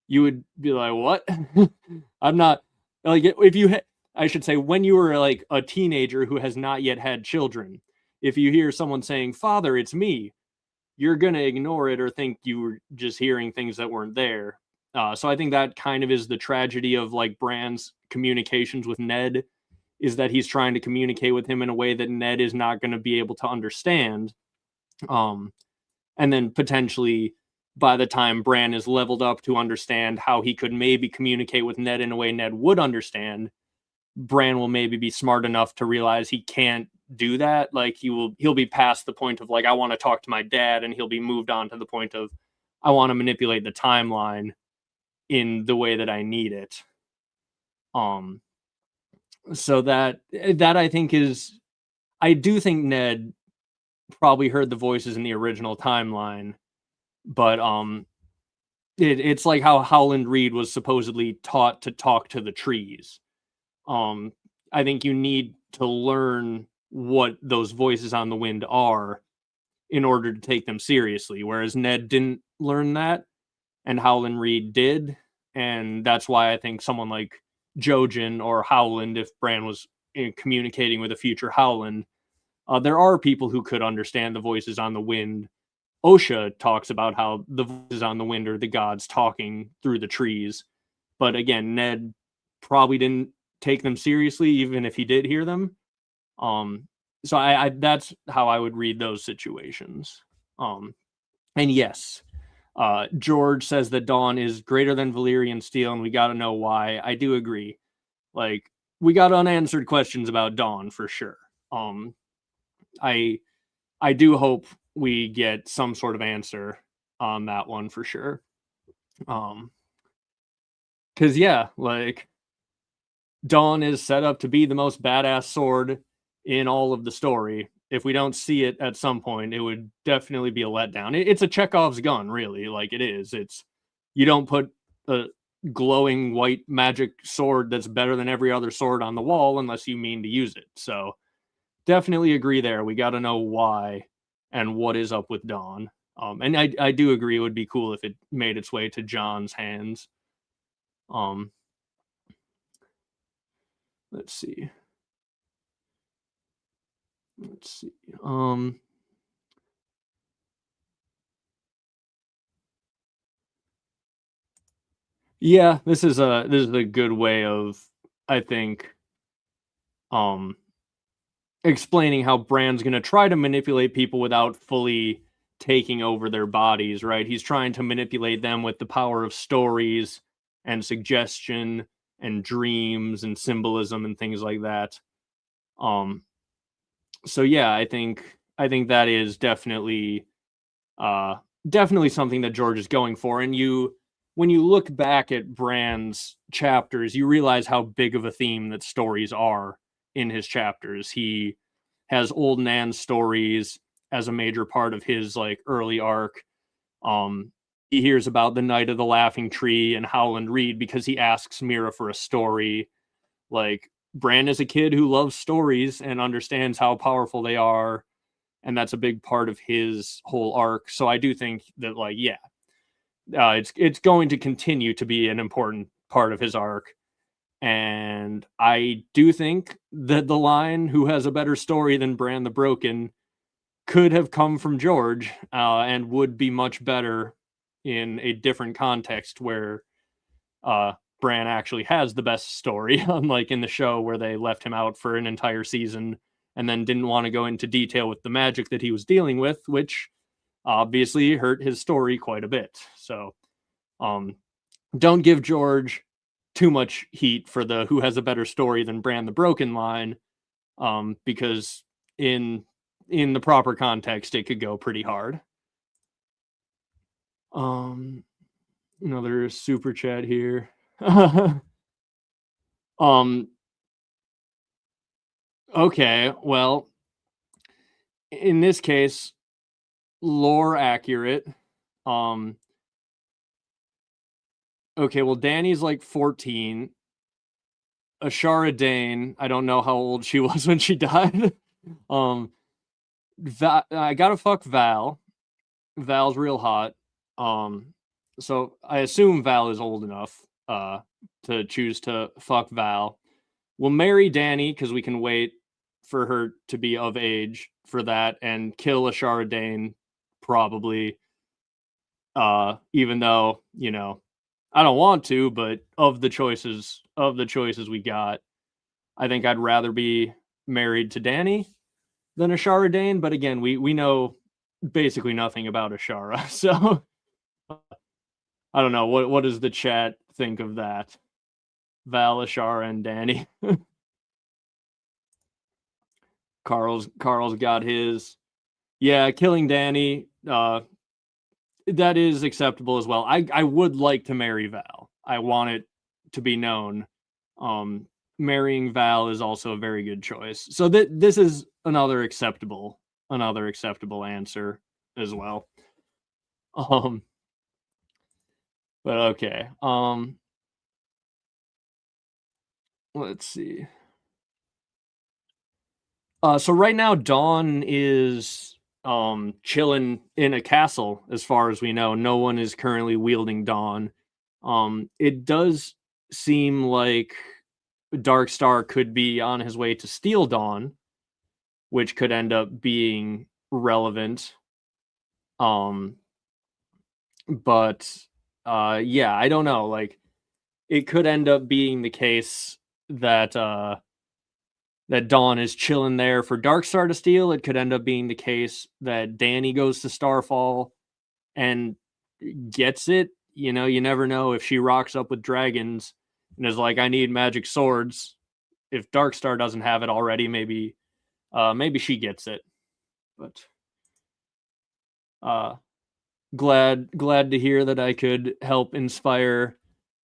you would be like, "What?" I'm not, like, I should say, when you were like a teenager who has not yet had children, if you hear someone saying, "Father, it's me," you're going to ignore it or think you were just hearing things that weren't there. So I think that kind of is the tragedy of like Bran's communications with Ned, is that he's trying to communicate with him in a way that Ned is not going to be able to understand. And then potentially by the time Bran is leveled up to understand how he could maybe communicate with Ned in a way Ned would understand, Bran will maybe be smart enough to realize he can't do that. Like he'll be past the point of like, I want to talk to my dad, and he'll be moved on to the point of, I want to manipulate the timeline in the way that I need it. So that I think is, I do think Ned probably heard the voices in the original timeline, but it's like how Howland Reed was supposedly taught to talk to the trees. I think you need to learn what those voices on the wind are in order to take them seriously, whereas Ned didn't learn that, and Howland Reed did, and that's why I think someone like Jojen or Howland, if Bran was communicating with a future Howland, there are people who could understand the voices on the wind. Osha talks about how the voices on the wind are the gods talking through the trees. But again, Ned probably didn't take them seriously, even if he did hear them. So I that's how I would read those situations. And yes, George says that Dawn is greater than Valyrian steel, and we got to know why. I do agree. Like, we got unanswered questions about Dawn for sure. I do hope we get some sort of answer on that one for sure. Because yeah, like, Dawn is set up to be the most badass sword in all of the story. If we don't see it at some point, it would definitely be a letdown. It's a Chekhov's gun, really. Like, it is. It's, you don't put a glowing white magic sword that's better than every other sword on the wall unless you mean to use it. So definitely agree there. We got to know why and what is up with Dawn. And I do agree it would be cool if it made its way to Jon's hands. Let's see. Yeah, this is a good way of, I think, explaining how Bran's going to try to manipulate people without fully taking over their bodies, right? He's trying to manipulate them with the power of stories and suggestion and dreams and symbolism and things like that. So yeah, I think that is definitely definitely something that George is going for. And when you look back at Bran's chapters, you realize how big of a theme that stories are in his chapters. He has old Nan's stories as a major part of his like early arc. He hears about the Night of the Laughing Tree and Howland Reed because he asks Mira for a story. Like, Bran is a kid who loves stories and understands how powerful they are, and that's a big part of his whole arc. So I do think that, like, yeah, it's going to continue to be an important part of his arc. And I do think that the line "who has a better story than Bran the Broken" could have come from George, and would be much better in a different context where Bran actually has the best story, unlike in the show where they left him out for an entire season and then didn't want to go into detail with the magic that he was dealing with, which obviously hurt his story quite a bit. So don't give George too much heat for the "who has a better story than Bran the Broken" line, because in the proper context, it could go pretty hard. Another super chat here. Okay, well, in this case, lore accurate. Okay, well, Dany's like 14. Ashara Dane, I don't know how old she was when she died. I gotta fuck Val. Val's real hot. So I assume Val is old enough to choose to fuck Val. We'll marry Dany because we can wait for her to be of age for that, and kill Ashara Dane probably. Even though, you know, I don't want to, but of the choices we got, I think I'd rather be married to Dany than Ashara Dane. But again, we know basically nothing about Ashara, so I don't know. What does the chat think of that? Val, Ashara, and Dany. Carl's got his. Yeah, killing Dany. That is acceptable as well. I would like to marry Val. I want it to be known. Marrying Val is also a very good choice. So this is another acceptable answer as well. But okay. Let's see. So right now Dawn is chilling in a castle as far as we know. No one is currently wielding Dawn. It does seem like Darkstar could be on his way to Steel Dawn, which could end up being relevant. But yeah, I don't know. Like, it could end up being the case that that Dawn is chilling there for Darkstar to steal. It could end up being the case that Dany goes to Starfall and gets it. You know, you never know if she rocks up with dragons and is like, I need magic swords. If Darkstar doesn't have it already, maybe she gets it. But glad to hear that I could help inspire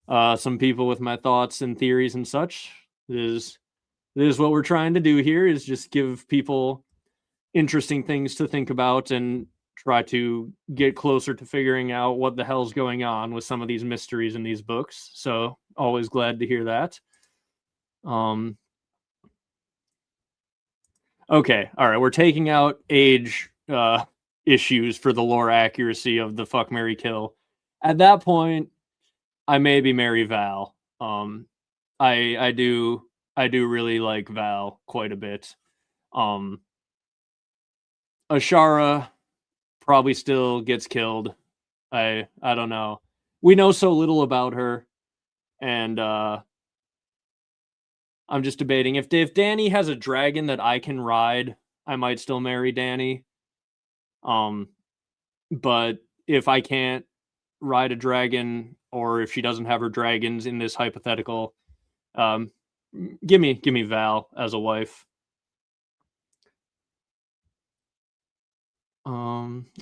some people with my thoughts and theories and such. This is what we're trying to do here, is just give people interesting things to think about and try to get closer to figuring out what the hell's going on with some of these mysteries in these books. So always glad to hear that. Okay, all right, we're taking out age issues for the lore accuracy of the fuck, marry, kill. At that point, I maybe marry Val. I do really like Val quite a bit. Ashara probably still gets killed. I don't know. We know so little about her, and I'm just debating if Dany has a dragon that I can ride, I might still marry Dany. But if I can't ride a dragon, or if she doesn't have her dragons in this hypothetical, give me Val as a wife.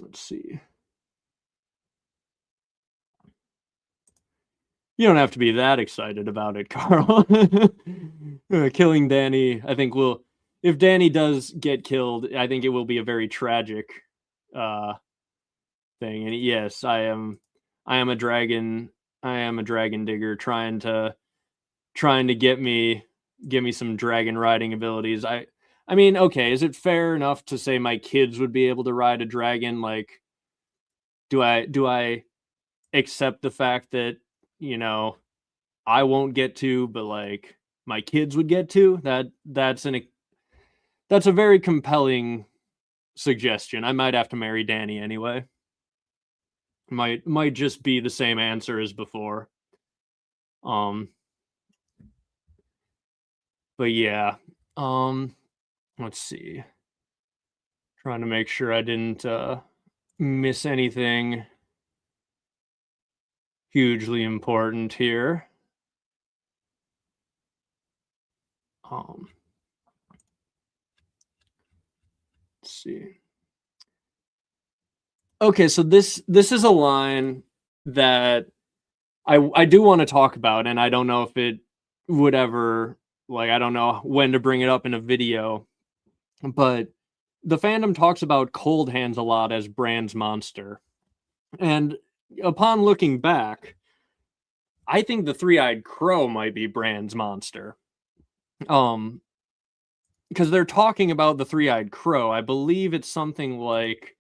Let's see. You don't have to be that excited about it, Carl. Killing Dany, I think will. If Dany does get killed, I think it will be a very tragic thing. And yes, I am a dragon. I am a dragon digger trying to get me some dragon riding abilities. I mean, okay, is it fair enough to say my kids would be able to ride a dragon? Like, do I accept the fact that, you know, I won't get to, but like my kids would get to? That's a very compelling suggestion. I might have to marry Dany anyway. Might just be the same answer as before. But yeah. Let's see. Trying to make sure I didn't miss anything hugely important here. Let's see. Okay, so this is a line that I do want to talk about, and I don't know if it would ever, like, I don't know when to bring it up in a video, but the fandom talks about Cold Hands a lot as Bran's monster. And upon looking back, I think the Three-Eyed Crow might be Bran's monster. Because they're talking about the Three-Eyed Crow. I believe it's something like,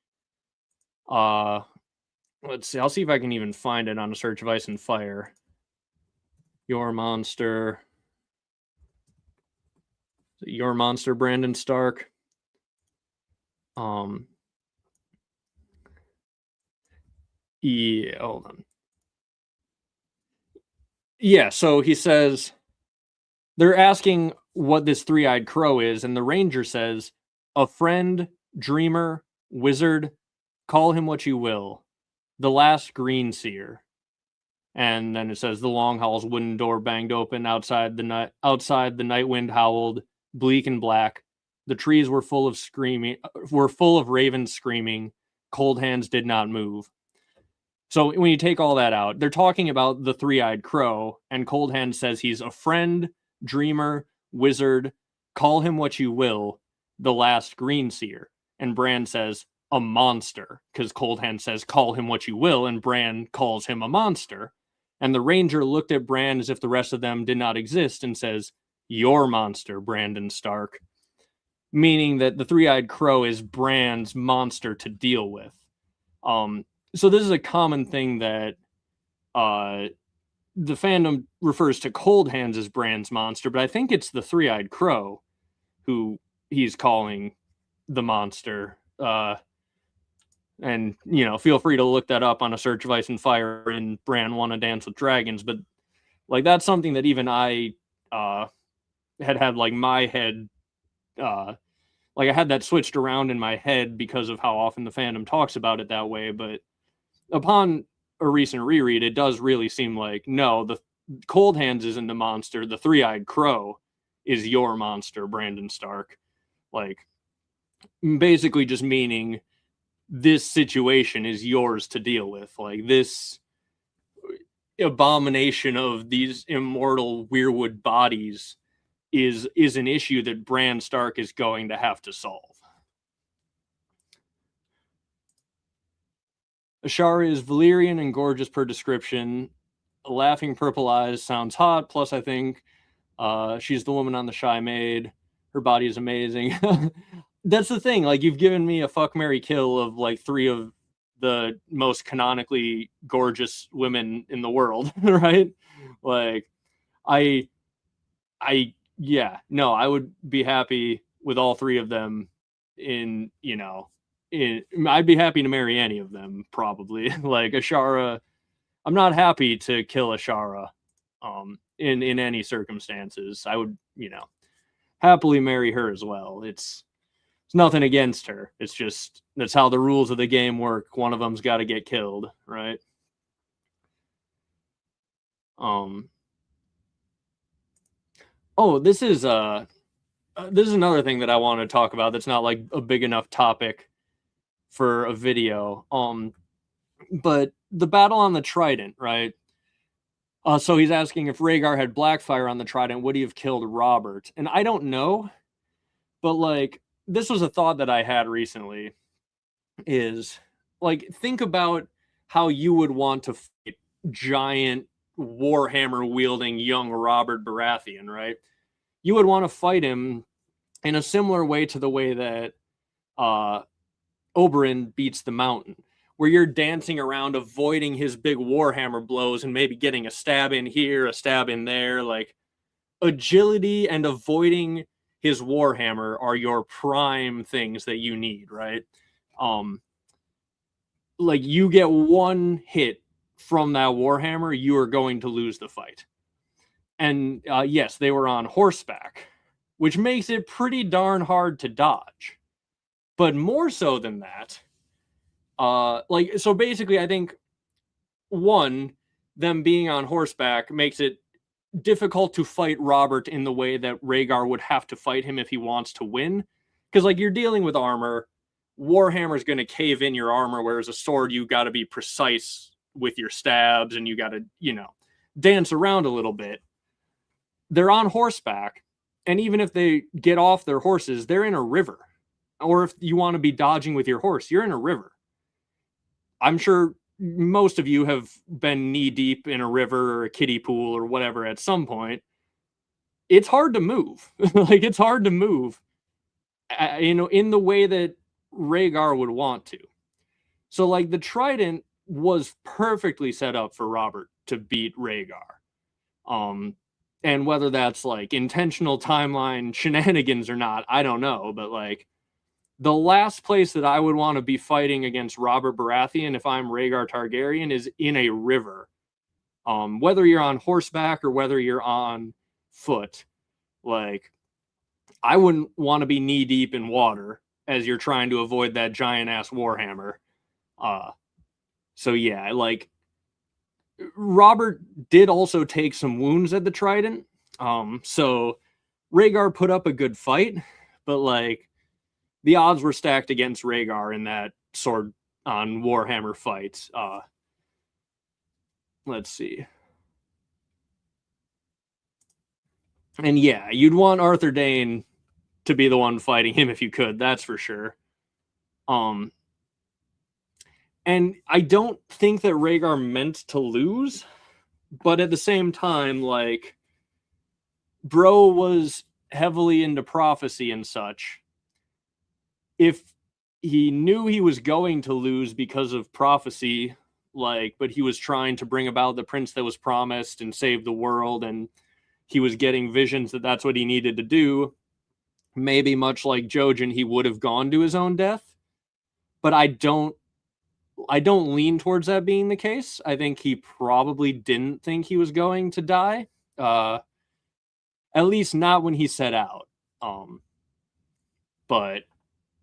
let's see, I'll see if I can even find it on a search of Ice and Fire. Your monster, Brandon Stark. Yeah, hold on. Yeah, so he says, they're asking what this Three-Eyed Crow is, and the Ranger says, a friend, dreamer, wizard, call him what you will, the last green seer. And then it says, the long hall's wooden door banged open, outside the night wind howled, bleak and black. The trees were full of ravens screaming. Cold Hands did not move. So when you take all that out, they're talking about the Three-Eyed Crow, and Cold Hands says he's a friend, dreamer, wizard, call him what you will, the last green seer. And Bran says, a monster, because Cold Hands says, call him what you will, and Bran calls him a monster. And the Ranger looked at Bran as if the rest of them did not exist and says, your monster, Brandon Stark. Meaning that the Three-Eyed Crow is Bran's monster to deal with. So this is a common thing that the fandom refers to Cold Hands as Bran's monster, but I think it's the Three-Eyed Crow who he's calling the monster. And, you know, feel free to look that up on a search of Ice and Fire in Bran Wanna Dance with Dragons. But, like, that's something that even I had like my head, like I had that switched around in my head because of how often the fandom talks about it that way. But upon a recent reread, it does really seem like, no, the Cold Hands isn't the monster. The Three-Eyed Crow is your monster, Brandon Stark. Like, basically just meaning this situation is yours to deal with. Like, this abomination of these immortal weirwood bodies is an issue that Bran Stark is going to have to solve. Ashara is Valyrian and gorgeous per description. Laughing purple eyes sounds hot. Plus, I think she's the woman on the Shy Maid. Her body is amazing. That's the thing. Like, you've given me a fuck, marry, kill of like 3 of the most canonically gorgeous women in the world, right? Like, yeah, no, I would be happy with all 3 of them in, you know, I'd be happy to marry any of them, probably. Like, Ashara, I'm not happy to kill Ashara in any circumstances. I would, you know, happily marry her as well. It's nothing against her. It's just, that's how the rules of the game work. One of them's got to get killed, right? Oh, this is another thing that I want to talk about that's not like a big enough topic for a video. But the battle on the Trident, right? So he's asking if Rhaegar had Blackfire on the Trident, would he have killed Robert? And I don't know, but like, this was a thought that I had recently, is like, think about how you would want to fight giant Warhammer wielding young Robert Baratheon, right? You would want to fight him in a similar way to the way that Oberyn beats the Mountain, where you're dancing around, avoiding his big Warhammer blows and maybe getting a stab in here, a stab in there. Like, agility and avoiding his Warhammer are your prime things that you need, right? Like, you get one hit from that Warhammer, you are going to lose the fight. And yes, they were on horseback, which makes it pretty darn hard to dodge. But more so than that, like, so basically, I think, one, them being on horseback makes it difficult to fight Robert in the way that Rhaegar would have to fight him if he wants to win. Because, like, you're dealing with armor. Warhammer's going to cave in your armor, whereas a sword, you got to be precise with your stabs, and you got to, you know, dance around a little bit. They're on horseback, and even if they get off their horses, they're in a river. Or if you want to be dodging with your horse, you're in a river. I'm sure most of you have been knee deep in a river or a kiddie pool or whatever at some point. It's hard to move. Like, it's hard to move, you know, in the way that Rhaegar would want to. So, like, the Trident was perfectly set up for Robert to beat Rhaegar. And whether that's like intentional timeline shenanigans or not, I don't know. But like, the last place that I would want to be fighting against Robert Baratheon if I'm Rhaegar Targaryen is in a river. Whether you're on horseback or whether you're on foot, like, I wouldn't want to be knee deep in water as you're trying to avoid that giant ass Warhammer. So yeah, like, Robert did also take some wounds at the Trident. So Rhaegar put up a good fight, but like, the odds were stacked against Rhaegar in that sword on Warhammer fight. Let's see. And yeah, you'd want Arthur Dayne to be the one fighting him if you could, that's for sure. And I don't think that Rhaegar meant to lose, but at the same time, like, bro was heavily into prophecy and such. If he knew he was going to lose because of prophecy, like, but he was trying to bring about the prince that was promised and save the world, and he was getting visions that that's what he needed to do. Maybe much like Jojen, he would have gone to his own death, but I don't lean towards that being the case. I think he probably didn't think he was going to die. At least not when he set out. But,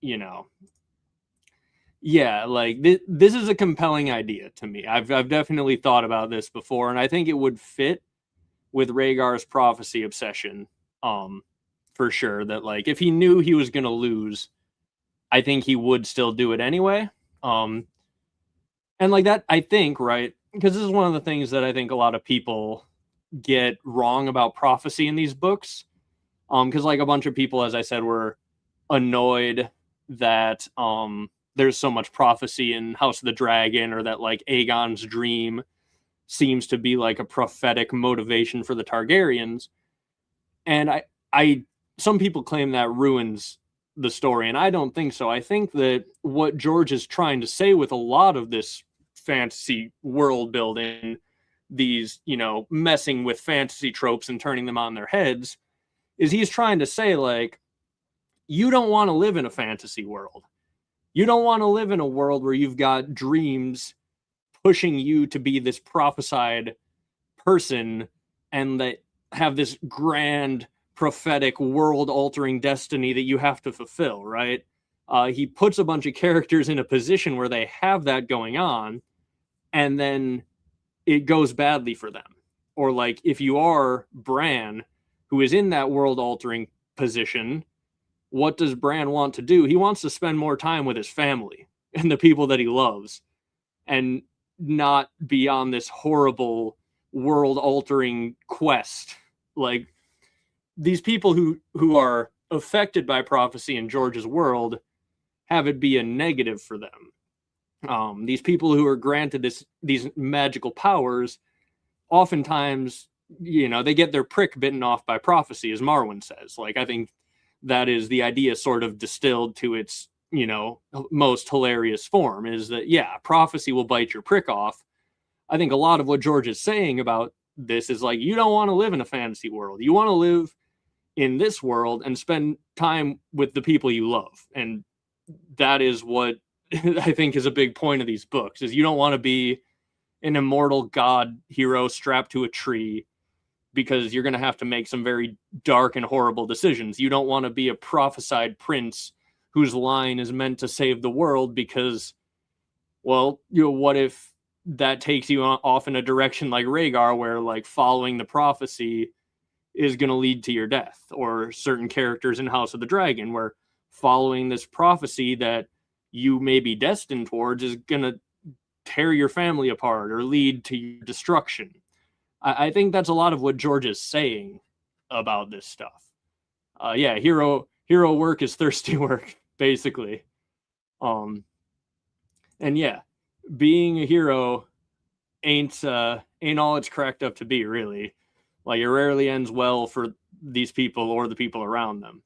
you know, yeah, like this is a compelling idea to me. I've definitely thought about this before, and I think it would fit with Rhaegar's prophecy obsession. For sure, that like if he knew he was going to lose, I think he would still do it anyway. And like that, I think, right? Because this is one of the things that I think a lot of people get wrong about prophecy in these books. Because like a bunch of people, as I said, were annoyed that there's so much prophecy in House of the Dragon, or that like Aegon's dream seems to be like a prophetic motivation for the Targaryens. And I some people claim that ruins the story, and I don't think so. I think that what George is trying to say with a lot of this fantasy world building, these, you know, messing with fantasy tropes and turning them on their heads, is he's trying to say, like, you don't want to live in a fantasy world. You don't want to live in a world where you've got dreams pushing you to be this prophesied person and that have this grand prophetic world-altering destiny that you have to fulfill, right? He puts a bunch of characters in a position where they have that going on, and then it goes badly for them. Or like if you are Bran, who is in that world-altering position, what does Bran want to do? He wants to spend more time with his family and the people that he loves, and not be on this horrible world-altering quest. Like, these people who are affected by prophecy in George's world have it be a negative for them. These people who are granted these magical powers, oftentimes, you know, they get their prick bitten off by prophecy, as Marwyn says. Like, I think that is the idea sort of distilled to its, you know, most hilarious form, is that, yeah, prophecy will bite your prick off. I think a lot of what George is saying about this is like, you don't want to live in a fantasy world. You want to live in this world and spend time with the people you love. And that is what I think is a big point of these books, is you don't want to be an immortal god hero strapped to a tree, because you're going to have to make some very dark and horrible decisions. You don't want to be a prophesied prince whose line is meant to save the world, because, well, you know, what if that takes you off in a direction like Rhaegar, where like following the prophecy is going to lead to your death, or certain characters in House of the Dragon, where following this prophecy that you may be destined towards is going to tear your family apart or lead to your destruction. I think that's a lot of what George is saying about this stuff. Yeah, hero work is thirsty work, basically. And yeah, being a hero ain't all it's cracked up to be, really. Like, it rarely ends well for these people or the people around them.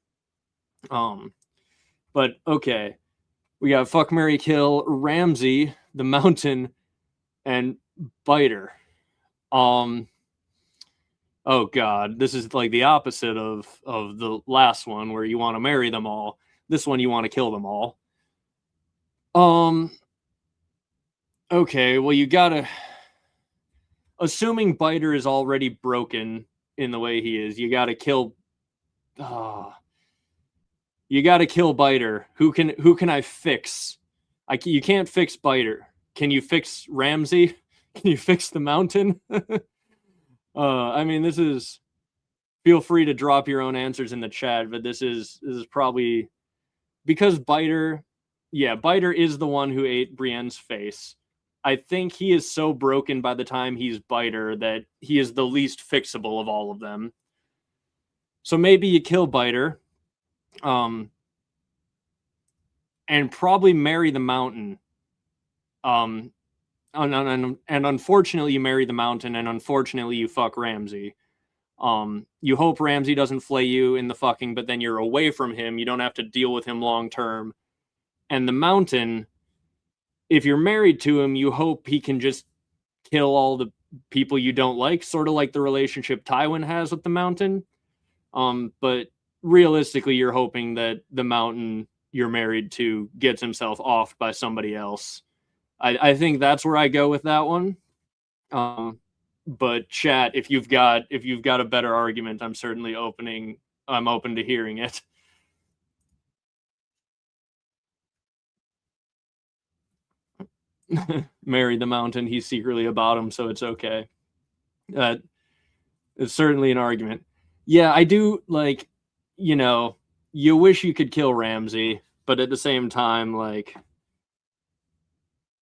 But okay, we got fuck, marry, kill, Ramsay, the Mountain, and Biter. Oh god, this is like the opposite of the last one, where you want to marry them all. This one, you want to kill them all. Okay, well, you gotta, assuming Biter is already broken in the way he is, you gotta kill Biter. Who can I fix? You can't fix Biter. Can you fix Ramsay? Can you fix the Mountain? I mean, this is, feel free to drop your own answers in the chat, but this is probably, because Biter is the one who ate Brienne's face. I think he is so broken by the time he's Biter that he is the least fixable of all of them. So maybe you kill Biter, and probably marry the Mountain. And unfortunately you marry the Mountain, and unfortunately you fuck Ramsay. You hope Ramsay doesn't flay you in the fucking, but then you're away from him. You don't have to deal with him long term. And the Mountain, if you're married to him, you hope he can just kill all the people you don't like, sort of like the relationship Tywin has with the Mountain. But realistically, you're hoping that the Mountain you're married to gets himself offed by somebody else. I think that's where I go with that one. But chat, if you've got a better argument, I'm open to hearing it. Marry the Mountain, he's secretly a bottom, so it's okay. It's certainly an argument. Yeah, I do like, you wish you could kill Ramsay, but at the same time, like,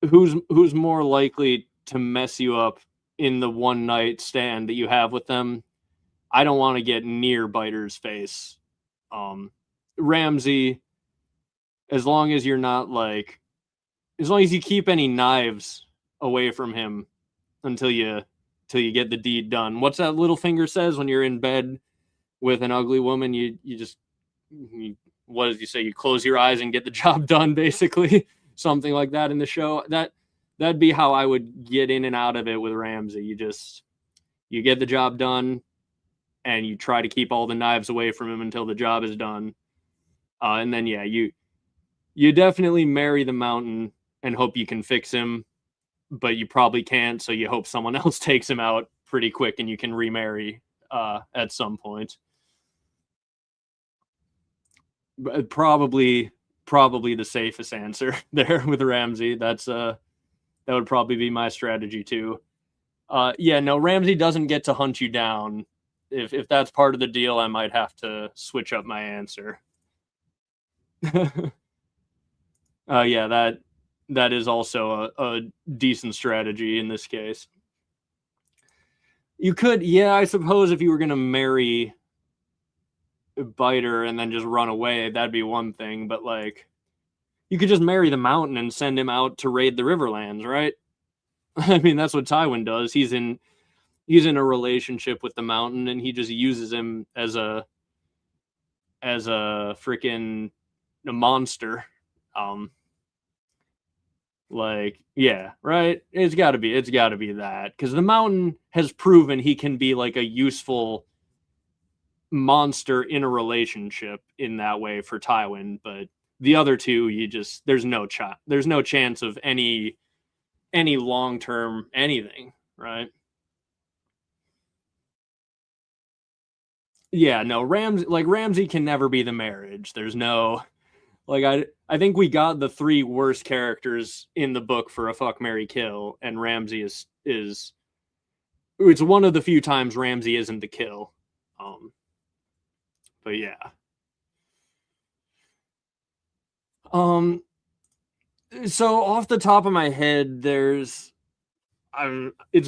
who's more likely to mess you up in the one night stand that you have with them? I don't want to get near Biter's face. Ramsay, as long as you're not like, as long as you keep any knives away from him until you get the deed done. What's that Littlefinger says when you're in bed with an ugly woman? What does he say? You close your eyes and get the job done, basically. Something like that in the show. That'd be how I would get in and out of it with Ramsay. You get the job done, and you try to keep all the knives away from him until the job is done. And then you definitely marry the Mountain and hope you can fix him, but you probably can't. So you hope someone else takes him out pretty quick, and you can remarry at some point. Probably the safest answer there with Ramsay. That would probably be my strategy too. No, Ramsay doesn't get to hunt you down. If that's part of the deal, I might have to switch up my answer. That is also a decent strategy in this case. You could, I suppose, if you were going to marry Biter and then just run away, that'd be one thing. But like, you could just marry the Mountain and send him out to raid the Riverlands, right? I mean, that's what Tywin does. He's in a relationship with the Mountain, and he just uses him as a freaking monster. Like, yeah, right. It's got to be that, because the Mountain has proven he can be like a useful monster in a relationship in that way for Tywin, but the other two, there's no chance of any long-term anything, right? Yeah, no, Ramsay can never be the marriage. There's no, like, I think we got the three worst characters in the book for a fuck, marry, kill, and Ramsay is it's one of the few times Ramsay isn't the kill. But yeah. So off the top of my head, it's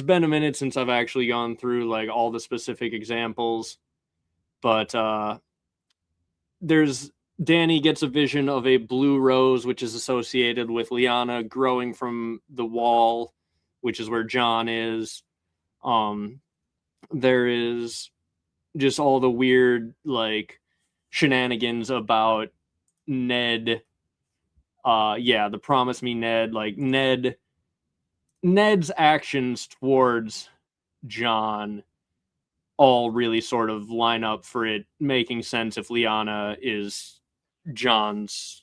been a minute since I've actually gone through like all the specific examples, but there's Dany gets a vision of a blue rose, which is associated with Lyanna growing from the wall, which is where Jon is. There is just all the weird like shenanigans about Ned. The promise me Ned, like Ned's actions towards Jon all really sort of line up for it making sense if Lyanna is Jon's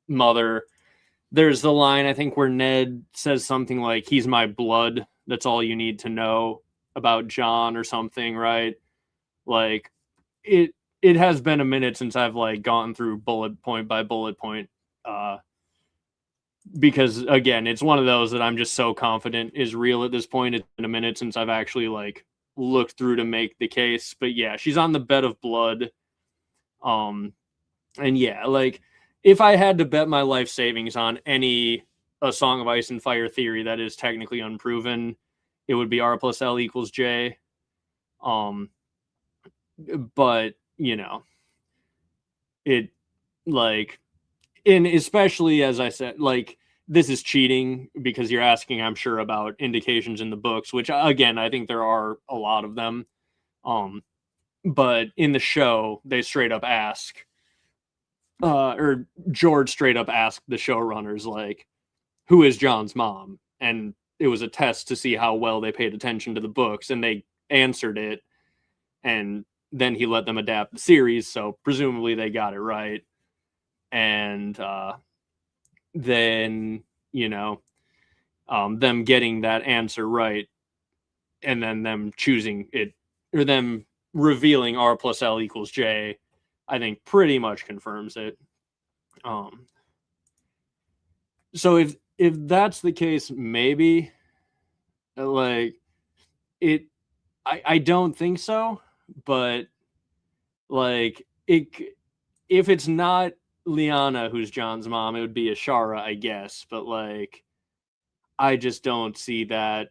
mother. There's the line, I think, where Ned says something like, "He's my blood. That's all you need to know about Jon," or something, right? Like, it has been a minute since I've like gone through bullet point by bullet point, because again, it's one of those that I'm just so confident is real at this point. It's been a minute since I've actually like looked through to make the case, but yeah, she's on the bed of blood. And yeah, like, if I had to bet my life savings on A Song of Ice and Fire theory that is technically unproven, it would be R plus L equals J. But it, like, and especially as I said, like, this is cheating because you're asking, I'm sure, about indications in the books, which again, I think there are a lot of them. But in the show, they straight up ask, or George straight up asked the showrunners, like, who is Jon's mom? And it was a test to see how well they paid attention to the books, and they answered it, and then he let them adapt the series, so presumably they got it right. And then, you know, them getting that answer right, and then them choosing it, or them revealing R plus L equals J, I think pretty much confirms it. So if that's the case, maybe, like, it, I don't think so, but like, it, if it's not Lyanna who's Jon's mom, it would be Ashara, I guess. But like, I just don't see that.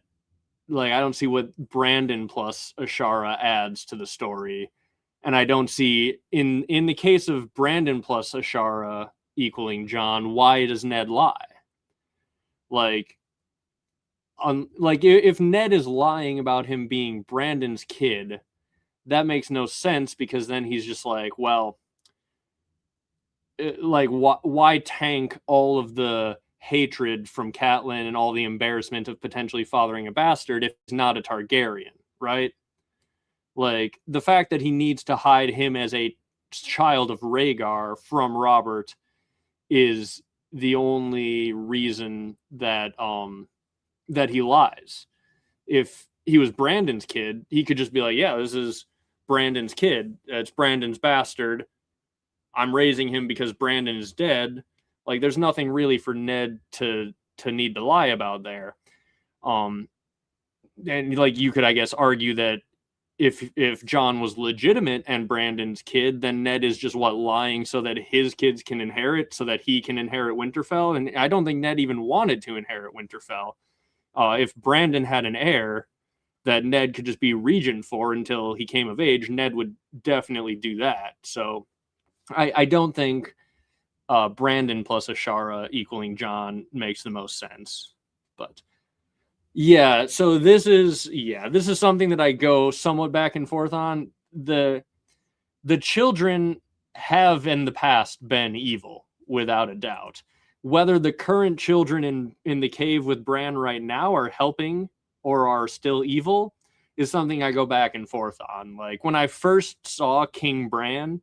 Like, I don't see what Brandon plus Ashara adds to the story, and I don't see in the case of Brandon plus Ashara equaling Jon, why does Ned lie? Like, like, if Ned is lying about him being Brandon's kid, that makes no sense, because then he's just like, well, like, why tank all of the hatred from Catelyn and all the embarrassment of potentially fathering a bastard if he's not a Targaryen, right? Like, the fact that he needs to hide him as a child of Rhaegar from Robert is the only reason that that he lies. If he was Brandon's kid, he could just be like, yeah, this is Brandon's kid. It's Brandon's bastard. I'm raising him because Brandon is dead. Like, there's nothing really for Ned to need to lie about there. And like, you could, I guess, argue that if Jon was legitimate and Brandon's kid, then Ned is just lying so that his kids can inherit, so that he can inherit Winterfell. And I don't think Ned even wanted to inherit Winterfell. If Brandon had an heir that Ned could just be regent for until he came of age, Ned would definitely do that. So I don't think Brandon plus Ashara equaling Jon makes the most sense. But yeah, so this is something that I go somewhat back and forth on. The children have in the past been evil, without a doubt. Whether the current children in the cave with Bran right now are helping or are still evil is something I go back and forth on. Like, when I first saw King Bran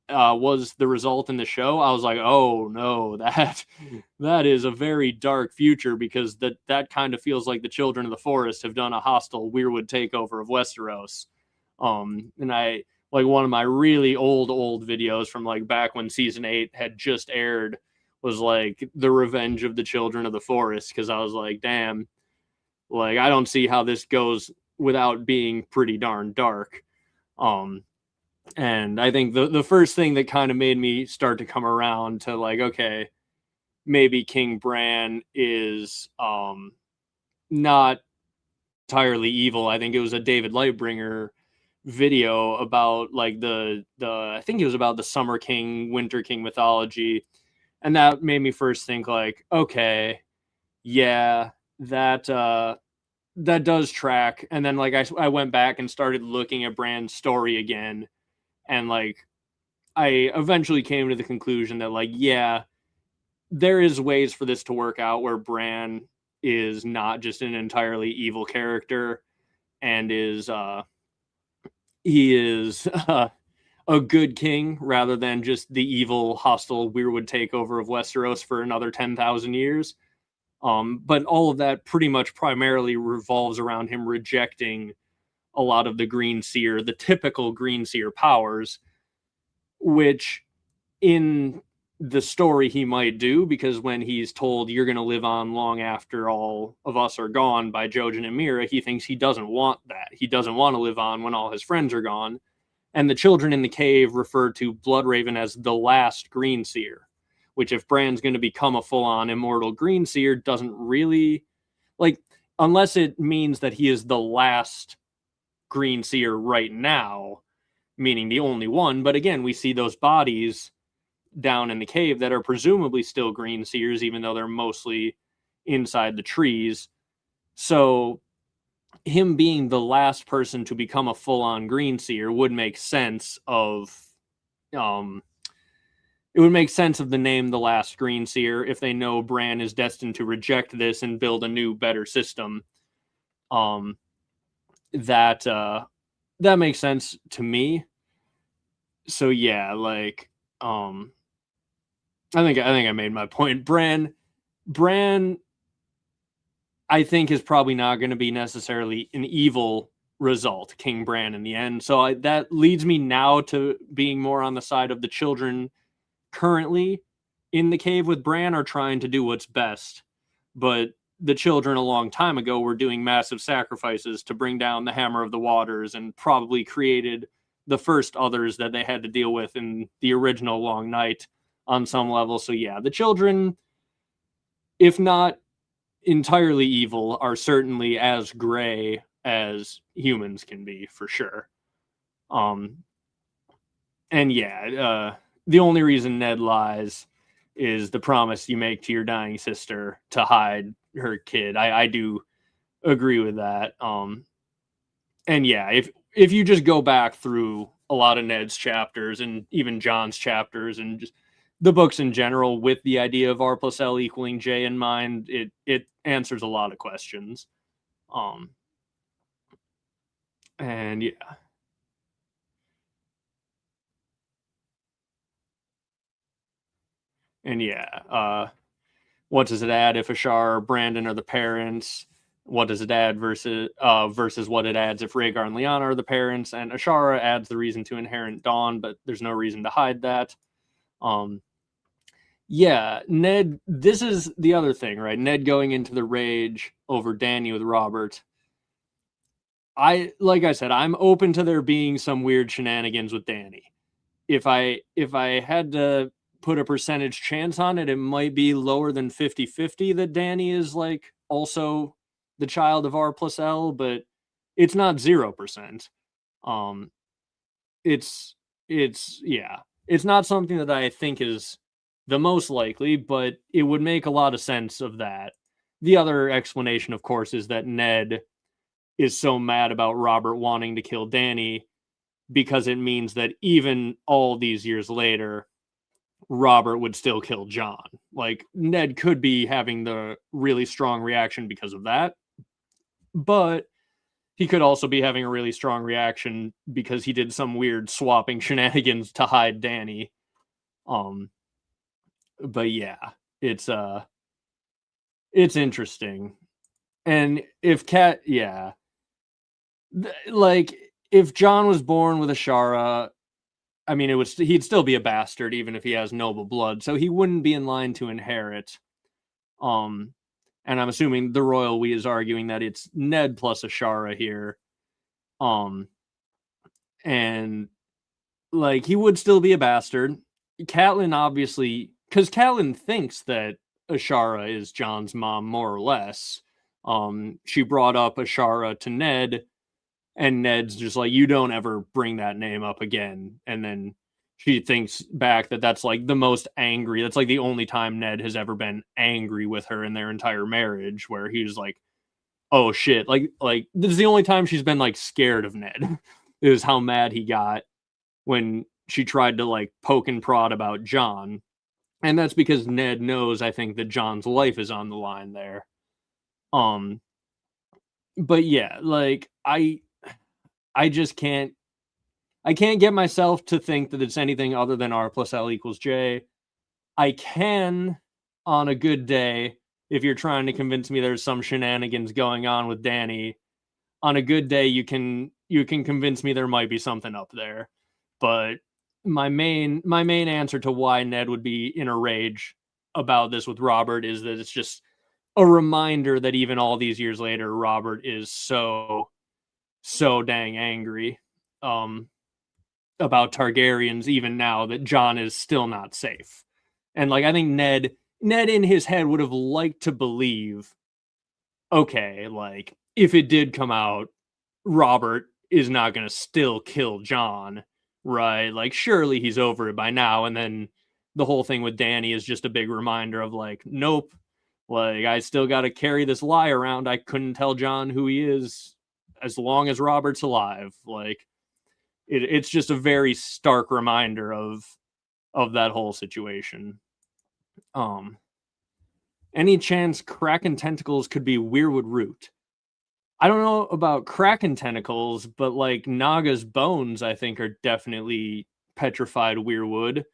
was the result in the show, I was like, oh no, that is a very dark future, because that kind of feels like the Children of the Forest have done a hostile Weirwood takeover of Westeros. And I, like, one of my really old videos from like back when season 8 had just aired was like the revenge of the Children of the Forest, because I was like, damn, like, I don't see how this goes without being pretty darn dark. And I think the first thing that kind of made me start to come around to like, okay, maybe King Bran is not entirely evil. I think it was a David Lightbringer video about like the I think it was about the Summer King, Winter King mythology. And that made me first think like, okay, yeah, that does track. And then like I went back and started looking at Bran's story again, and like I eventually came to the conclusion that like, yeah, there is ways for this to work out where Bran is not just an entirely evil character, and he is a good king rather than just the evil, hostile Weirwood takeover of Westeros for another 10,000 years. But all of that pretty much primarily revolves around him rejecting a lot of the Green Seer, the typical Green Seer powers, which in the story he might do, because when he's told you're going to live on long after all of us are gone by Jojen and Mira, he thinks he doesn't want that. He doesn't want to live on when all his friends are gone. And the children in the cave refer to Bloodraven as the last Green Seer, which, if Bran's going to become a full-on immortal Green Seer, doesn't really, like, unless it means that he is the last Green Seer right now, meaning the only one. But again, we see those bodies down in the cave that are presumably still Green Seers, even though they're mostly inside the trees. So him being the last person to become a full-on Green Seer would make sense of it would make sense of the name The Last Green Seer if they know Bran is destined to reject this and build a new, better system. That makes sense to me. So yeah, like, I think I made my point. Bran, I think is probably not going to be necessarily an evil result, King Bran in the end. So that leads me now to being more on the side of the children currently in the cave with Bran are trying to do what's best, but the children a long time ago were doing massive sacrifices to bring down the Hammer of the Waters and probably created the first others that they had to deal with in the original Long Night on some level. So yeah, the children, if not entirely evil, are certainly as gray as humans can be, for sure. And yeah, the only reason Ned lies is the promise you make to your dying sister to hide her kid. I do agree with that. And yeah, if you just go back through a lot of Ned's chapters and even Jon's chapters and just the books in general with the idea of R plus L equaling J in mind, it answers a lot of questions. And yeah. And yeah, what does it add if Ashar or Brandon are the parents? What does it add versus what it adds if Rhaegar and Lyanna are the parents? And Ashara adds the reason to inherit Dawn, but there's no reason to hide that. Yeah, Ned, this is the other thing, right? Ned going into the rage over Dany with Robert. Like I said, I'm open to there being some weird shenanigans with Dany. If I had to put a percentage chance on it, it might be lower than 50-50 that Dany is like also the child of R plus L, but it's not 0%. It's yeah, it's not something that I think is the most likely, but it would make a lot of sense of that. The other explanation, of course, is that Ned is so mad about Robert wanting to kill Dany because it means that even all these years later, Robert would still kill Jon. Like, Ned could be having the really strong reaction because of that, but he could also be having a really strong reaction because he did some weird swapping shenanigans to hide Dany. But yeah, it's interesting. And if like, if Jon was born with Ashara, I mean, he'd still be a bastard even if he has noble blood, so he wouldn't be in line to inherit. And I'm assuming the royal we is arguing that it's Ned plus Ashara here. And like, he would still be a bastard. Catelyn obviously, because Catelyn thinks that Ashara is Jon's mom, more or less. She brought up Ashara to Ned, and Ned's just like, you don't ever bring that name up again. And then she thinks back that that's like the most angry. That's like the only time Ned has ever been angry with her in their entire marriage, where he was like, oh shit. Like this is the only time she's been like scared of Ned is how mad he got when she tried to like poke and prod about Jon. And that's because Ned knows, I think, that Jon's life is on the line there. But yeah, like, I just can't get myself to think that it's anything other than R plus L equals J. I can, on a good day, if you're trying to convince me there's some shenanigans going on with Dany, on a good day you can convince me there might be something up there. But my main answer to why Ned would be in a rage about this with Robert is that it's just a reminder that even all these years later, Robert is so dang angry about Targaryens even now that Jon is still not safe. And like, I think Ned in his head would have liked to believe, okay, like, if it did come out, Robert is not going to still kill Jon, right? Like, surely he's over it by now. And then the whole thing with Dany is just a big reminder of like, nope, like, I still got to carry this lie around. I couldn't tell Jon who he is as long as Robert's alive. Like, it's just a very stark reminder of of that whole situation. Any chance Kraken tentacles could be weirwood root? I don't know about Kraken tentacles, but like Naga's bones, I think, are definitely petrified weirwood.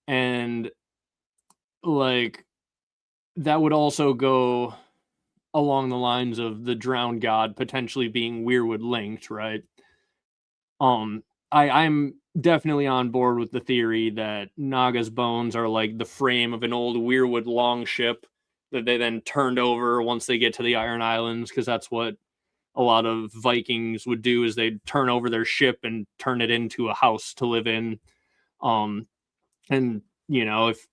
And like that would also go along the lines of the drowned god potentially being weirwood linked, right? I'm definitely on board with the theory that Naga's bones are like the frame of an old weirwood longship that they then turned over once they get to the Iron Islands, because that's what a lot of Vikings would do, is they'd turn over their ship and turn it into a house to live in. And you know, if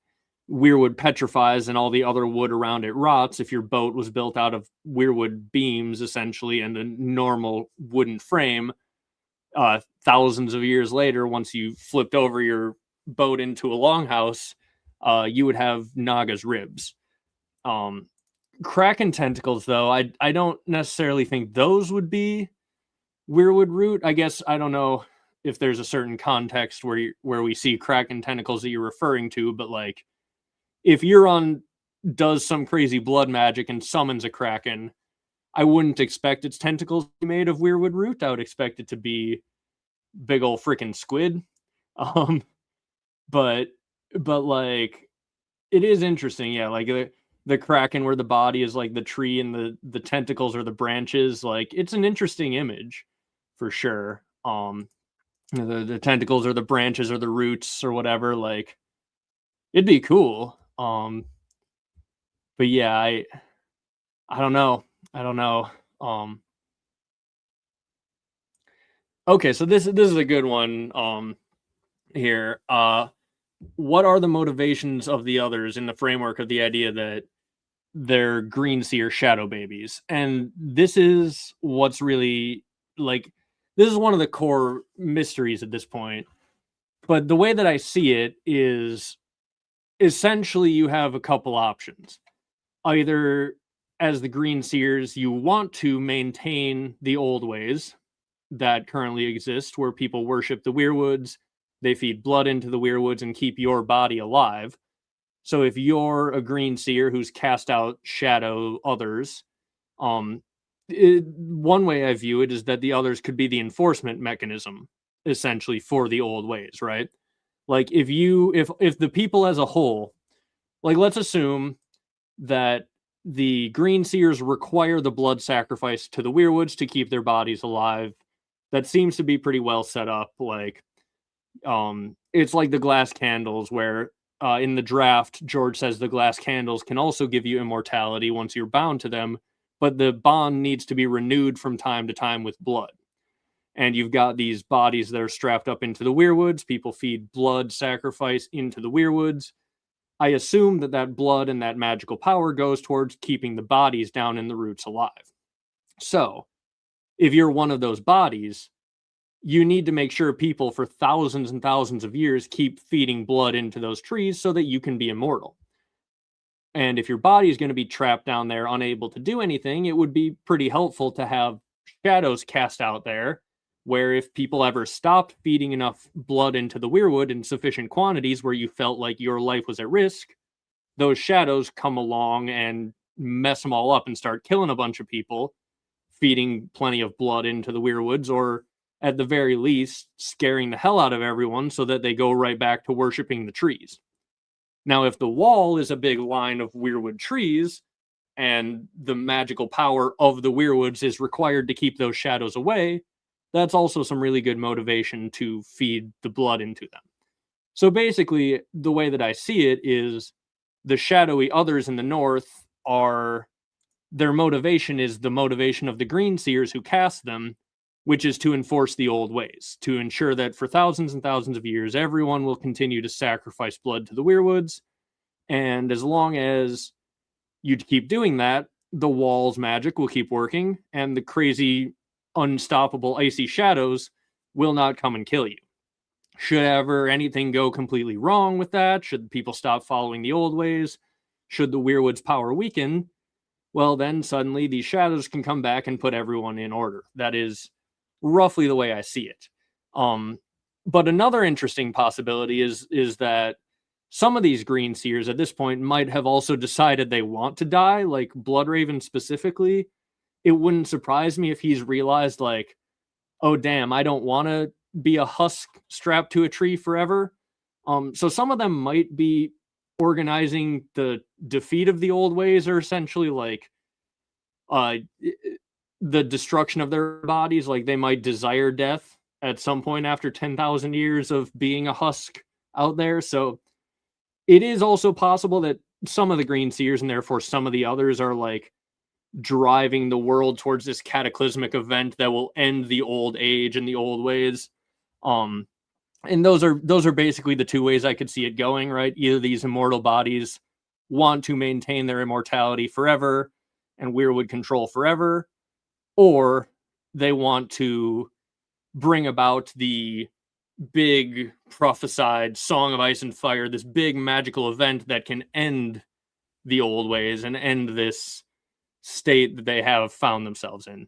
weirwood petrifies and all the other wood around it rots, if your boat was built out of weirwood beams essentially and a normal wooden frame, thousands of years later, once you flipped over your boat into a longhouse, you would have Naga's ribs. Kraken tentacles, though, I don't necessarily think those would be weirwood root. I guess I don't know if there's a certain context where we see Kraken tentacles that you're referring to, but like if Euron does some crazy blood magic and summons a Kraken, I wouldn't expect its tentacles to be made of weirwood root. I would expect it to be big old freaking squid. But like it is interesting, yeah. Like the Kraken where the body is like the tree and the tentacles are the branches. Like it's an interesting image for sure. The tentacles are the branches or the roots or whatever. Like it'd be cool. But yeah, I don't know. Okay, so this is a good one here. What are the motivations of the others in the framework of the idea that they're green seer shadow babies? And this is what's really like, this is one of the core mysteries at this point. But the way that I see it is essentially you have a couple options. Either as the green seers, you want to maintain the old ways that currently exist where people worship the weirwoods, they feed blood into the weirwoods and keep your body alive. So if you're a green seer who's cast out shadow others, one way I view it is that the others could be the enforcement mechanism essentially for the old ways, right? Like if the people as a whole, like let's assume that the green seers require the blood sacrifice to the weirwoods to keep their bodies alive. That seems to be pretty well set up. Like it's like the glass candles where in the draft George says the glass candles can also give you immortality once you're bound to them, but the bond needs to be renewed from time to time with blood. And you've got these bodies that are strapped up into the weirwoods. People feed blood sacrifice into the weirwoods. I assume that blood and that magical power goes towards keeping the bodies down in the roots alive. So, if you're one of those bodies, you need to make sure people for thousands and thousands of years keep feeding blood into those trees so that you can be immortal. And if your body is going to be trapped down there, unable to do anything, it would be pretty helpful to have shadows cast out there where if people ever stopped feeding enough blood into the weirwood in sufficient quantities where you felt like your life was at risk, those shadows come along and mess them all up and start killing a bunch of people, feeding plenty of blood into the weirwoods, or at the very least, scaring the hell out of everyone so that they go right back to worshiping the trees. Now, if the wall is a big line of weirwood trees, and the magical power of the weirwoods is required to keep those shadows away, that's also some really good motivation to feed the blood into them. So basically, the way that I see it is the shadowy others in the north their motivation is the motivation of the green seers who cast them, which is to enforce the old ways, to ensure that for thousands and thousands of years, everyone will continue to sacrifice blood to the weirwoods. And as long as you keep doing that, the wall's magic will keep working, and the crazy unstoppable icy shadows will not come and kill you. Should ever anything go completely wrong with that, should people stop following the old ways, should the weirwood's power weaken, well then suddenly these shadows can come back and put everyone in order. That is roughly the way I see it. But another interesting possibility is that some of these green seers at this point might have also decided they want to die, like Bloodraven specifically. It wouldn't surprise me if he's realized, like, oh damn, I don't want to be a husk strapped to a tree forever. So some of them might be organizing the defeat of the old ways, or essentially like uh the destruction of their bodies. Like they might desire death at some point after 10,000 years of being a husk out there. So it is also possible that some of the green seers, and therefore some of the others, are like driving the world towards this cataclysmic event that will end the old age and the old ways. Um, and those are basically the two ways I could see it going, right? Either these immortal bodies want to maintain their immortality forever and Weirwood control forever, or they want to bring about the big prophesied Song of Ice and Fire, this big magical event that can end the old ways and end this state that they have found themselves in.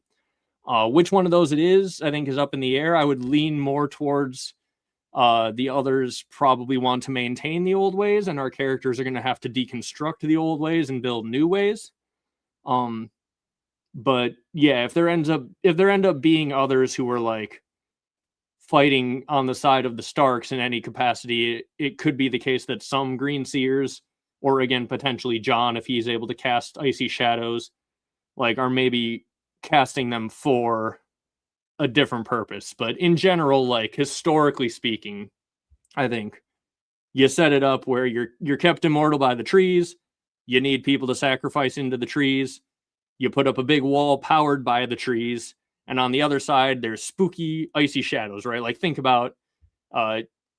Which one of those it is, I think, is up in the air. I would lean more towards the others probably want to maintain the old ways, and our characters are going to have to deconstruct the old ways and build new ways. But yeah, if there end up being others who are like fighting on the side of the Starks in any capacity, it could be the case that some Green Seers, or again potentially Jon, if he's able to cast Icy Shadows, like are maybe casting them for a different purpose. But in general, like historically speaking, I think you set it up where you're kept immortal by the trees. You need people to sacrifice into the trees. You put up a big wall powered by the trees, and on the other side there's spooky icy shadows, right? Like think about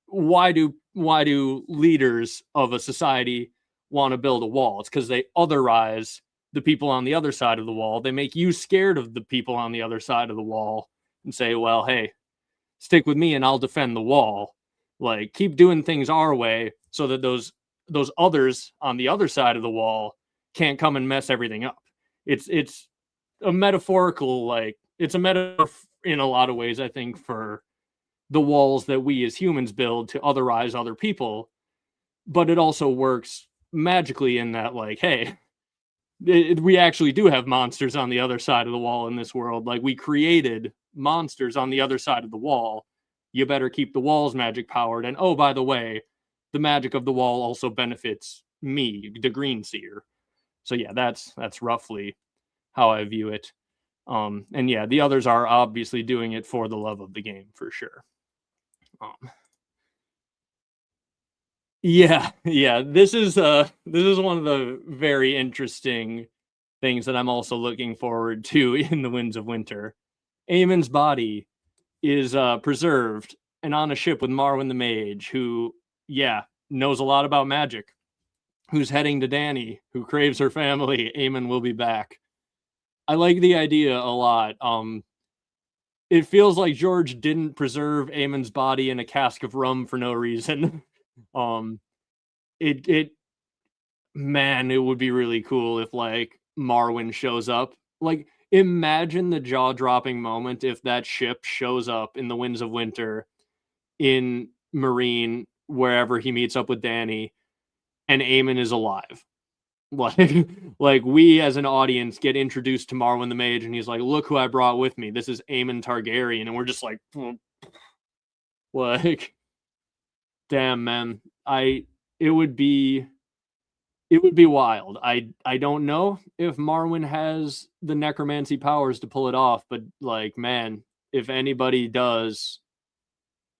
why do leaders of a society want to build a wall? It's because they otherize the people on the other side of the wall. They make you scared of the people on the other side of the wall and say, well, hey, stick with me and I'll defend the wall. Like keep doing things our way so that those others on the other side of the wall can't come and mess everything up. It's a metaphorical, like it's a metaphor in a lot of ways, I think, for the walls that we as humans build to otherize other people. But it also works magically in that, like, hey, we actually do have monsters on the other side of the wall in this world. Like we created monsters on the other side of the wall. You better keep the walls magic powered. And oh, by the way, the magic of the wall also benefits me, the Green Seer. So yeah, that's roughly how I view it. And yeah, the others are obviously doing it for the love of the game, for sure. Yeah. This is one of the very interesting things that I'm also looking forward to in the Winds of Winter. Aemon's body is preserved and on a ship with Marwyn the Mage, who, yeah, knows a lot about magic, who's heading to Dany, who craves her family. Aemon will be back. I like the idea a lot. It feels like George didn't preserve Aemon's body in a cask of rum for no reason. It man, it would be really cool if like Marwyn shows up. Like imagine the jaw-dropping moment if that ship shows up in the Winds of Winter in Meereen, wherever he meets up with Dany, and Aemon is alive. Like we as an audience get introduced to Marwyn the Mage, and he's like, look who I brought with me. This is Aemon Targaryen. And we're just like, like, damn, man. It would be wild. I don't know if Marwyn has the necromancy powers to pull it off, but like, man, if anybody does,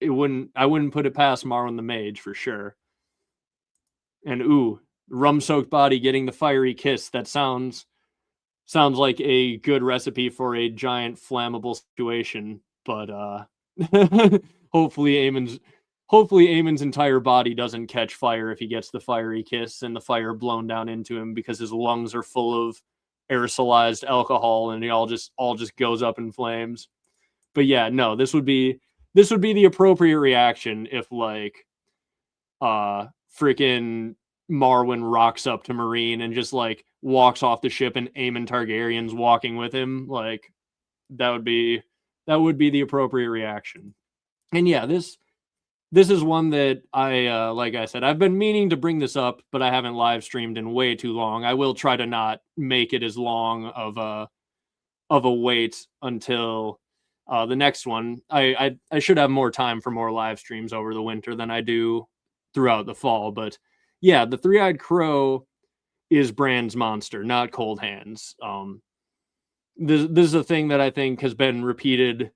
I wouldn't put it past Marwyn the Mage for sure. And ooh, rum-soaked body getting the fiery kiss. That sounds like a good recipe for a giant flammable situation. But hopefully Aemon's entire body doesn't catch fire if he gets the fiery kiss and the fire blown down into him, because his lungs are full of aerosolized alcohol and he all just goes up in flames. But yeah, no, this would be the appropriate reaction if like freaking Marwyn rocks up to Meereen and just like walks off the ship and Aemon Targaryen's walking with him. Like that would be the appropriate reaction. And yeah, this this is one that I, like I said, I've been meaning to bring this up, but I haven't live streamed in way too long. I will try to not make it as long of a wait until the next one. I should have more time for more live streams over the winter than I do throughout the fall. But yeah, the Three-Eyed Crow is Bran's monster, not Cold Hands. This is a thing that I think has been repeated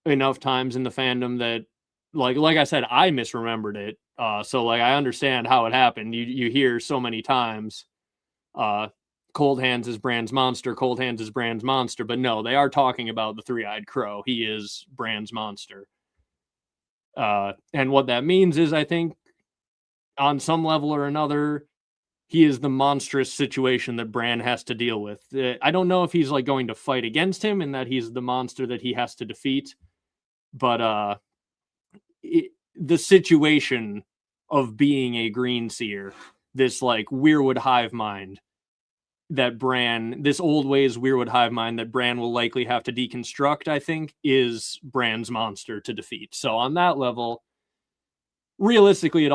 enough times in the fandom that, like I said, I misremembered it. So like I understand how it happened. You hear so many times, Cold Hands is Bran's monster. Cold Hands is Bran's monster. But no, they are talking about the Three-Eyed Crow. He is Bran's monster. And what that means is, I think, on some level or another, he is the monstrous situation that Bran has to deal with. I don't know if he's like going to fight against him and that he's the monster that he has to defeat, but the situation of being a green seer, this like weirwood hive mind that Bran, this old ways weirwood hive mind that Bran will likely have to deconstruct, I think, is Bran's monster to defeat. So on that level, realistically,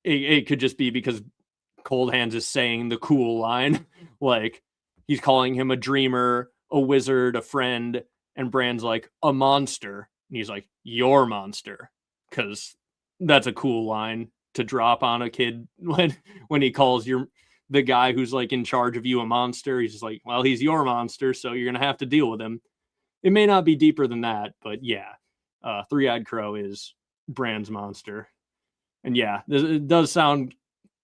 it could just be because Cold Hands is saying the cool line, like he's calling him a dreamer, a wizard, a friend, and Bran's like a monster, and he's like your monster, because that's a cool line to drop on a kid when he calls the guy who's like in charge of you a monster. He's just like, well, he's your monster, so you're gonna have to deal with him. It may not be deeper than that, but yeah, Three-Eyed Crow is Bran's monster, and yeah, it does sound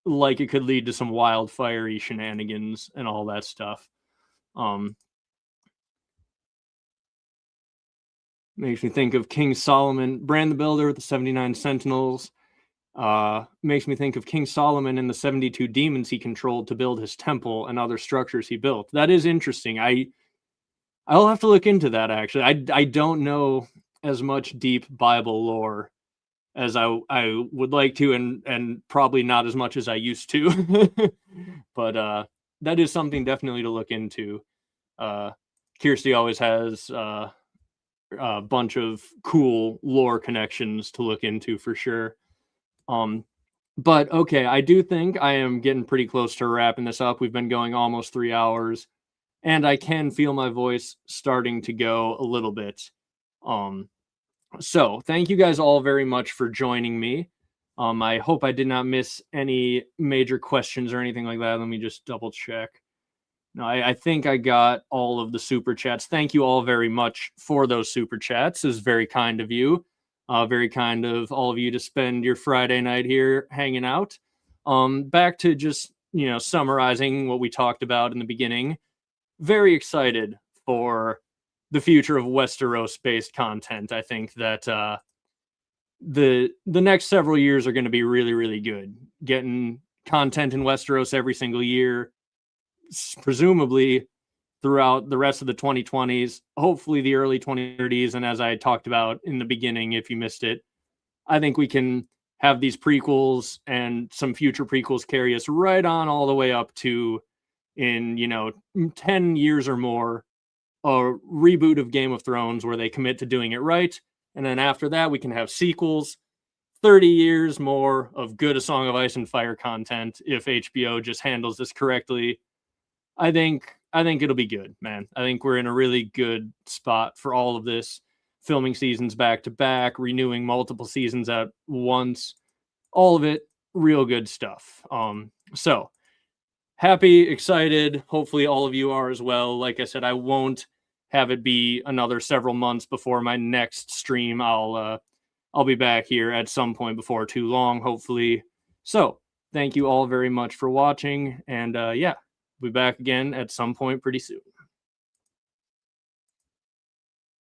like it could lead to some wild fiery shenanigans and all that stuff. Makes me think of King Solomon, Bran the Builder with the 79 Sentinels. Makes me think of King Solomon and the 72 demons he controlled to build his temple and other structures he built. That is interesting. I'll have to look into that, actually. I don't know as much deep Bible lore as I would like to, and probably not as much as I used to. But that is something definitely to look into. Kirsty always has a bunch of cool lore connections to look into for sure. But okay, I do think I am getting pretty close to wrapping this up. We've been going almost 3 hours, and I can feel my voice starting to go a little bit. So thank you guys all very much for joining me. I hope I did not miss any major questions or anything like that. Let me just double check. No, I think I got all of the super chats. Thank you all very much for those super chats. It was very kind of you. Very kind of all of you to spend your Friday night here hanging out. Back to just, summarizing what we talked about in the beginning. Very excited for the future of Westeros-based content. I think that the next several years are going to be really, really good. Getting content in Westeros every single year, presumably throughout the rest of the 2020s, hopefully the early 2030s. And as I talked about in the beginning, if you missed it, I think we can have these prequels and some future prequels carry us right on all the way up to, in 10 years or more, a reboot of Game of Thrones where they commit to doing it right. And then after that, we can have sequels, 30 years more of good A Song of Ice and Fire content if HBO just handles this correctly. I think it'll be good, man. I think we're in a really good spot for all of this. Filming seasons back to back, renewing multiple seasons at once, all of it, real good stuff. So happy, excited. Hopefully all of you are as well. Like I said, I won't have it be another several months before my next stream. I'll be back here at some point before too long, hopefully. So thank you all very much for watching. And yeah, we'll be back again at some point pretty soon.